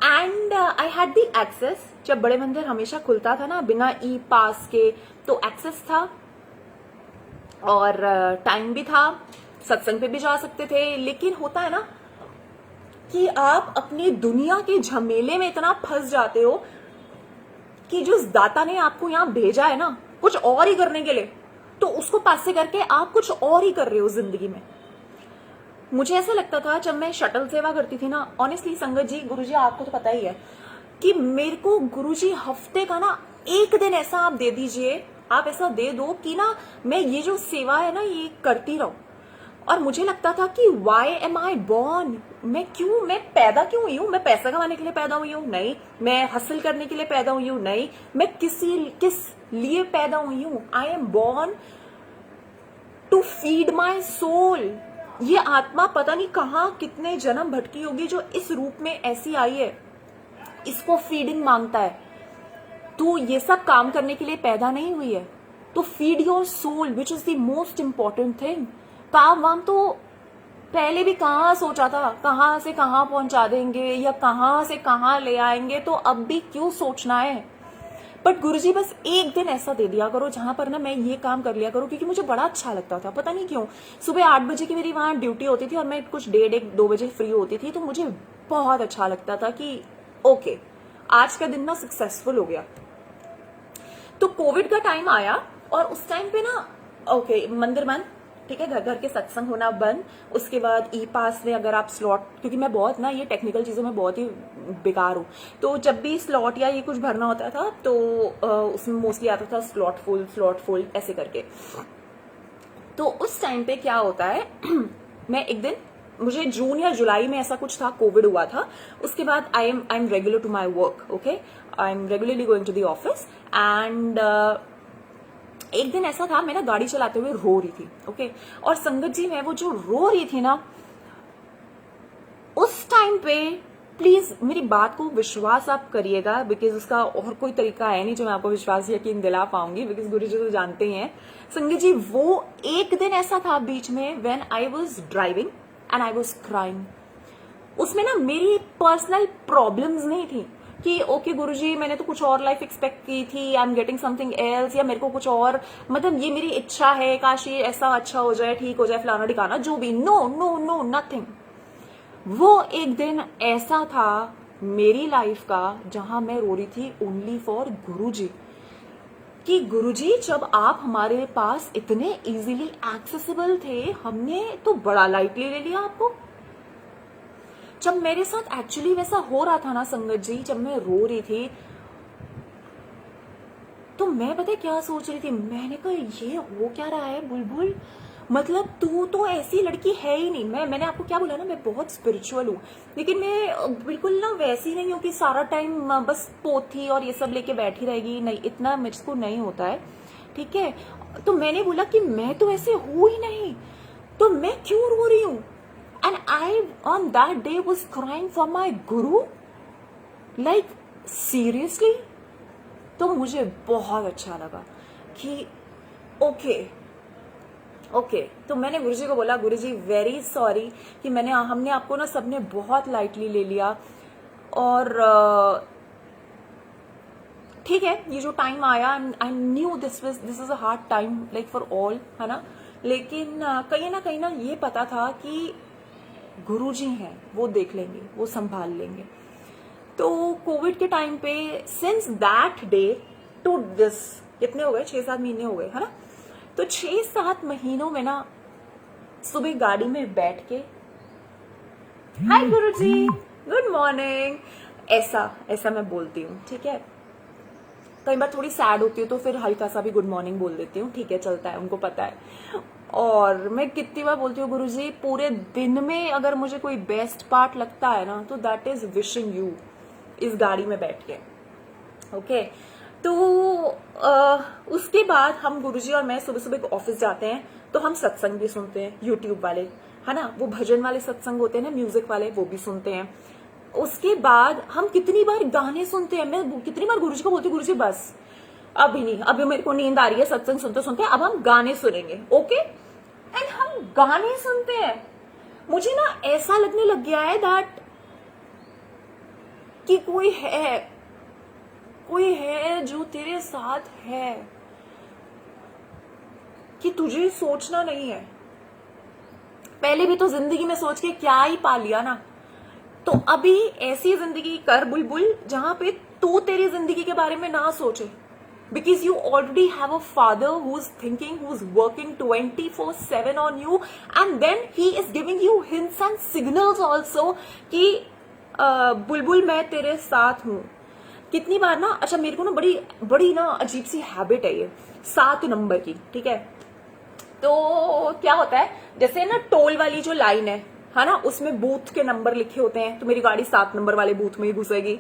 and I had the access. जब बड़े मंदिर हमेशा खुलता था ना बिना ई पास के, तो एक्सेस था और टाइम भी था, सत्संग पे भी जा सकते थे। लेकिन होता है ना कि आप अपनी दुनिया के झमेले में इतना फंस जाते हो कि जो दाता ने आपको यहां भेजा है ना कुछ और ही करने के लिए, तो उसको पास से करके आप कुछ और ही कर रहे हो जिंदगी में। मुझे ऐसा लगता था जब मैं शटल सेवा करती थी ना, ऑनेस्टली संगत जी, गुरुजी आपको तो पता ही है कि मेरे को गुरुजी हफ्ते का ना एक दिन ऐसा आप दे दीजिए, आप ऐसा दे दो कि ना मैं ये जो सेवा है ना ये करती रहूं। और मुझे लगता था कि वाई एम आई बॉर्न, मैं पैदा क्यों हुई हूं? मैं पैसा कमाने के लिए पैदा हुई हूं? नहीं। मैं हासिल करने के लिए पैदा हुई हूं? नहीं। मैं किस लिए पैदा हुई हूं? I am born to feed my soul. ये आत्मा पता नहीं कहां कितने जन्म भटकी होगी जो इस रूप में ऐसी आई है, इसको फीडिंग मांगता है। तू ये सब काम करने के लिए पैदा नहीं हुई है, तो feed your soul which is the most important thing. काम वाम तो पहले भी कहाँ सोचा था, कहाँ से कहाँ पहुंचा देंगे या कहाँ से कहाँ ले आएंगे, तो अब भी क्यों सोचना है। बट गुरुजी बस एक दिन ऐसा दे दिया करो जहां पर ना मैं ये काम कर लिया करूं, क्योंकि मुझे बड़ा अच्छा लगता था। पता नहीं क्यों, सुबह 8 बजे की मेरी वहां ड्यूटी होती थी और मैं कुछ 1:30-2 बजे फ्री होती थी, तो मुझे बहुत अच्छा लगता था कि ओके आज का दिन ना सक्सेसफुल हो गया। तो कोविड का टाइम आया और उस टाइम पे ना ओके मंदिर बंद, ठीक है, घर घर के सत्संग होना बंद। उसके बाद ई पास में अगर आप स्लॉट, क्योंकि मैं बहुत ना ये टेक्निकल चीजों में बहुत ही बेकार हूँ, तो जब भी स्लॉट या ये कुछ भरना होता था तो उसमें मोस्टली आता था स्लॉट फुल ऐसे करके। तो उस टाइम पे क्या होता है मैं एक दिन, मुझे जून या जुलाई में ऐसा कुछ था, कोविड हुआ था। उसके बाद I am regular to my work, okay, I am regularly going to the office and एक दिन ऐसा था मैं ना गाड़ी चलाते हुए रो रही थी, ओके। और संगत जी मैं वो जो रो रही थी ना उस टाइम पे, प्लीज मेरी बात को विश्वास आप करिएगा, बिकॉज उसका और कोई तरीका है नहीं जो मैं आपको विश्वास यकीन दिला पाऊंगी, बिकॉज गुरु जी तो जानते ही हैं। संगत जी वो एक दिन ऐसा था बीच में when I was driving and I was crying. उसमें ना मेरी पर्सनल प्रॉब्लम्स नहीं थी कि ओके गुरुजी मैंने तो कुछ और लाइफ एक्सपेक्ट की थी, आई एम गेटिंग समथिंग एल्स, या मेरे को कुछ और, मतलब ये मेरी इच्छा है काश ये ऐसा अच्छा हो जाए, ठीक हो जाए, फलाना ठिकाना जो भी। No no no nothing. वो एक दिन ऐसा था मेरी लाइफ का जहां मैं रो रही थी ओनली फॉर गुरुजी, कि गुरुजी जब आप हमारे पास इतने इजीली एक्सेसिबल थे हमने तो बड़ा लाइटली ले लिया आपको। जब मेरे साथ एक्चुअली वैसा हो रहा था ना संगत जी, जब मैं रो रही थी तो मैं पता क्या सोच रही थी, मैंने कहा ये हो क्या रहा है बुलबुल, मतलब तू तो ऐसी लड़की है ही नहीं। मैंने आपको क्या बोला ना, मैं बहुत स्पिरिचुअल हूँ, लेकिन मैं बिल्कुल ना वैसी नहीं हूँ कि सारा टाइम बस पोथी और ये सब लेके बैठी रहेगी, नहीं, इतना मुझको नहीं होता है, ठीक है। तो मैंने बोला कि मैं तो ऐसे हूं ही नहीं, तो मैं क्यों रो रही हूँ। And I on that day was crying for my guru, like seriously। तो मुझे बहुत अच्छा लगा कि ओके। तो मैंने गुरुजी को बोला गुरुजी वेरी सॉरी कि हमने आपको ना सबने बहुत लाइटली ले लिया, और ठीक है ये जो टाइम आया I knew this is a hard time like for all, है ना। लेकिन कहीं ना ये पता था कि गुरुजी हैं, वो देख लेंगे, वो संभाल लेंगे। तो कोविड के टाइम पे since that day to this कितने हो गए, 6-7 महीने हो गए, है ना। तो 6-7 महीनों में ना सुबह गाड़ी में बैठ के हाय गुरुजी गुड मॉर्निंग, ऐसा मैं बोलती हूँ, ठीक है। कई बार थोड़ी सैड होती हूँ तो फिर हल्का सा भी गुड मॉर्निंग बोल देती हूँ, ठीक है, चलता है, उनको पता है। और मैं कितनी बार बोलती हूँ गुरुजी, पूरे दिन में अगर मुझे कोई बेस्ट पार्ट लगता है ना तो दैट इज विशिंग यू इस गाड़ी में बैठ के। ओके तो उसके बाद हम गुरुजी और मैं सुबह सुबह ऑफिस जाते हैं तो हम सत्संग भी सुनते हैं, यूट्यूब वाले, है ना, वो भजन वाले सत्संग होते हैं ना, म्यूजिक वाले, वो भी सुनते हैं। उसके बाद हम कितनी बार गाने सुनते हैं, मैं कितनी बार गुरुजी को बोलती हूँ गुरुजी बस अभी नहीं, अभी मेरे को नींद आ रही है सत्संग सुनते सुनते, अब हम गाने सुनेंगे। ओके एंड हम गाने सुनते हैं। मुझे ना ऐसा लगने लग गया है दैट कि कोई है जो तेरे साथ है, कि तुझे सोचना नहीं है। पहले भी तो जिंदगी में सोच के क्या ही पा लिया ना, तो अभी ऐसी जिंदगी कर बुलबुल जहां पे तू तेरी जिंदगी के बारे में ना सोचे, because you already have a father who's thinking, who's working 24/7 on you, and then he is giving you hints and signals also कि बुलबुल मैं तेरे साथ हूं। कितनी बार ना, अच्छा मेरे को ना बड़ी बड़ी ना अजीब सी हैबिट है ये 7 नंबर की, ठीक है। तो क्या होता है, जैसे ना टोल वाली जो लाइन है ना, उसमें बूथ के नंबर लिखे होते हैं, तो मेरी गाड़ी 7 नंबर वाले बूथ में ही घुसेगी।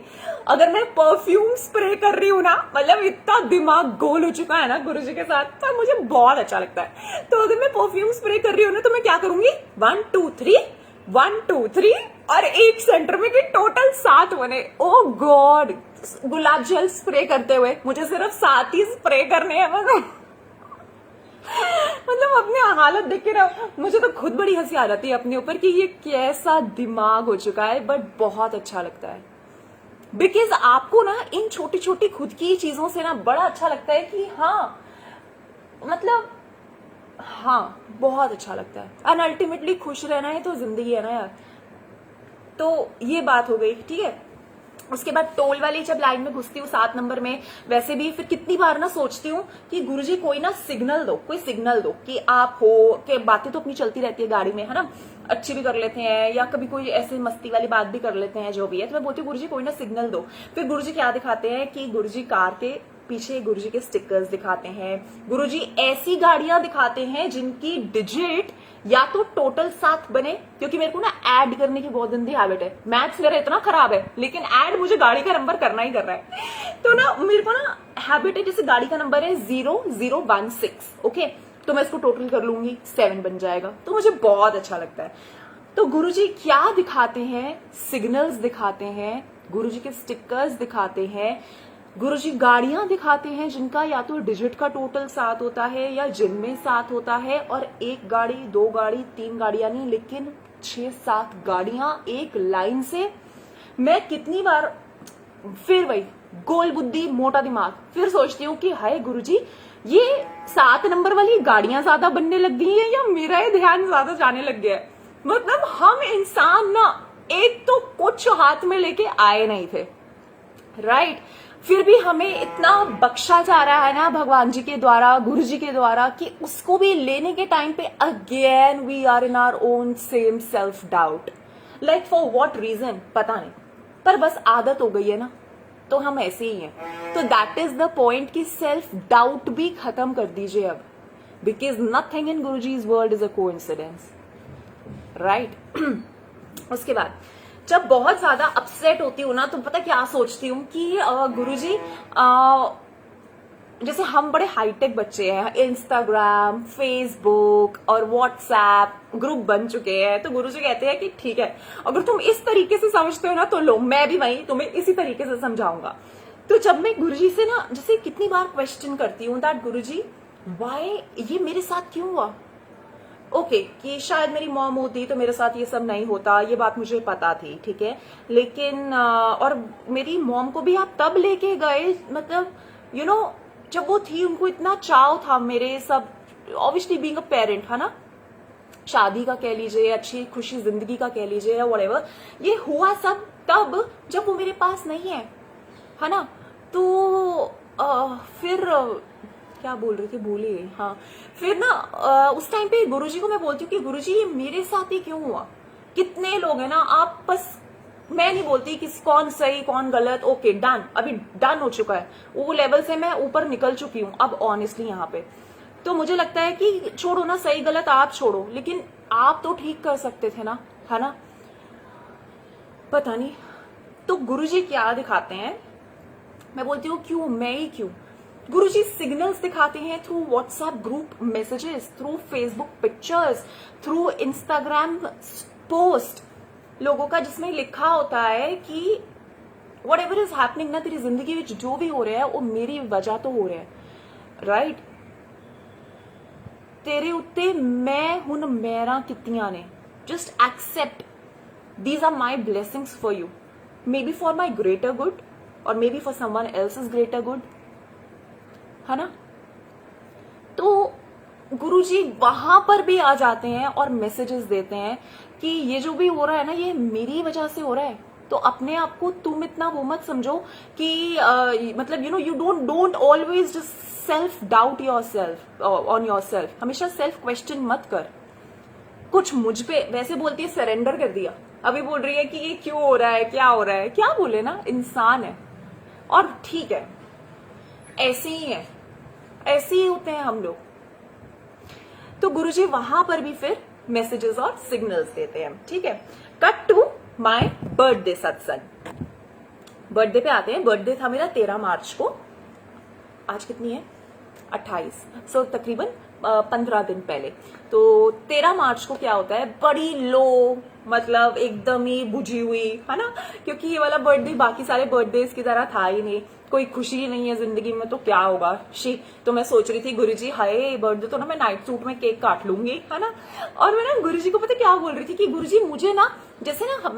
अगर मैं परफ्यूम स्प्रे कर रही हूँ ना, मतलब इतना दिमाग गोल हो चुका है ना गुरुजी के साथ, पर मुझे बहुत अच्छा लगता है। तो अगर मैं परफ्यूम स्प्रे कर रही हूँ ना, तो मैं क्या करूंगी, 1 2 3 1 2 3 और एक सेंटर में कि टोटल 7 बने। ओ गॉड, गुलाब जल स्प्रे करते हुए मुझे सिर्फ 7 ही स्प्रे करने हैं, मतलब अपने हालत देख के ना मुझे तो खुद बड़ी हंसी आ जाती है अपने ऊपर कि ये कैसा दिमाग हो चुका है, बट बहुत अच्छा लगता है। बिकॉज आपको ना इन छोटी छोटी खुद की चीजों से ना बड़ा अच्छा लगता है कि हाँ, मतलब हाँ, बहुत अच्छा लगता है। एंड अल्टीमेटली खुश रहना है तो जिंदगी है ना यार। तो ये बात हो गई, ठीक है। उसके बाद टोल वाली जब लाइन में घुसती हूँ 7 नंबर में, वैसे भी फिर कितनी बार ना सोचती हूँ कि गुरुजी कोई ना सिग्नल दो, कोई सिग्नल दो कि आप हो, कि बातें तो अपनी चलती रहती है गाड़ी में, है ना, अच्छी भी कर लेते हैं या कभी कोई ऐसे मस्ती वाली बात भी कर लेते हैं, जो भी है। तो मैं बोलती हूँ गुरुजी कोई ना सिग्नल दो। फिर गुरुजी क्या दिखाते हैं कि गुरुजी कार के पीछे गुरुजी के स्टिकर्स दिखाते हैं, गुरुजी ऐसी गाड़ियां दिखाते हैं जिनकी डिजिट या तो टोटल 7 बने, क्योंकि मेरे को ना ऐड करने की बहुत गंदी हैबिट है, मैथ्स मेरा इतना खराब है, लेकिन ऐड मुझे गाड़ी का नंबर करना ही कर रहा है। तो ना मेरे को ना हैबिट है, जैसे गाड़ी का नंबर है 0016, ओके, तो मैं इसको टोटल कर लूंगी 7 बन जाएगा, तो मुझे बहुत अच्छा लगता है। तो गुरुजी क्या दिखाते हैं, सिग्नल्स दिखाते हैं, गुरुजी के स्टिकर्स दिखाते हैं, गुरुजी गाड़ियां दिखाते हैं जिनका या तो डिजिट का टोटल 7 होता है या जिनमें 7 होता है, और 1 गाड़ी 2 गाड़ी 3 गाड़ियां नहीं, लेकिन 6-7 गाड़ियां एक लाइन से। मैं कितनी बार फिर वही गोल बुद्धि मोटा दिमाग, फिर सोचती हूँ कि हाय गुरुजी, ये 7 नंबर वाली गाड़ियां ज्यादा बनने लग गई है या मेरा ही ध्यान ज्यादा जाने लग गया है। मतलब हम इंसान ना एक तो कुछ हाथ में लेके आए नहीं थे, राइट, फिर भी हमें इतना बख्शा जा रहा है ना भगवान जी के द्वारा, गुरु जी के द्वारा, कि उसको भी लेने के टाइम पे again we are in our own same self doubt. Like for what reason पता नहीं, पर बस आदत हो गई है ना, तो हम ऐसे ही हैं। तो दैट इज द पॉइंट कि सेल्फ डाउट भी खत्म कर दीजिए अब, because nothing in Guruji's world is a coincidence, right. उसके बाद जब बहुत ज्यादा अपसेट होती हूँ ना, तो पता क्या सोचती हूँ कि गुरुजी, जैसे हम बड़े हाईटेक बच्चे हैं, इंस्टाग्राम, फेसबुक और व्हाट्सएप ग्रुप बन चुके हैं, तो गुरुजी कहते हैं कि ठीक है, अगर तुम इस तरीके से समझते हो ना तो लो, मैं भी वही तुम्हें इसी तरीके से समझाऊंगा। तो जब मैं गुरुजी से ना जैसे कितनी बार क्वेश्चन करती हूँ दैट गुरुजी वाई, ये मेरे साथ क्यों हुआ, ओके, कि शायद मेरी मॉम होती तो मेरे साथ ये सब नहीं होता, ये बात मुझे पता थी, ठीक है, लेकिन और मेरी मॉम को भी आप तब लेके गए, मतलब यू नो जब वो थी, उनको इतना चाव था मेरे सब, ऑब्वियसली बीइंग अ पेरेंट, है ना, शादी का कह लीजिए, अच्छी खुशी जिंदगी का कह लीजिए या व्हाटएवर, ये हुआ सब तब जब वो मेरे पास नहीं है ना। तो फिर क्या बोल रही थी, भूली गई, हाँ। फिर ना उस टाइम पे गुरुजी को मैं बोलती हूँ कि गुरुजी ये मेरे साथ ही क्यों हुआ, कितने लोग हैं ना, आप बस, मैं नहीं बोलती कि कौन सही कौन गलत, ओके डन, अभी डन हो चुका है, वो लेवल से मैं ऊपर निकल चुकी हूँ अब ऑनेस्टली यहाँ पे। तो मुझे लगता है कि छोड़ो ना, सही गलत आप छोड़ो, लेकिन आप तो ठीक कर सकते थे ना, है ना। पता नहीं। तो गुरुजी क्या दिखाते हैं, मैं बोलती हूँ क्यों, मैं ही क्यों, गुरुजी सिग्नल्स दिखाते हैं through WhatsApp group messages, through Facebook pictures, through Instagram post लोगों का, जिसमें लिखा होता है कि वट एवर इज हैपनिंग ना, तेरी जिंदगी में जो भी हो रहा है वो मेरी वजह तो हो रहा है, राइट। तेरे उत्ते मैं हुन मेरा कितियां ने, just accept these are my blessings for you, may be for my greater good और may be for someone else's greater good, है ना। तो गुरुजी वहां पर भी आ जाते हैं और मैसेजेस देते हैं कि ये जो भी हो रहा है ना, ये मेरी वजह से हो रहा है। तो अपने आप को तुम इतना वो मत समझो कि मतलब you don't always just self doubt your self on your self, हमेशा सेल्फ क्वेश्चन मत कर। कुछ मुझ पे वैसे बोलती है सरेंडर कर दिया, अभी बोल रही है कि ये क्यों हो रहा है, क्या हो रहा है, क्या बोले ना, इंसान है और ठीक है, ऐसे ही है, ऐसे ही होते हैं हम लोग। तो गुरुजी वहां पर भी फिर मैसेजेस और सिग्नल्स देते हैं, ठीक है। कट टू माय बर्थडे सत्संग, बर्थडे पे आते हैं। बर्थडे था मेरा 13 मार्च को, आज कितनी है 28, सो तकरीबन 15 दिन पहले। तो 13 मार्च को क्या होता है, बड़ी लो, मतलब एकदम ही बुझी हुई, है ना, क्योंकि ये वाला बर्थडे बाकी सारे बर्थडे की तरह था ही नहीं, कोई खुशी नहीं है जिंदगी में, तो क्या होगा शी। तो मैं सोच रही थी गुरुजी हाय बर्थडे तो ना मैं नाइट सूट में केक काट लूंगी, है ना। और मैं ना गुरुजी को पता क्या बोल रही थी कि गुरुजी मुझे ना, जैसे ना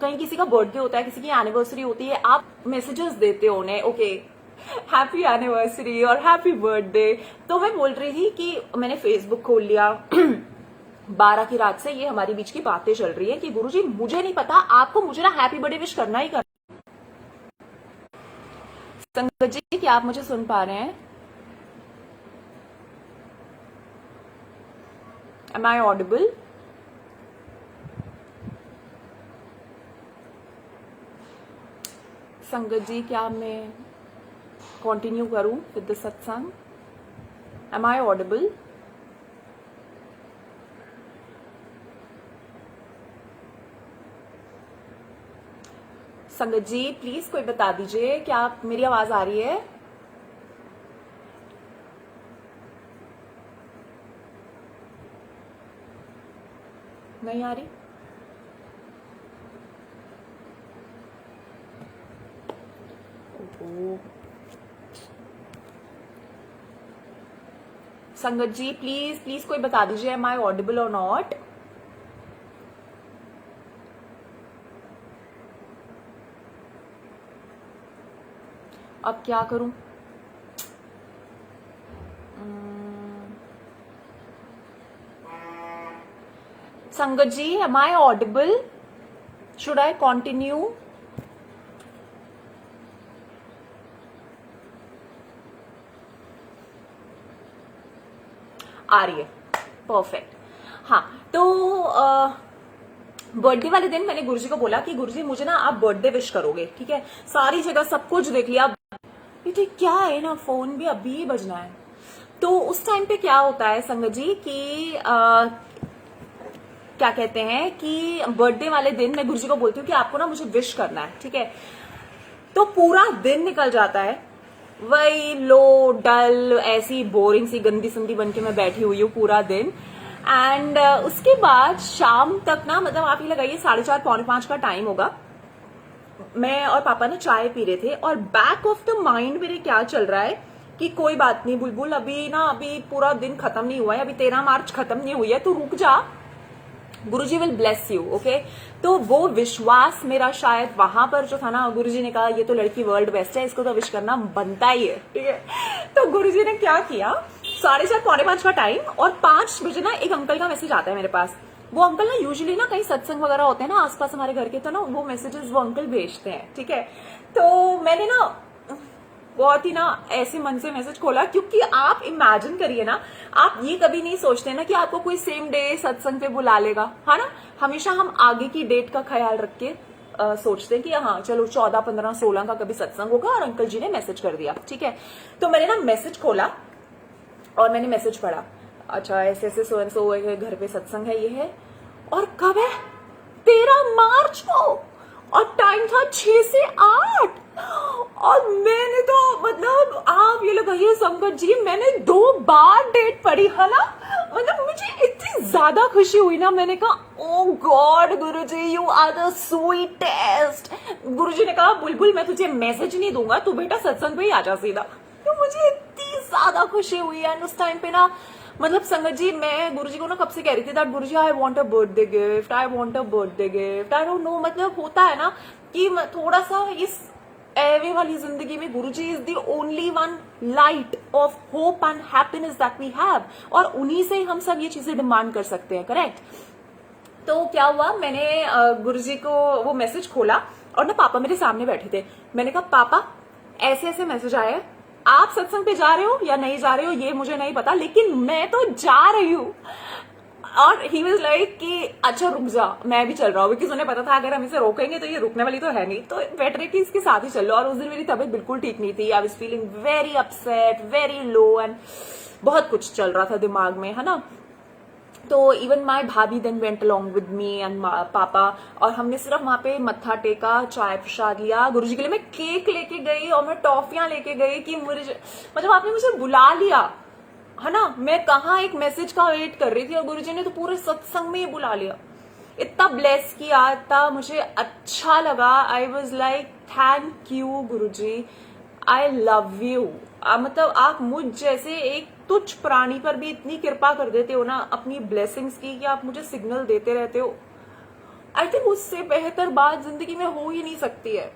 कहीं किसी का बर्थडे होता है, किसी की एनिवर्सरी होती है, आप मैसेजेस देते हो उन्हें, ओके हैप्पी एनिवर्सरी और हैप्पी बर्थडे। तो मैं बोल रही थी कि मैंने फेसबुक खोल लिया 12 की रात से ये हमारी बीच की बातें चल रही है कि गुरुजी मुझे नहीं पता, आपको मुझे ना हैप्पी बर्थडे विश करना ही करना। संगत जी क्या आप मुझे सुन पा रहे हैं? Am I audible? संगत जी क्या मैं कंटिन्यू करूं विद द सत्संग? Am I audible? संगत जी प्लीज कोई बता दीजिए क्या मेरी आवाज आ रही है? नहीं आ रही? संगत जी प्लीज प्लीज कोई बता दीजिए एम आई ऑडिबल और नॉट? अब क्या करूं? संगत जी am I audible? Should I continue? आ रही है, परफेक्ट। हाँ तो बर्थडे वाले दिन मैंने गुरुजी को बोला कि गुरुजी मुझे ना आप बर्थडे विश करोगे, ठीक है। सारी जगह सब कुछ देख लिया, बेटे क्या है ना, फोन भी अभी ही बजना है। तो उस टाइम पे क्या होता है संगत जी कि क्या कहते हैं कि बर्थडे वाले दिन मैं गुरुजी को बोलती हूँ कि आपको ना मुझे विश करना है, ठीक है। तो पूरा दिन निकल जाता है वही लो डल ऐसी बोरिंग सी गंदी संदी बन के मैं बैठी हुई हूँ पूरा दिन। एंड उसके बाद शाम तक ना, मतलब आप ये लगाइए 4:30 4:45 का टाइम होगा, मैं और पापा ना चाय पी रहे थे और बैक ऑफ द माइंड मेरे क्या चल रहा है कि कोई बात नहीं बुलबुल, अभी पूरा दिन खत्म नहीं हुआ है, अभी 13 मार्च खत्म नहीं हुई है, तो रुक जा, गुरुजी विल ब्लेस यू, ओके। तो वो विश्वास मेरा शायद वहां पर जो था ना, गुरुजी ने कहा ये तो लड़की वर्ल्ड बेस्ट है, इसको तो विश करना बनता ही है, ठीक है। तो गुरुजी ने क्या किया, 4:30 4:45 का टाइम और 5 बजे ना एक अंकल का मैसेज आता है मेरे पास। वो अंकल ना यूजुअली ना कहीं सत्संग वगैरह होते हैं ना आसपास हमारे घर के, तो ना वो मैसेजेस वो अंकल भेजते हैं, ठीक है। तो मैंने ना बहुत ही ना ऐसे मन से मैसेज खोला, क्योंकि आप इमेजिन करिए ना, आप ये कभी नहीं सोचते ना कि आपको कोई सेम डे सत्संग पे बुला लेगा, है ना। हमेशा हम आगे की डेट का ख्याल रख के सोचते हैं कि हाँ चलो 14 15 16 का कभी सत्संग होगा और अंकल जी ने मैसेज कर दिया, ठीक है। तो मैंने ना मैसेज खोला और मैंने मैसेज पढ़ा, अच्छा ऐसे ऐसे सो एंड सो घर पे सत्संग है, ये है। और कब है? 13 मार्च को, और टाइम था 6 से 8। और मैंने तो मतलब आप ये लगाइए संगत जी, मैंने 2 बार डेट पढ़ी है ना। मतलब मुझे इतनी ज्यादा खुशी हुई ना, मैंने कहा oh God Guruji you are the sweetest. Guruji ने कहा बुलबुल मैं तुझे मैसेज नहीं दूंगा, तू बेटा सत्संग पे ही आ जा सीधा। तो मुझे इतनी ज्यादा खुशी हुई एंड उस टाइम पे ना मतलब संगत जी मैं गुरुजी को ना कब से कह रही थी that Guruji I want a birthday gift, I want a birthday gift. I don't no, मतलब होता है ना कि थोड़ा सा इस एवे वाली जिंदगी में Guruji is the only one light of hope and happiness that we have, और उन्हीं से हम सब ये चीजें डिमांड कर सकते हैं, करेक्ट। तो क्या हुआ, मैंने गुरुजी को वो मैसेज खोला और ना पापा मेरे सामने बैठे थे। मैंने कहा पापा ऐसे ऐसे मैसेज आया है, आप सत्संग पे जा रहे हो या नहीं जा रहे हो ये मुझे नहीं पता, लेकिन मैं तो जा रही हूँ। और ही वाज लाइक कि अच्छा रुक जा, मैं भी चल रहा हूँ, क्योंकि उन्हें पता था अगर हम इसे रोकेंगे तो ये रुकने वाली तो है नहीं, तो बेटर है कि इसके साथ ही चल लो। और उस दिन मेरी तबीयत बिल्कुल ठीक नहीं थी, I was feeling very upset, very low, and बहुत कुछ चल रहा था दिमाग में, है ना। तो इवन माई भाभी then went along with me and papa, और हमने सिर्फ वहां पे मत्था टेका, चाय प्रसाद लिया। गुरुजी के लिए मैं केक लेके गई और मैं टॉफियां लेके गई कि मुझे मतलब आपने मुझे बुला लिया, है ना। मैं कहाँ एक मैसेज का वेट कर रही थी और गुरुजी ने तो पूरे सत्संग में ही बुला लिया। इतना ब्लेस किया, इतना मुझे अच्छा लगा। I was like thank you Guruji, I love you. मतलब आप मुझ जैसे एक तुच्छ प्राणी पर भी इतनी कृपा कर देते हो ना अपनी ब्लेसिंग्स की, कि आप मुझे सिग्नल देते रहते हो। आई थिंक उससे बेहतर बात जिंदगी में हो ही नहीं सकती है।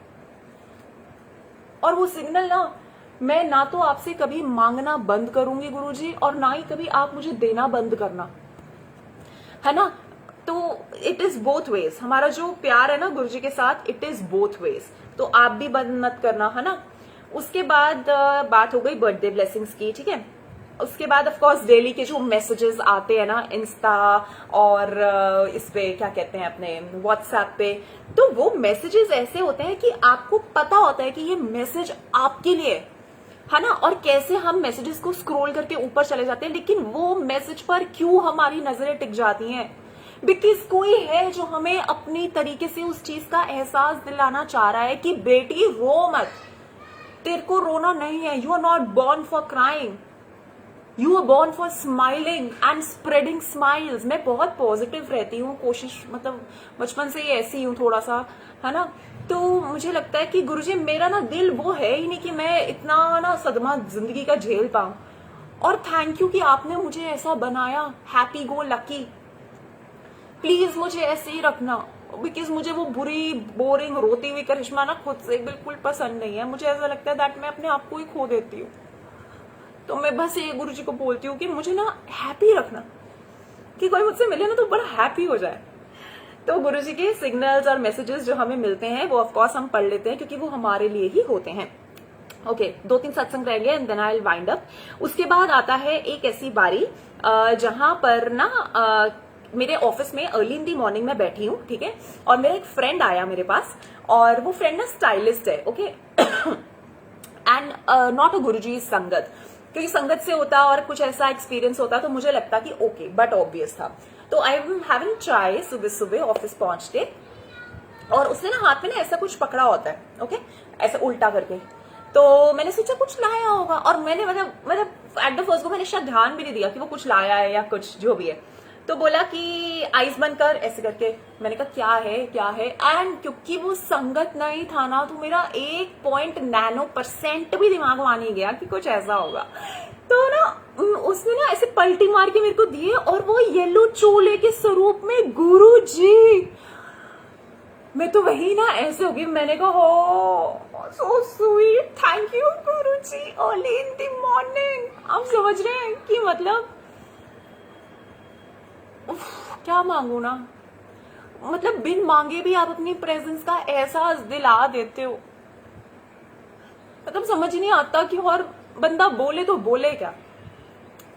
और वो सिग्नल ना मैं ना तो आपसे कभी मांगना बंद करूंगी गुरुजी, और ना ही कभी आप मुझे देना बंद करना, है ना। तो इट इज बोथ वेज, हमारा जो प्यार है ना गुरुजी के साथ, इट इज बोथ वेज। तो आप भी बंद मत करना, है ना। उसके बाद बात हो गई बर्थडे ब्लेसिंग्स की, ठीक है। उसके बाद ऑफ कोर्स डेली के जो मैसेजेस आते हैं ना इंस्टा और इस पे क्या कहते हैं अपने व्हाट्सएप पे, तो वो मैसेजेस ऐसे होते हैं कि आपको पता होता है कि ये मैसेज आपके लिए है ना। और कैसे हम मैसेजेस को स्क्रॉल करके ऊपर चले जाते हैं, लेकिन वो मैसेज पर क्यों हमारी नजरें टिक जाती हैं? बिकॉज कोई है जो हमें अपनी तरीके से उस चीज का एहसास दिलाना चाह रहा है कि बेटी रो मत, तेरे को रोना नहीं है, you are not born for crying, you are born for smiling and spreading smiles. मैं बहुत पॉजिटिव रहती हूँ, कोशिश मतलब बचपन से ही ऐसी हूँ थोड़ा सा, है ना। तो मुझे लगता है कि गुरुजी मेरा ना दिल वो है ही नहीं कि मैं इतना ना सदमा जिंदगी का झेल पाऊं। और थैंक यू कि आपने मुझे ऐसा बनाया, हैप्पी गो लकी। प्लीज मुझे ऐसे ही रखना, बिकॉज मुझे वो बुरी बोरिंग रोती हुई करिश्मा ना खुद से बिल्कुल पसंद नहीं है। मुझे ऐसा लगता है दैट मैं अपने आप को ही खो देती हूँ। तो मैं बस ये गुरुजी को बोलती हूँ कि मुझे ना हैप्पी रखना, कि कोई मुझसे मिले ना तो बड़ा हैप्पी हो जाए। तो गुरुजी के सिग्नल्स और मैसेजेस जो हमें मिलते हैं वो ऑफ कोर्स हम पढ़ लेते हैं, क्योंकि वो हमारे लिए ही होते हैं। ओके, 2-3 सत्संग रहेंगे and then I will wind up. उसके बाद आता है एक ऐसी बारी जहां पर ना मेरे ऑफिस में अर्ली इन दी मॉर्निंग में बैठी हूँ, ठीक है। और मेरा एक फ्रेंड आया मेरे पास, और वो फ्रेंड ना स्टाइलिस्ट है, ओके। एंड नॉट अ गुरुजी संगत, क्योंकि संगत से होता और कुछ ऐसा एक्सपीरियंस होता तो मुझे लगता कि ओके, बट ऑब्वियस था। तो आई एम हैविंग चाय सुबह सुबह ऑफिस पहुंचते, और उसने ना हाथ में ना ऐसा कुछ पकड़ा होता है, ओके, ऐसा उल्टा करके। तो मैंने सोचा कुछ लाया होगा, और मैंने मतलब एट द फर्स्ट को मैंने शायद ध्यान भी नहीं दिया कि वो कुछ लाया है या कुछ जो भी है। तो बोला कि आइस बंद कर ऐसे करके। मैंने कहा क्या है क्या है, एंड क्योंकि वो संगत नहीं था ना, तो मेरा 1% भी दिमाग वहां नहीं गया कि कुछ ऐसा होगा। तो ना उसने ना ऐसे पलटी मार के मेरे को दिए, और वो येलो चोले के स्वरूप में गुरु जी। मैं तो वही ना ऐसे हो गई, मैंने कहा हो so sweet, thank you Guruji, early in the morning. आप समझ रहे हैं कि मतलब क्या मांगू ना, मतलब बिन मांगे भी आप अपनी प्रेजेंस का एहसास दिला देते हो। मतलब समझ ही नहीं आता कि और बंदा बोले तो बोले क्या।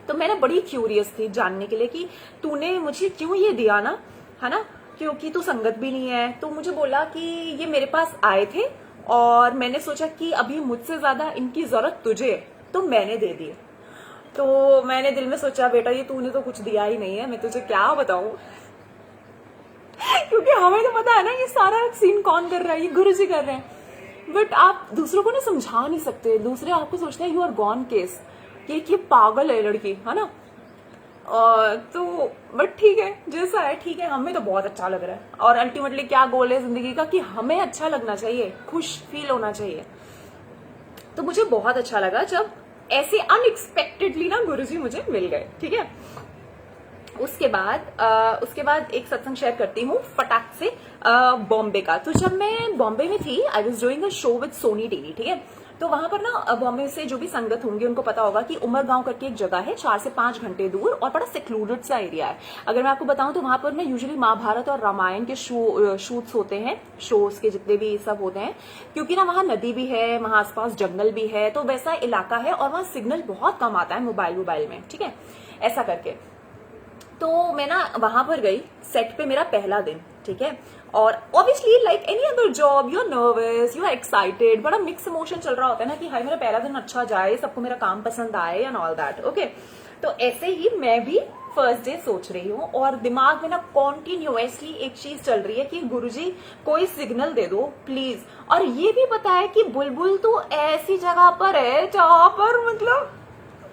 तो मैं ना बड़ी क्यूरियस थी जानने के लिए कि तूने मुझे क्यों ये दिया ना, है ना, क्योंकि तू संगत भी नहीं है। तो मुझे बोला कि ये मेरे पास आए थे और मैंने सोचा कि अभी मुझसे ज्यादा इनकी जरूरत तुझे है, तो मैंने दे दिए। तो मैंने दिल में सोचा बेटा ये तूने तो कुछ दिया ही नहीं है, मैं तुझे क्या बताऊं। क्योंकि हमें तो पता है ना ये सारा सीन कौन कर रहा है, ये गुरुजी कर रहे हैं। बट आप दूसरों को ना समझा नहीं सकते, दूसरे आपको सोचते हैं यू आर गॉन केस, ये पागल है लड़की, है ना। तो बट ठीक है, जैसा है ठीक है, हमें तो बहुत अच्छा लग रहा है। और अल्टीमेटली क्या गोल है जिंदगी का कि हमें अच्छा लगना चाहिए, खुश फील होना चाहिए। तो मुझे बहुत अच्छा लगा जब ऐसे अनएक्सपेक्टेडली ना गुरुजी मुझे मिल गए, ठीक है। उसके बाद एक सत्संग शेयर करती हूँ फटाक से बॉम्बे का। तो जब मैं बॉम्बे में थी, I was doing a show with Sony TV, ठीक है। तो वहां पर ना बॉम्बे से जो भी संगत होंगे उनको पता होगा कि उमरगांव करके एक जगह है, 4 से 5 घंटे दूर, और बड़ा सेक्लूडेड सा एरिया है। अगर मैं आपको बताऊं तो वहां पर ना यूजुअली महाभारत और रामायण के शूट्स होते हैं, शोज के जितने भी सब होते हैं, क्योंकि ना वहां नदी भी है, वहां आसपास जंगल भी है, तो वैसा इलाका है। और वहां सिग्नल बहुत कम आता है मोबाइल में, ठीक है, ऐसा करके। तो मैं ना वहां पर गई, सेट पे मेरा पहला दिन, ठीक है। और obviously like any other job, you are nervous, you are excited, बड़ा मिक्स इमोशन चल रहा होता है ना कि हाय मेरा पहला दिन अच्छा जाए, सबको मेरा काम पसंद आए एंड ऑल दैट, ओके। तो ऐसे ही मैं भी फर्स्ट डे सोच रही हूँ और दिमाग में ना कॉन्टिन्यूसली एक चीज चल रही है कि गुरुजी कोई सिग्नल दे दो प्लीज। और ये भी पता है कि बुलबुल तो ऐसी जगह पर है जहां पर मतलब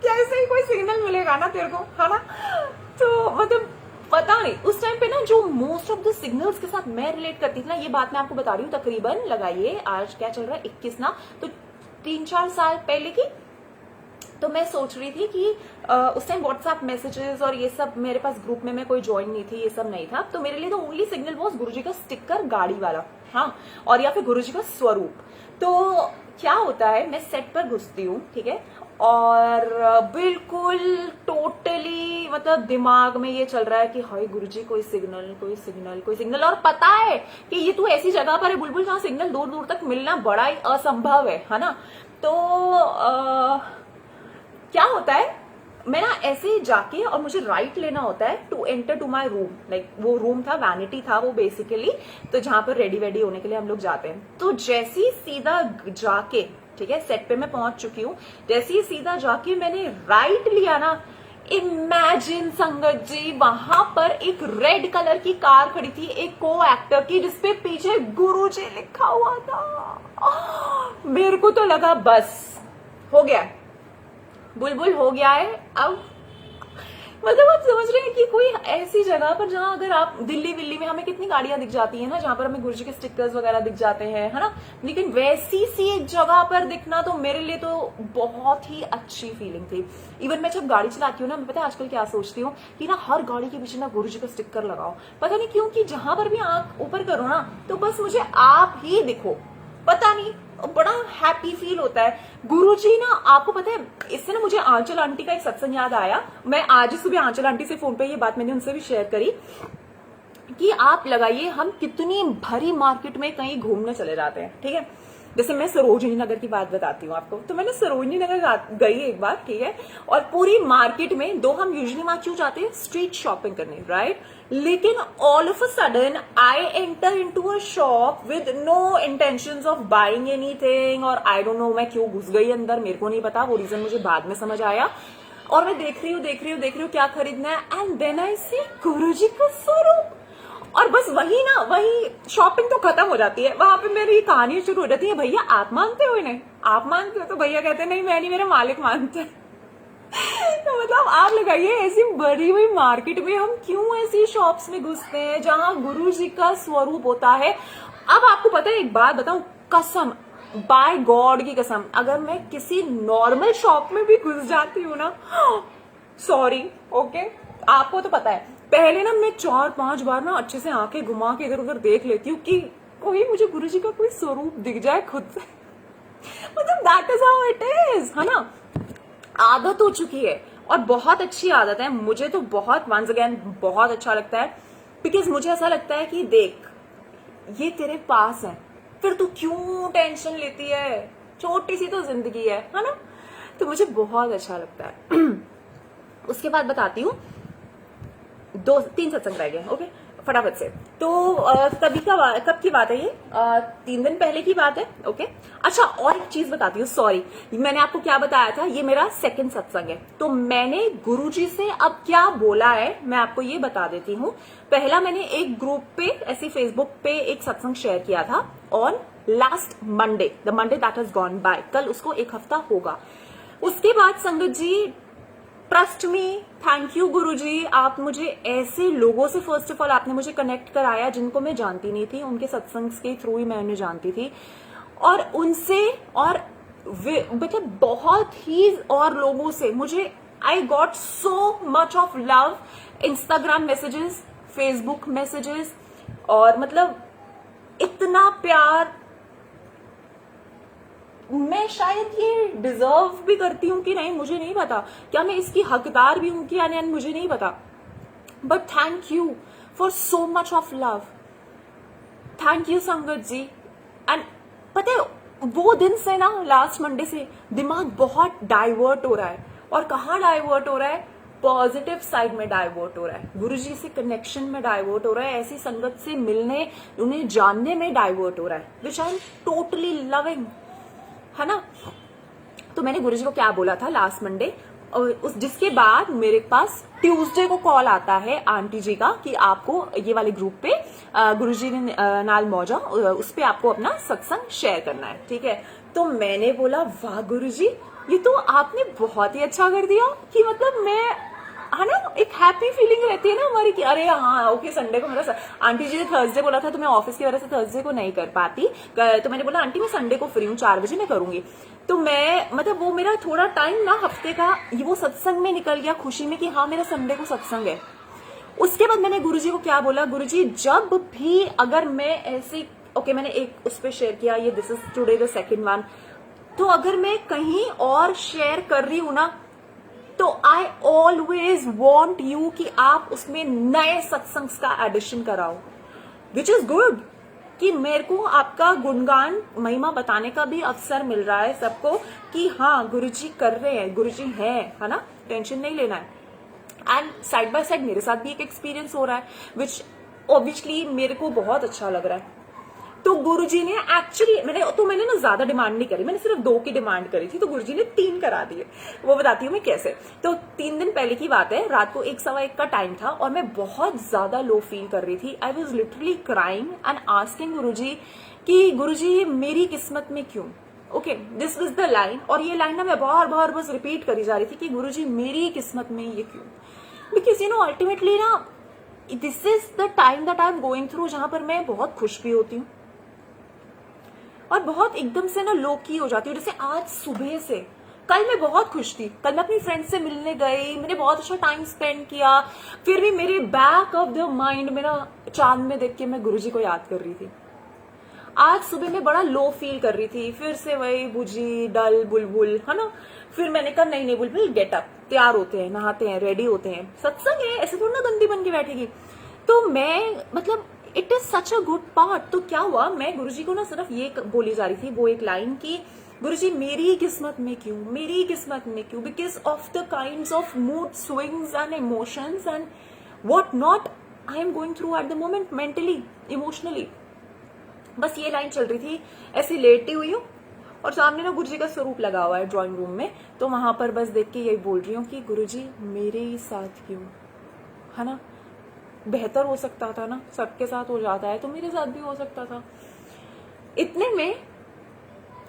कैसे ही कोई सिग्नल मिलेगा ना तेरे को, है ना। तो मतलब पता नहीं उस टाइम पे ना जो मोस्ट ऑफ द सिग्नल्स के साथ मैं रिलेट करती थी ना, ये बात मैं आपको बता रही हूँ तकरीबन लगाइए आज क्या चल रहा है 21 ना, तो 3-4 साल पहले की। तो मैं सोच रही थी कि उस टाइम व्हाट्सएप मैसेजेस और ये सब मेरे पास ग्रुप में मैं कोई ज्वाइन नहीं थी, ये सब नहीं था। तो मेरे लिए तो ओनली सिग्नल वॉज गुरुजी का स्टिकर गाड़ी वाला, हाँ, और या फिर गुरुजी का स्वरूप। तो क्या होता है, मैं सेट पर घुसती हूँ, ठीक है, और बिल्कुल टोटली मतलब दिमाग में ये चल रहा है कि हाय गुरुजी कोई सिग्नल कोई सिग्नल कोई सिग्नल। और पता है कि ये तू ऐसी जगह पर है बुलबुल जहां सिग्नल दूर दूर तक मिलना बड़ा ही असंभव है ना। तो क्या होता है, मैं ना ऐसे जाके और मुझे राइट लेना होता है to enter to my room. Like वो रूम था, वैनिटी था वो बेसिकली, तो जहां पर रेडी वेडी होने के लिए हम लोग जाते हैं। तो जैसे ही सीधा जाके, ठीक है, सेट पे मैं पहुंच चुकी हूँ, जैसे ही सीधा जाके मैंने राइट लिया ना, इमेजिन संगत जी वहां पर एक रेड कलर की कार खड़ी थी, एक को एक्टर की, जिसपे पीछे गुरुजी लिखा हुआ था। मेरे को तो लगा बस हो गया, बुलबुल हो गया है। अब मतलब आप समझ रहे हैं कि कोई ऐसी जगह पर जहां अगर आप दिल्ली में हमें कितनी गाड़ियां दिख जाती हैं ना, जहां पर हमें गुरुजी के स्टिकर्स वगैरह दिख जाते हैं, है ना, लेकिन वैसी सी एक जगह पर दिखना तो मेरे लिए तो बहुत ही अच्छी फीलिंग थी। इवन मैं जब गाड़ी चलाती हूँ ना, मैं पता है आजकल क्या सोचती हूँ कि ना हर गाड़ी के पीछे ना गुरुजी का स्टिकर लगाओ। पता नहीं क्यों कि जहां पर भी आंख ऊपर करो ना तो बस मुझे आप ही दिखो, पता नहीं बड़ा हैप्पी फील होता है। गुरुजी ना, आपको पता है, इससे ना मुझे आंचल आंटी का एक सत्संग याद आया। मैं आज ही सुबह आंचल आंटी से फोन पे ये बात मैंने उनसे भी शेयर करी कि आप लगाइए हम कितनी भरी मार्केट में कहीं घूमने चले जाते हैं, ठीक है। जैसे मैं सरोजनी नगर की बात बताती हूँ आपको, तो मैंने सरोजनी नगर गई एक बार, ठीक है, और पूरी मार्केट में दो हम यूजुअली वहां क्यों जाते हैं, स्ट्रीट शॉपिंग करने, राइट। लेकिन all of a sudden I enter into a shop with no intentions of buying anything, और आई डोंट नो मैं क्यों घुस गई अंदर, मेरे को नहीं पता, वो रीजन मुझे बाद में समझ आया। और मैं देख रही हूँ क्या खरीदना है, एंड देन आई सी गुरुजी का स्वरूप। और बस वही शॉपिंग तो खत्म हो जाती है, वहां पे मेरी कहानी शुरू हो जाती है, भैया आप मानते हो इन्हें, आप मानते हो, तो भैया कहते हैं नहीं मैं नहीं, मेरे मालिक मानते हैं। तो मतलब आप लगाइए ऐसी बड़ी हुई मार्केट में हम क्यों ऐसी शॉप्स में घुसते हैं जहां गुरु जी का स्वरूप होता है। अब आपको पता है एक बात बताऊं, कसम बाय गॉड की कसम, अगर मैं किसी नॉर्मल शॉप में भी घुस जाती हूँ ना, सॉरी ओके, आपको तो पता है, पहले ना मैं 4-5 बार ना अच्छे से आंखें घुमा के इधर उधर देख लेती हूँ कि कोई मुझे गुरुजी का कोई स्वरूप दिख जाए खुद से। मतलब that is how it is, है ना। आदत हो चुकी है और बहुत अच्छी आदत है, मुझे तो बहुत वंस अगेन बहुत अच्छा लगता है, बिकॉज मुझे ऐसा लगता है कि देख ये तेरे पास है, फिर तू क्यों टेंशन लेती है, छोटी सी तो जिंदगी है ना। तो मुझे बहुत अच्छा लगता है। उसके बाद बताती हूँ, 2-3 सत्संग रह गए, ओके। फटाफट से। तो कब की बात है ये? 3 दिन पहले की बात है। ओके, अच्छा और एक चीज बताती हूँ, सॉरी, मैंने आपको क्या बताया था, ये मेरा सेकंड सत्संग है। तो मैंने गुरुजी से अब क्या बोला है मैं आपको ये बता देती हूँ। पहला मैंने एक ग्रुप पे ऐसे फेसबुक पे एक सत्संग शेयर किया था on last Monday, the Monday that has gone by, कल उसको 1 हफ्ता होगा। उसके बाद संगत जी, ट्रस्ट मी, थैंक यू गुरुजी, आप मुझे ऐसे लोगों से फर्स्ट ऑफ ऑल आपने मुझे कनेक्ट कराया जिनको मैं जानती नहीं थी, उनके सत्संग के थ्रू ही मैं उन्हें जानती थी, और उनसे और मतलब बहुत ही और लोगों से मुझे I got so much of love, Instagram messages, Facebook messages, और मतलब इतना प्यार। मैं शायद ये डिजर्व भी करती हूँ कि नहीं मुझे नहीं पता, क्या मैं इसकी हकदार भी हूं कि या नहीं मुझे नहीं पता, but thank you for so much of love, thank you संगत जी। एंड पता है वो दिन से ना, लास्ट मंडे से दिमाग बहुत डाइवर्ट हो रहा है, और कहाँ डाइवर्ट हो रहा है? पॉजिटिव साइड में डाइवर्ट हो रहा है, गुरुजी से कनेक्शन में डाइवर्ट हो रहा है, ऐसी संगत से मिलने, उन्हें जानने में डाइवर्ट हो रहा है, विच आई एम टोटली लविंग, है ना। तो मैंने गुरुजी को क्या बोला था लास्ट मंडे, उस जिसके बाद मेरे पास ट्यूसडे को कॉल आता है आंटी जी का कि आपको ये वाले ग्रुप पे गुरुजी ने नाल मौजा, उस पे आपको अपना सत्संग शेयर करना है, ठीक है। तो मैंने बोला वाह गुरुजी, ये तो आपने बहुत ही अच्छा कर दिया, कि मतलब मैं, है ना, एक हैप्पी फीलिंग रहती है ना हमारी कि अरे हाँ ओके संडे को मेरा आंटी जी ने थर्सडे बोला था, तो मैं ऑफिस की वजह से थर्सडे को नहीं कर पाती, तो मैंने बोला आंटी मैं संडे को फ्री हूँ, 4 बजे मैं करूंगी। तो मैं मतलब वो मेरा थोड़ा टाइम ना हफ्ते का वो सत्संग में निकल गया, खुशी में कि हाँ मेरा संडे को सत्संग है। उसके बाद मैंने गुरुजी को क्या बोला, गुरुजी जब भी अगर मैं ऐसी, ओके मैंने एक उस पर शेयर किया, ये this is today the second one, तो अगर मैं कहीं और शेयर कर रही हूं ना, तो आई ऑलवेज वॉन्ट यू कि आप उसमें नए सत्संग का एडिशन कराओ, विच इज गुड, कि मेरे को आपका गुणगान महिमा बताने का भी अवसर मिल रहा है सबको, कि हाँ गुरुजी कर रहे हैं, गुरुजी है ना, टेंशन नहीं लेना है। एंड साइड बाय साइड मेरे साथ भी एक एक्सपीरियंस हो रहा है, विच ऑब्वियसली मेरे को बहुत अच्छा लग रहा है। तो गुरुजी ने एक्चुअली, मैंने ना ज्यादा डिमांड नहीं करी, मैंने सिर्फ 2 की डिमांड करी थी, तो गुरुजी ने 3 करा दिए, वो बताती हूँ मैं कैसे। तो 3 दिन पहले की बात है, रात को 1-1:15 का टाइम था, और मैं बहुत ज्यादा लो फील कर रही थी, I was literally crying and asking Guruji कि गुरुजी मेरी किस्मत में क्यों, okay this was the line, और ये लाइन ना मैं बार बार बस रिपीट करी जा रही थी कि गुरुजी मेरी किस्मत में ये क्यों, बिकॉज यू नो अल्टीमेटली ना this is the time that I am going through, जहां पर मैं बहुत खुश भी होती हूँ और बहुत एकदम से ना लो की हो जाती हूँ। जैसे आज सुबह से, कल मैं बहुत खुश थी, कल मैं अपनी फ्रेंड से मिलने गई, मैंने बहुत अच्छा टाइम स्पेंड किया, फिर भी मेरे बैक ऑफ द माइंड में ना चांद में देख के मैं गुरुजी को याद कर रही थी। आज सुबह मैं बड़ा लो फील कर रही थी, फिर से वही बुझी डल बुलबुल, है ना। फिर मैंने कहा नहीं बुलबुल गेट अप, तैयार होते हैं, नहाते हैं, रेडी होते हैं, सत्संग है, ऐसे थोड़ा ना गंदी बन के बैठेगी। तो मैं मतलब it is such a good part. तो क्या हुआ, मैं गुरुजी को ना सिर्फ ये बोली जा रही थी, वो एक लाइन की, गुरुजी मेरी किस्मत में क्यों, मेरी किस्मत में क्यों, because of the kind of mood swings and emotions and what not I am going through at the moment, mentally emotionally. बस ये लाइन चल रही थी, ऐसी लेटी हुई हूँ और सामने ना गुरुजी का स्वरूप लगा हुआ है ड्राइंग रूम में, तो वहां पर बस देख के यही बोल रही हूँ कि गुरुजी मेरे ही साथ क्यों, है ना, बेहतर हो सकता था ना, सबके साथ हो जाता है तो मेरे साथ भी हो सकता था। इतने में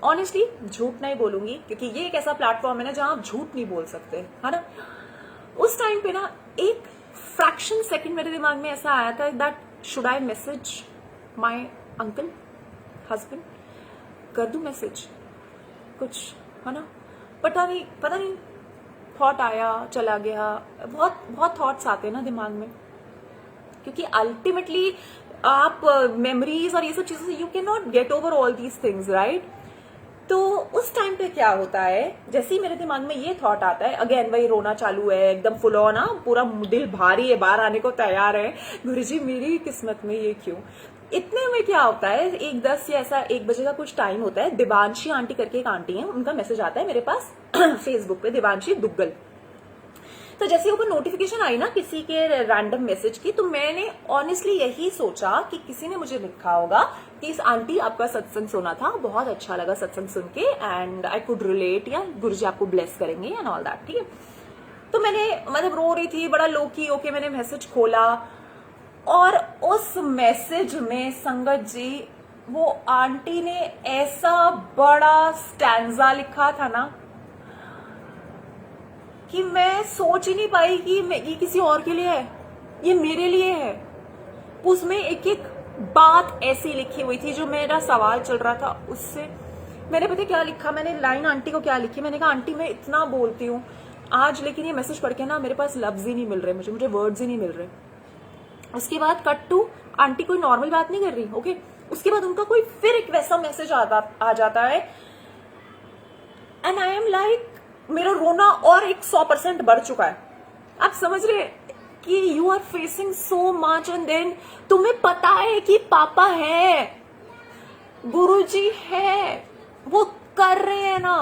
ऑनेस्टली झूठ नहीं बोलूंगी, क्योंकि ये एक ऐसा प्लेटफॉर्म है ना जहां आप झूठ नहीं बोल सकते, है ना। उस टाइम पे ना एक फ्रैक्शन सेकंड मेरे दिमाग में ऐसा आया था that should I message my uncle husband, कर दूं मैसेज कुछ, है ना। पता नहीं थॉट आया चला गया, बहुत बहुत थॉट्स आते हैं ना दिमाग में, क्योंकि अल्टीमेटली आप मेमोरीज और ये सब चीजों से you can not get over all these things, right. तो उस टाइम पे क्या होता है, जैसे ही मेरे दिमाग में ये थॉट आता है, अगेन वही रोना चालू है, एकदम फुल ऑन, पूरा दिल भारी है, बाहर आने को तैयार है, गुरुजी मेरी किस्मत में ये क्यों। इतने में क्या होता है, 1:10 या ऐसा 1 बजे का कुछ टाइम होता है, दिवांशी आंटी करके एक आंटी है, उनका मैसेज आता है मेरे पास फेसबुक पे, दिवांशी दुग्गल। तो जैसे ऊपर नोटिफिकेशन आई ना किसी के रैंडम मैसेज की, तो मैंने ऑनेस्टली यही सोचा कि किसी ने मुझे लिखा होगा कि इस आंटी आपका सत्संग सुना था, बहुत अच्छा लगा सत्संग सुन के एंड आई कुड रिलेट, या गुरुजी आपको ब्लेस करेंगे एंड ऑल दैट, ठीक है। तो मैंने मतलब रो रही थी, बड़ा लो की ओके, मैंने मैसेज खोला और उस मैसेज में संगत जी वो आंटी ने ऐसा बड़ा स्टैंजा लिखा था ना कि मैं सोच ही नहीं पाई कि ये किसी और के लिए है, ये मेरे लिए है। उसमें एक एक बात ऐसी लिखी हुई थी जो मेरा सवाल चल रहा था उससे। मैंने पता क्या लिखा, मैंने लाइन आंटी को क्या लिखी, मैंने कहा आंटी मैं इतना बोलती हूँ आज, लेकिन ये मैसेज पढ़ के ना मेरे पास लफ्ज ही नहीं मिल रहे, मुझे वर्ड्स ही नहीं मिल रहे। उसके बाद कट टू, आंटी कोई नॉर्मल बात नहीं कर रही, ओके। उसके बाद उनका कोई फिर एक वैसा मैसेज आ जाता है एंड आई एम लाइक, मेरा रोना और 100% बढ़ चुका है। आप समझ रहे कि you are facing so much and then तुम्हें पता है कि पापा है, गुरुजी है, वो कर रहे हैं ना।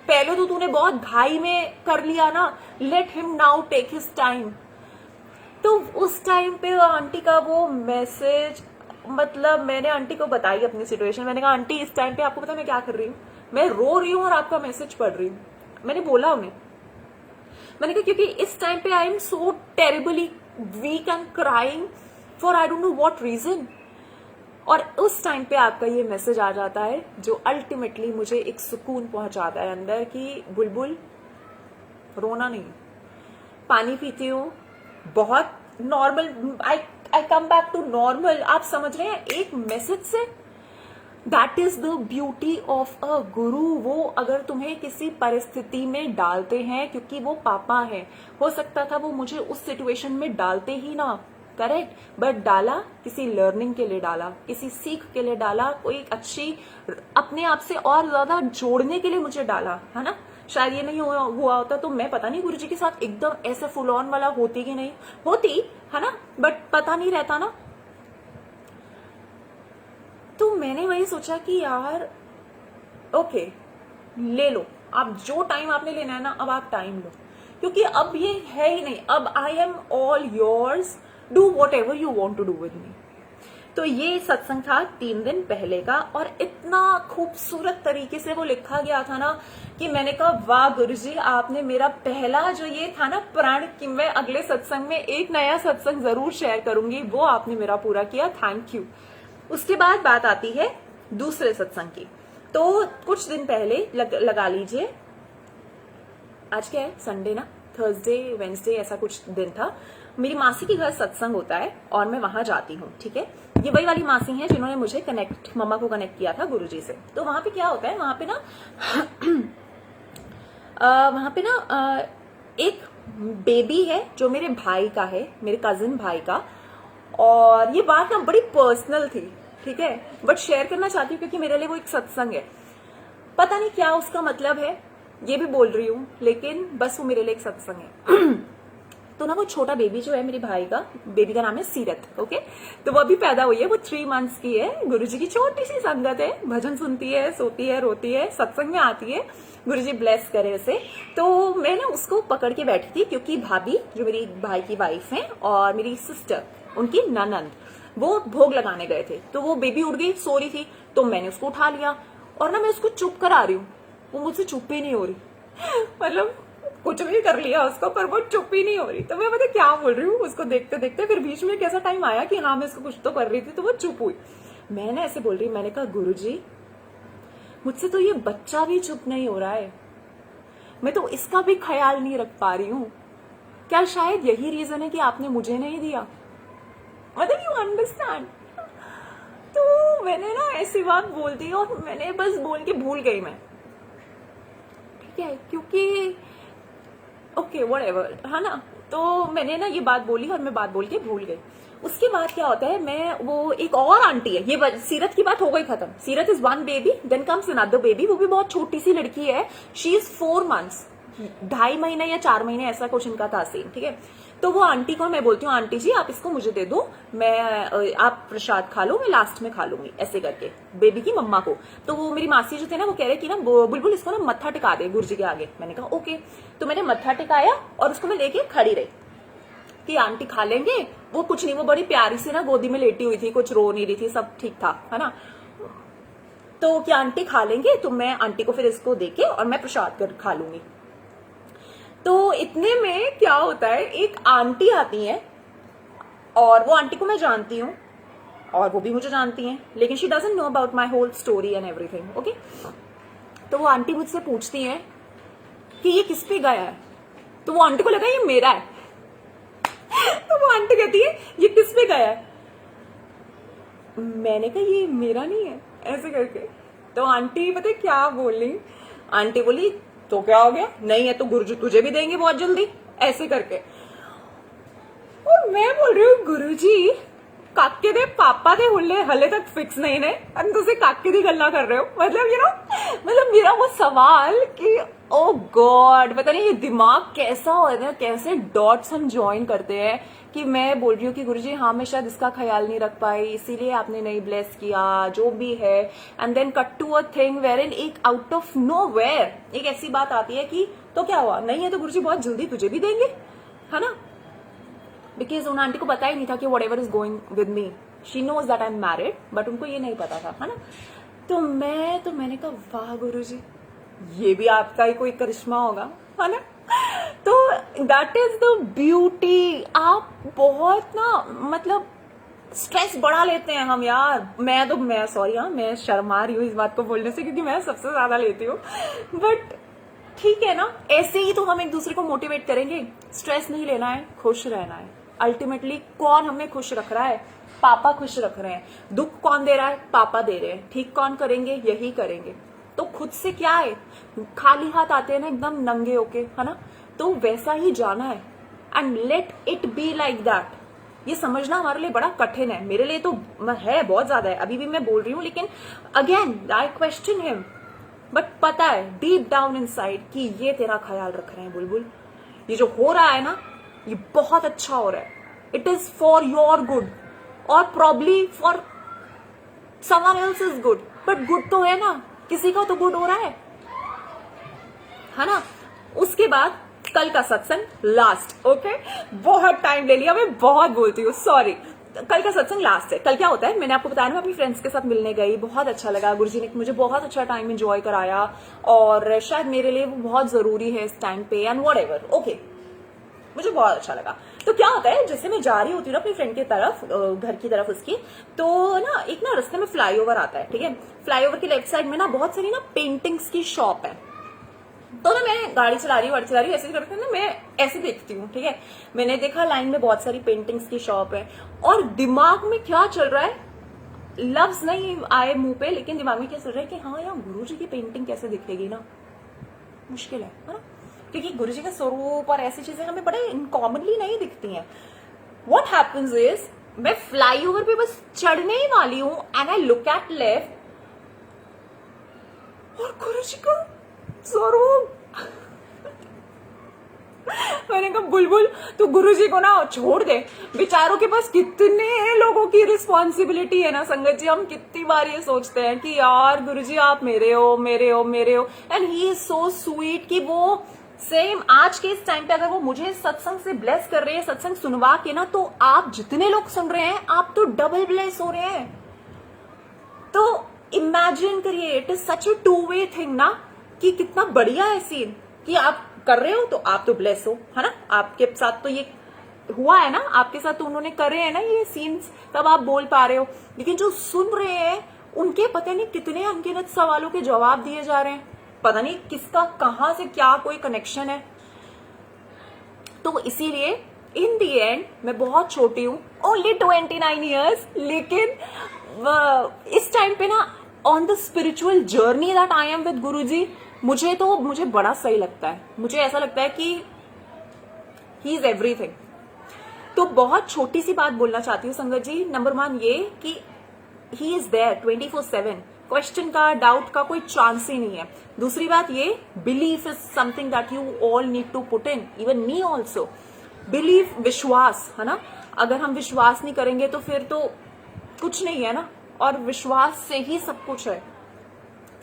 पहले तो तूने बहुत घाई में कर लिया ना, let him now take his time. तो उस टाइम पे आंटी का वो मैसेज, मतलब मैंने आंटी को बताई अपनी सिचुएशन। मैंने कहा आंटी इस टाइम पे आपको पता मैं क्या कर रही हूँ, मैं रो रही हूँ और आपका मैसेज पढ़ रही हूँ। मैंने बोला उन्हें, मैंने कहा क्योंकि इस टाइम पे I am so terribly weak and crying for I don't know what reason. और उस टाइम पे आपका ये मैसेज आ जाता है जो अल्टीमेटली मुझे एक सुकून पहुंचाता है अंदर कि बुलबुल रोना नहीं, पानी पीती हूँ, बहुत normal, I come back to normal. आप समझ रहे हैं, एक मैसेज से that is the beauty of a guru. वो अगर तुम्हें किसी परिस्थिति में डालते हैं क्योंकि वो पापा है, हो सकता था वो मुझे उस सिचुएशन में डालते ही ना, करेक्ट, बट डाला किसी लर्निंग के लिए, डाला किसी सीख के लिए, डाला कोई अच्छी अपने आप से और ज्यादा जोड़ने के लिए मुझे डाला, है ना। शायद ये नहीं हुआ होता तो मैं पता नहीं गुरुजी के साथ एकदम ऐसे फुल ऑन वाला होती कि नहीं होती, है ना, बट पता नहीं रहता ना। तो मैंने वही सोचा कि यार ओके, ले लो आप, जो टाइम आपने लेना है ना, अब आप टाइम लो, क्योंकि अब ये है ही नहीं, अब I am all yours, do whatever you want to do with me. तो ये सत्संग था 3 दिन पहले का, और इतना खूबसूरत तरीके से वो लिखा गया था ना कि मैंने कहा वाह गुरुजी, आपने मेरा पहला जो ये था ना प्रण कि मैं अगले सत्संग में एक नया सत्संग जरूर शेयर करूंगी, वो आपने मेरा पूरा किया, थैंक यू। उसके बाद बात आती है दूसरे सत्संग की। तो कुछ दिन पहले लगा लीजिए, आज क्या है, संडे ना, थर्सडे वेंसडे ऐसा कुछ दिन था, मेरी मासी के घर सत्संग होता है और मैं वहां जाती हूँ, ठीक है। ये वही वाली मासी हैं जिन्होंने मुझे मम्मा को कनेक्ट किया था गुरुजी से। तो वहां पे क्या होता है, वहां पे ना एक बेबी है जो मेरे भाई का है, मेरे कजिन भाई का, और ये बात ना बड़ी पर्सनल थी, ठीक है, बट शेयर करना चाहती हूँ क्योंकि मेरे लिए वो एक सत्संग है। पता नहीं क्या उसका मतलब है, ये भी बोल रही हूँ, लेकिन बस वो मेरे लिए एक सत्संग है। तो ना वो छोटा बेबी जो है मेरे भाई का, बेबी का नाम है सीरत, ओके। तो वो अभी पैदा हुई है, वो 3 मंथ्स की है। गुरुजी की छोटी सी संगत है, भजन सुनती है, सोती है, रोती है, सत्संग में आती है, गुरुजी ब्लेस करे उसे। तो मैं ना उसको पकड़ के बैठी थी क्योंकि भाभी जो मेरी भाई की वाइफ है और मेरी सिस्टर, उनकी ननंद, वो भोग लगाने गए थे। तो वो बेबी उठ गई, सो रही थी, तो मैंने उसको उठा लिया और ना मैं उसको चुप करा रही हूँ, वो मुझसे चुप ही नहीं हो रही। मतलब कुछ भी कर लिया उसको, पर वो चुप ही नहीं हो रही। तो मैं पता क्या बोल रही हूँ उसको देखते देखते, फिर बीच में कैसा टाइम आया कि हाँ मैं इसको कुछ तो कर रही थी, तो वो चुप हुई। मैंने ऐसे बोल रही, मैंने कहा गुरुजी मुझसे तो ये बच्चा भी चुप नहीं हो रहा है, मैं तो इसका भी ख्याल नहीं रख पा रही हूँ, क्या शायद यही रीजन है कि आपने मुझे नहीं दिया, मतलब यू अंडरस्टैंड। तो मैंने ना ऐसी बात बोल दी और मैंने बस बोल के भूल गई मैं, ठीक है, क्योंकि ओके व्हाटएवर, है ना। तो मैंने ना ये बात बोली और मैं बात बोल के भूल गई। उसके बाद क्या होता है, मैं वो एक और आंटी है, ये सीरत की बात हो गई खत्म। Seerat is 1 baby, then comes another baby, वो भी बहुत छोटी सी लड़की है, शी इज 4 मंथ्स, 2.5 महीने या 4 महीने ऐसा कुछ इनका था सीन, ठीक है। तो वो आंटी को मैं बोलती हूँ, आंटी जी आप इसको मुझे दे दो, मैं आप प्रसाद खा लो, मैं लास्ट में खा लूंगी, ऐसे करके बेबी की मम्मा को। तो वो मेरी मासी जो थे ना वो कह रहे कि ना बुलबुल इसको ना मत्था टिका दे गुरुजी के आगे। मैंने कहा ओके। तो मैंने मत्था टिकाया और उसको मैं लेके खड़ी रही कि आंटी खा लेंगे। वो कुछ नहीं, वो बड़ी प्यारी सी ना गोदी में लेटी हुई थी, कुछ रो नहीं रही थी, सब ठीक था, है ना। तो क्या आंटी खा लेंगे, तो मैं आंटी को फिर इसको देके और मैं प्रसाद कर खा लूंगी। तो इतने में क्या होता है, एक आंटी आती है और वो आंटी को मैं जानती हूँ और वो भी मुझे जानती हैं, लेकिन she doesn't know about my whole story and everything, okay. तो वो आंटी मुझसे पूछती है कि ये किस पे गया है, तो वो आंटी को लगा ये मेरा है। तो वो आंटी कहती है ये किस पे गया है, मैंने कहा ये मेरा नहीं है, ऐसे करके। तो आंटी पता है क्या बोली, आंटी बोली तो क्या हो गया, नहीं है तो गुरुजी तुझे भी देंगे बहुत जल्दी, ऐसे करके। और मैं बोल रही हूँ गुरुजी काके दे पापा दे हुल्ले हले तक फिक्स नहीं ने, तुझे काके दी गल्ला कर रहे हो, मतलब यू नो, मतलब मेरा वो सवाल कि ओ गॉड, पता नहीं ये दिमाग कैसा होता है, कैसे डॉट्स हम ज्वाइन करते हैं। कि मैं बोल रही हूँ कि गुरुजी हाँ मैं शायद इसका ख्याल नहीं रख पाई, इसीलिए आपने नहीं ब्लेस किया, जो भी है। And then cut to a thing where in एक आउट ऑफ नो वेयर एक ऐसी बात आती है कि तो क्या हुआ, नहीं है तो गुरुजी बहुत जल्दी तुझे भी देंगे, है ना। बिकॉज उन आंटी को पता ही नहीं था कि whatever is going with me, she knows that I am married, but उनको ये नहीं पता था, है ना। तो मैंने कहा वाह गुरुजी, ये भी आपका ही कोई करिश्मा होगा, है ना। तो दैट इज द ब्यूटी। आप बहुत ना मतलब स्ट्रेस बढ़ा लेते हैं हम यार, मैं सॉरी हाँ, मैं शर्मा रही हूँ इस बात को बोलने से क्योंकि मैं सबसे ज्यादा लेती हूँ, बट ठीक है ना, ऐसे ही तो हम एक दूसरे को मोटिवेट करेंगे। स्ट्रेस नहीं लेना है, खुश रहना है। अल्टीमेटली कौन हमें खुश रख रहा है, पापा खुश रख रहे हैं। दुख कौन दे रहा है, पापा दे रहे हैं। ठीक कौन करेंगे, यही करेंगे। तो खुद से क्या है, खाली हाथ आते हैं ना एकदम नंगे होके, है ना, तो वैसा ही जाना है and let it be like that. ये समझना हमारे लिए बड़ा कठिन है, मेरे लिए तो है बहुत ज्यादा है, अभी भी मैं बोल रही हूँ, लेकिन again I question him, but पता है डीप डाउन इनसाइड कि ये तेरा ख्याल रख रहे हैं बुलबुल, ये जो हो रहा है ना ये बहुत अच्छा हो रहा है, it is for your good और probably for someone else is good, but good तो है ना, किसी का तो गुड हो रहा है ना। उसके बाद कल का सत्संग लास्ट, ओके, बहुत टाइम ले लिया, मैं बहुत बोलती हूँ, सॉरी। कल का सत्संग लास्ट है। कल क्या होता है, मैंने आपको बताया मैं अपनी फ्रेंड्स के साथ मिलने गई, बहुत अच्छा लगा, गुरुजी ने मुझे बहुत अच्छा टाइम एंजॉय कराया और शायद मेरे लिए वो बहुत जरूरी है इस टाइम पे एंड वॉट एवर, ओके, मुझे बहुत अच्छा लगा। तो क्या होता है, जैसे मैं जा रही होती हूँ ना अपनी फ्रेंड की तरफ, घर की तरफ उसकी, तो ना एक ना रास्ते में फ्लाईओवर आता है, ठीक है। फ्लाईओवर के लेफ्ट साइड में ना बहुत सारी ना पेंटिंग्स की शॉप है। तो ना मैं गाड़ी चला रही हूँ ऐसे करके ना मैं ऐसे देखती हूँ, ठीक है। मैंने देखा लाइन में बहुत सारी पेंटिंग्स की शॉप है और दिमाग में क्या चल रहा है, लफ्ज नहीं आए मुंह पे, लेकिन दिमाग में क्या चल रहा है कि हाँ यार गुरुजी की पेंटिंग कैसे दिखेगी ना, मुश्किल है ना, क्योंकि गुरुजी का स्वरूप और ऐसी चीजें हमें बड़े कॉमनली नहीं दिखती हैं। व्हाट हैपेंस इज, मैं फ्लाईओवर पे बस चढ़ने ही वाली हूं and I look at left और गुरुजी का स्वरूप। मैंने कहा बुलबुल तू गुरुजी को ना छोड़ दे, बेचारों के पास कितने लोगों की रिस्पॉन्सिबिलिटी है ना संगत जी। हम कितनी बार ये सोचते हैं कि यार गुरुजी आप मेरे हो मेरे हो मेरे हो, and he is so sweet कि वो सेम आज के इस टाइम पे अगर वो मुझे सत्संग से ब्लेस कर रहे हैं, सत्संग सुनवा के ना, तो आप जितने लोग सुन रहे हैं आप तो डबल ब्लेस हो रहे हैं। तो इमेजिन करिए, it is such a two way thing ना, कि कितना बढ़िया है सीन कि आप कर रहे हो तो आप तो ब्लेस हो, है ना, आपके साथ तो ये हुआ है ना, आपके साथ तो उन्होंने करे हैं ना ये सीन्स, तब आप बोल पा रहे हो। लेकिन जो सुन रहे हैं उनके पता नहीं कितने अनगिनत सवालों के जवाब दिए जा रहे हैं, पता नहीं किसका कहां से क्या कोई कनेक्शन है। तो इसीलिए इन दी एंड मैं बहुत छोटी हूं, ओनली 29 ईयर्स, लेकिन इस टाइम पे ना on the spiritual journey that I am with Guruji, मुझे बड़ा सही लगता है। मुझे ऐसा लगता है कि ही इज एवरीथिंग। तो बहुत छोटी सी बात बोलना चाहती हूँ संगत जी। नंबर 1 ये कि ही इज देयर 24/7, क्वेश्चन का डाउट का कोई चांस ही नहीं है। दूसरी बात ये, belief is something that you all need to put in, even me also. Believe, विश्वास, है ना। अगर हम विश्वास नहीं करेंगे तो फिर तो कुछ नहीं है ना, और विश्वास से ही सब कुछ है।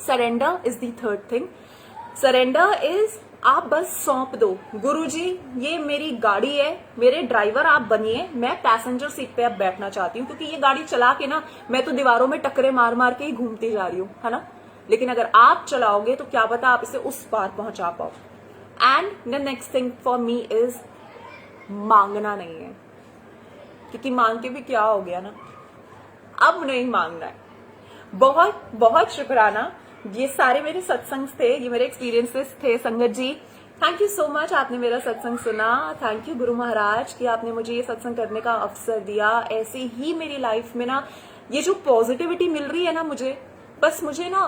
Surrender is the third thing. Surrender is, आप बस सौंप दो, गुरुजी ये मेरी गाड़ी है, मेरे ड्राइवर आप बनिए, मैं पैसेंजर सीट पे अब बैठना चाहती हूँ, क्योंकि ये गाड़ी चला के ना मैं तो दीवारों में टक्करे मार मार के ही घूमती जा रही हूँ, है ना। लेकिन अगर आप चलाओगे तो क्या पता आप इसे उस पार पहुंचा पाओ। And the next thing for me is, मांगना नहीं है, क्योंकि मांग के भी क्या हो गया ना, अब नहीं मांगना है। बहुत बहुत शुक्राना, ये सारे मेरे सत्संग थे, ये मेरे एक्सपीरियंसेस थे संगत जी। थैंक यू सो मच, आपने मेरा सत्संग सुना। थैंक यू गुरु महाराज कि आपने मुझे ये सत्संग करने का अवसर दिया। ऐसे ही मेरी लाइफ में ना ये जो पॉजिटिविटी मिल रही है ना मुझे, बस मुझे ना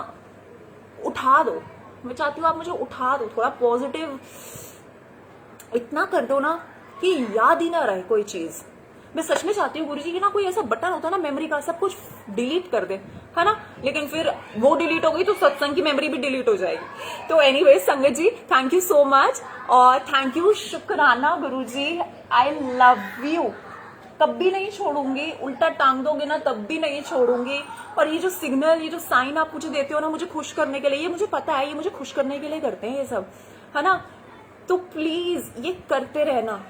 उठा दो। मैं चाहती हूँ आप मुझे उठा दो, थोड़ा पॉजिटिव इतना कर दो ना कि याद ही ना रहे कोई चीज। मैं सच में चाहती हूँ गुरुजी कि ना कोई ऐसा बटन होता है ना मेमोरी का, सब कुछ डिलीट कर दे, है ना। लेकिन फिर वो डिलीट हो गई तो सत्संग की मेमोरी भी डिलीट हो जाएगी। तो एनीवेज संगत जी, थैंक यू सो मच, और थैंक यू, शुक्राना गुरुजी। आई लव यू, कभी नहीं छोड़ूंगी, उल्टा टांग दोगे ना तब भी नहीं छोड़ूंगी। और ये जो सिग्नल, ये जो साइन आप मुझे देते हो ना मुझे खुश करने के लिए, ये मुझे पता है, ये मुझे खुश करने के लिए करते हैं ये सब, है ना। तो प्लीज ये करते रहना,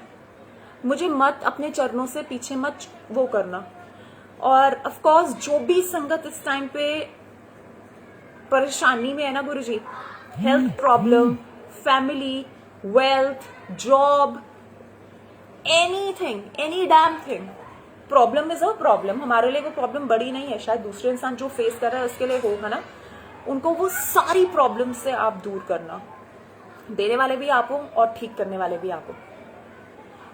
मुझे मत अपने चरणों से पीछे मत वो करना। और ऑफ कोर्स जो भी संगत इस टाइम पे परेशानी में है ना Guruji, health problem, family, wealth, job, anything, any damn thing, problem is a problem. हमारे लिए वो प्रॉब्लम बड़ी नहीं है, शायद दूसरे इंसान जो फेस कर रहा है उसके लिए हो, है ना। उनको वो सारी प्रॉब्लम से आप दूर करना, देने वाले भी आप हो और ठीक करने वाले भी आप हो।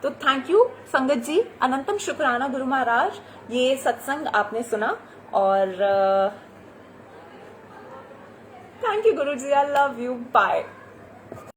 तो थैंक यू संगत जी, अनंतम शुक्राना गुरु महाराज, ये सत्संग आपने सुना। और thank you Guru ji, I love you, bye.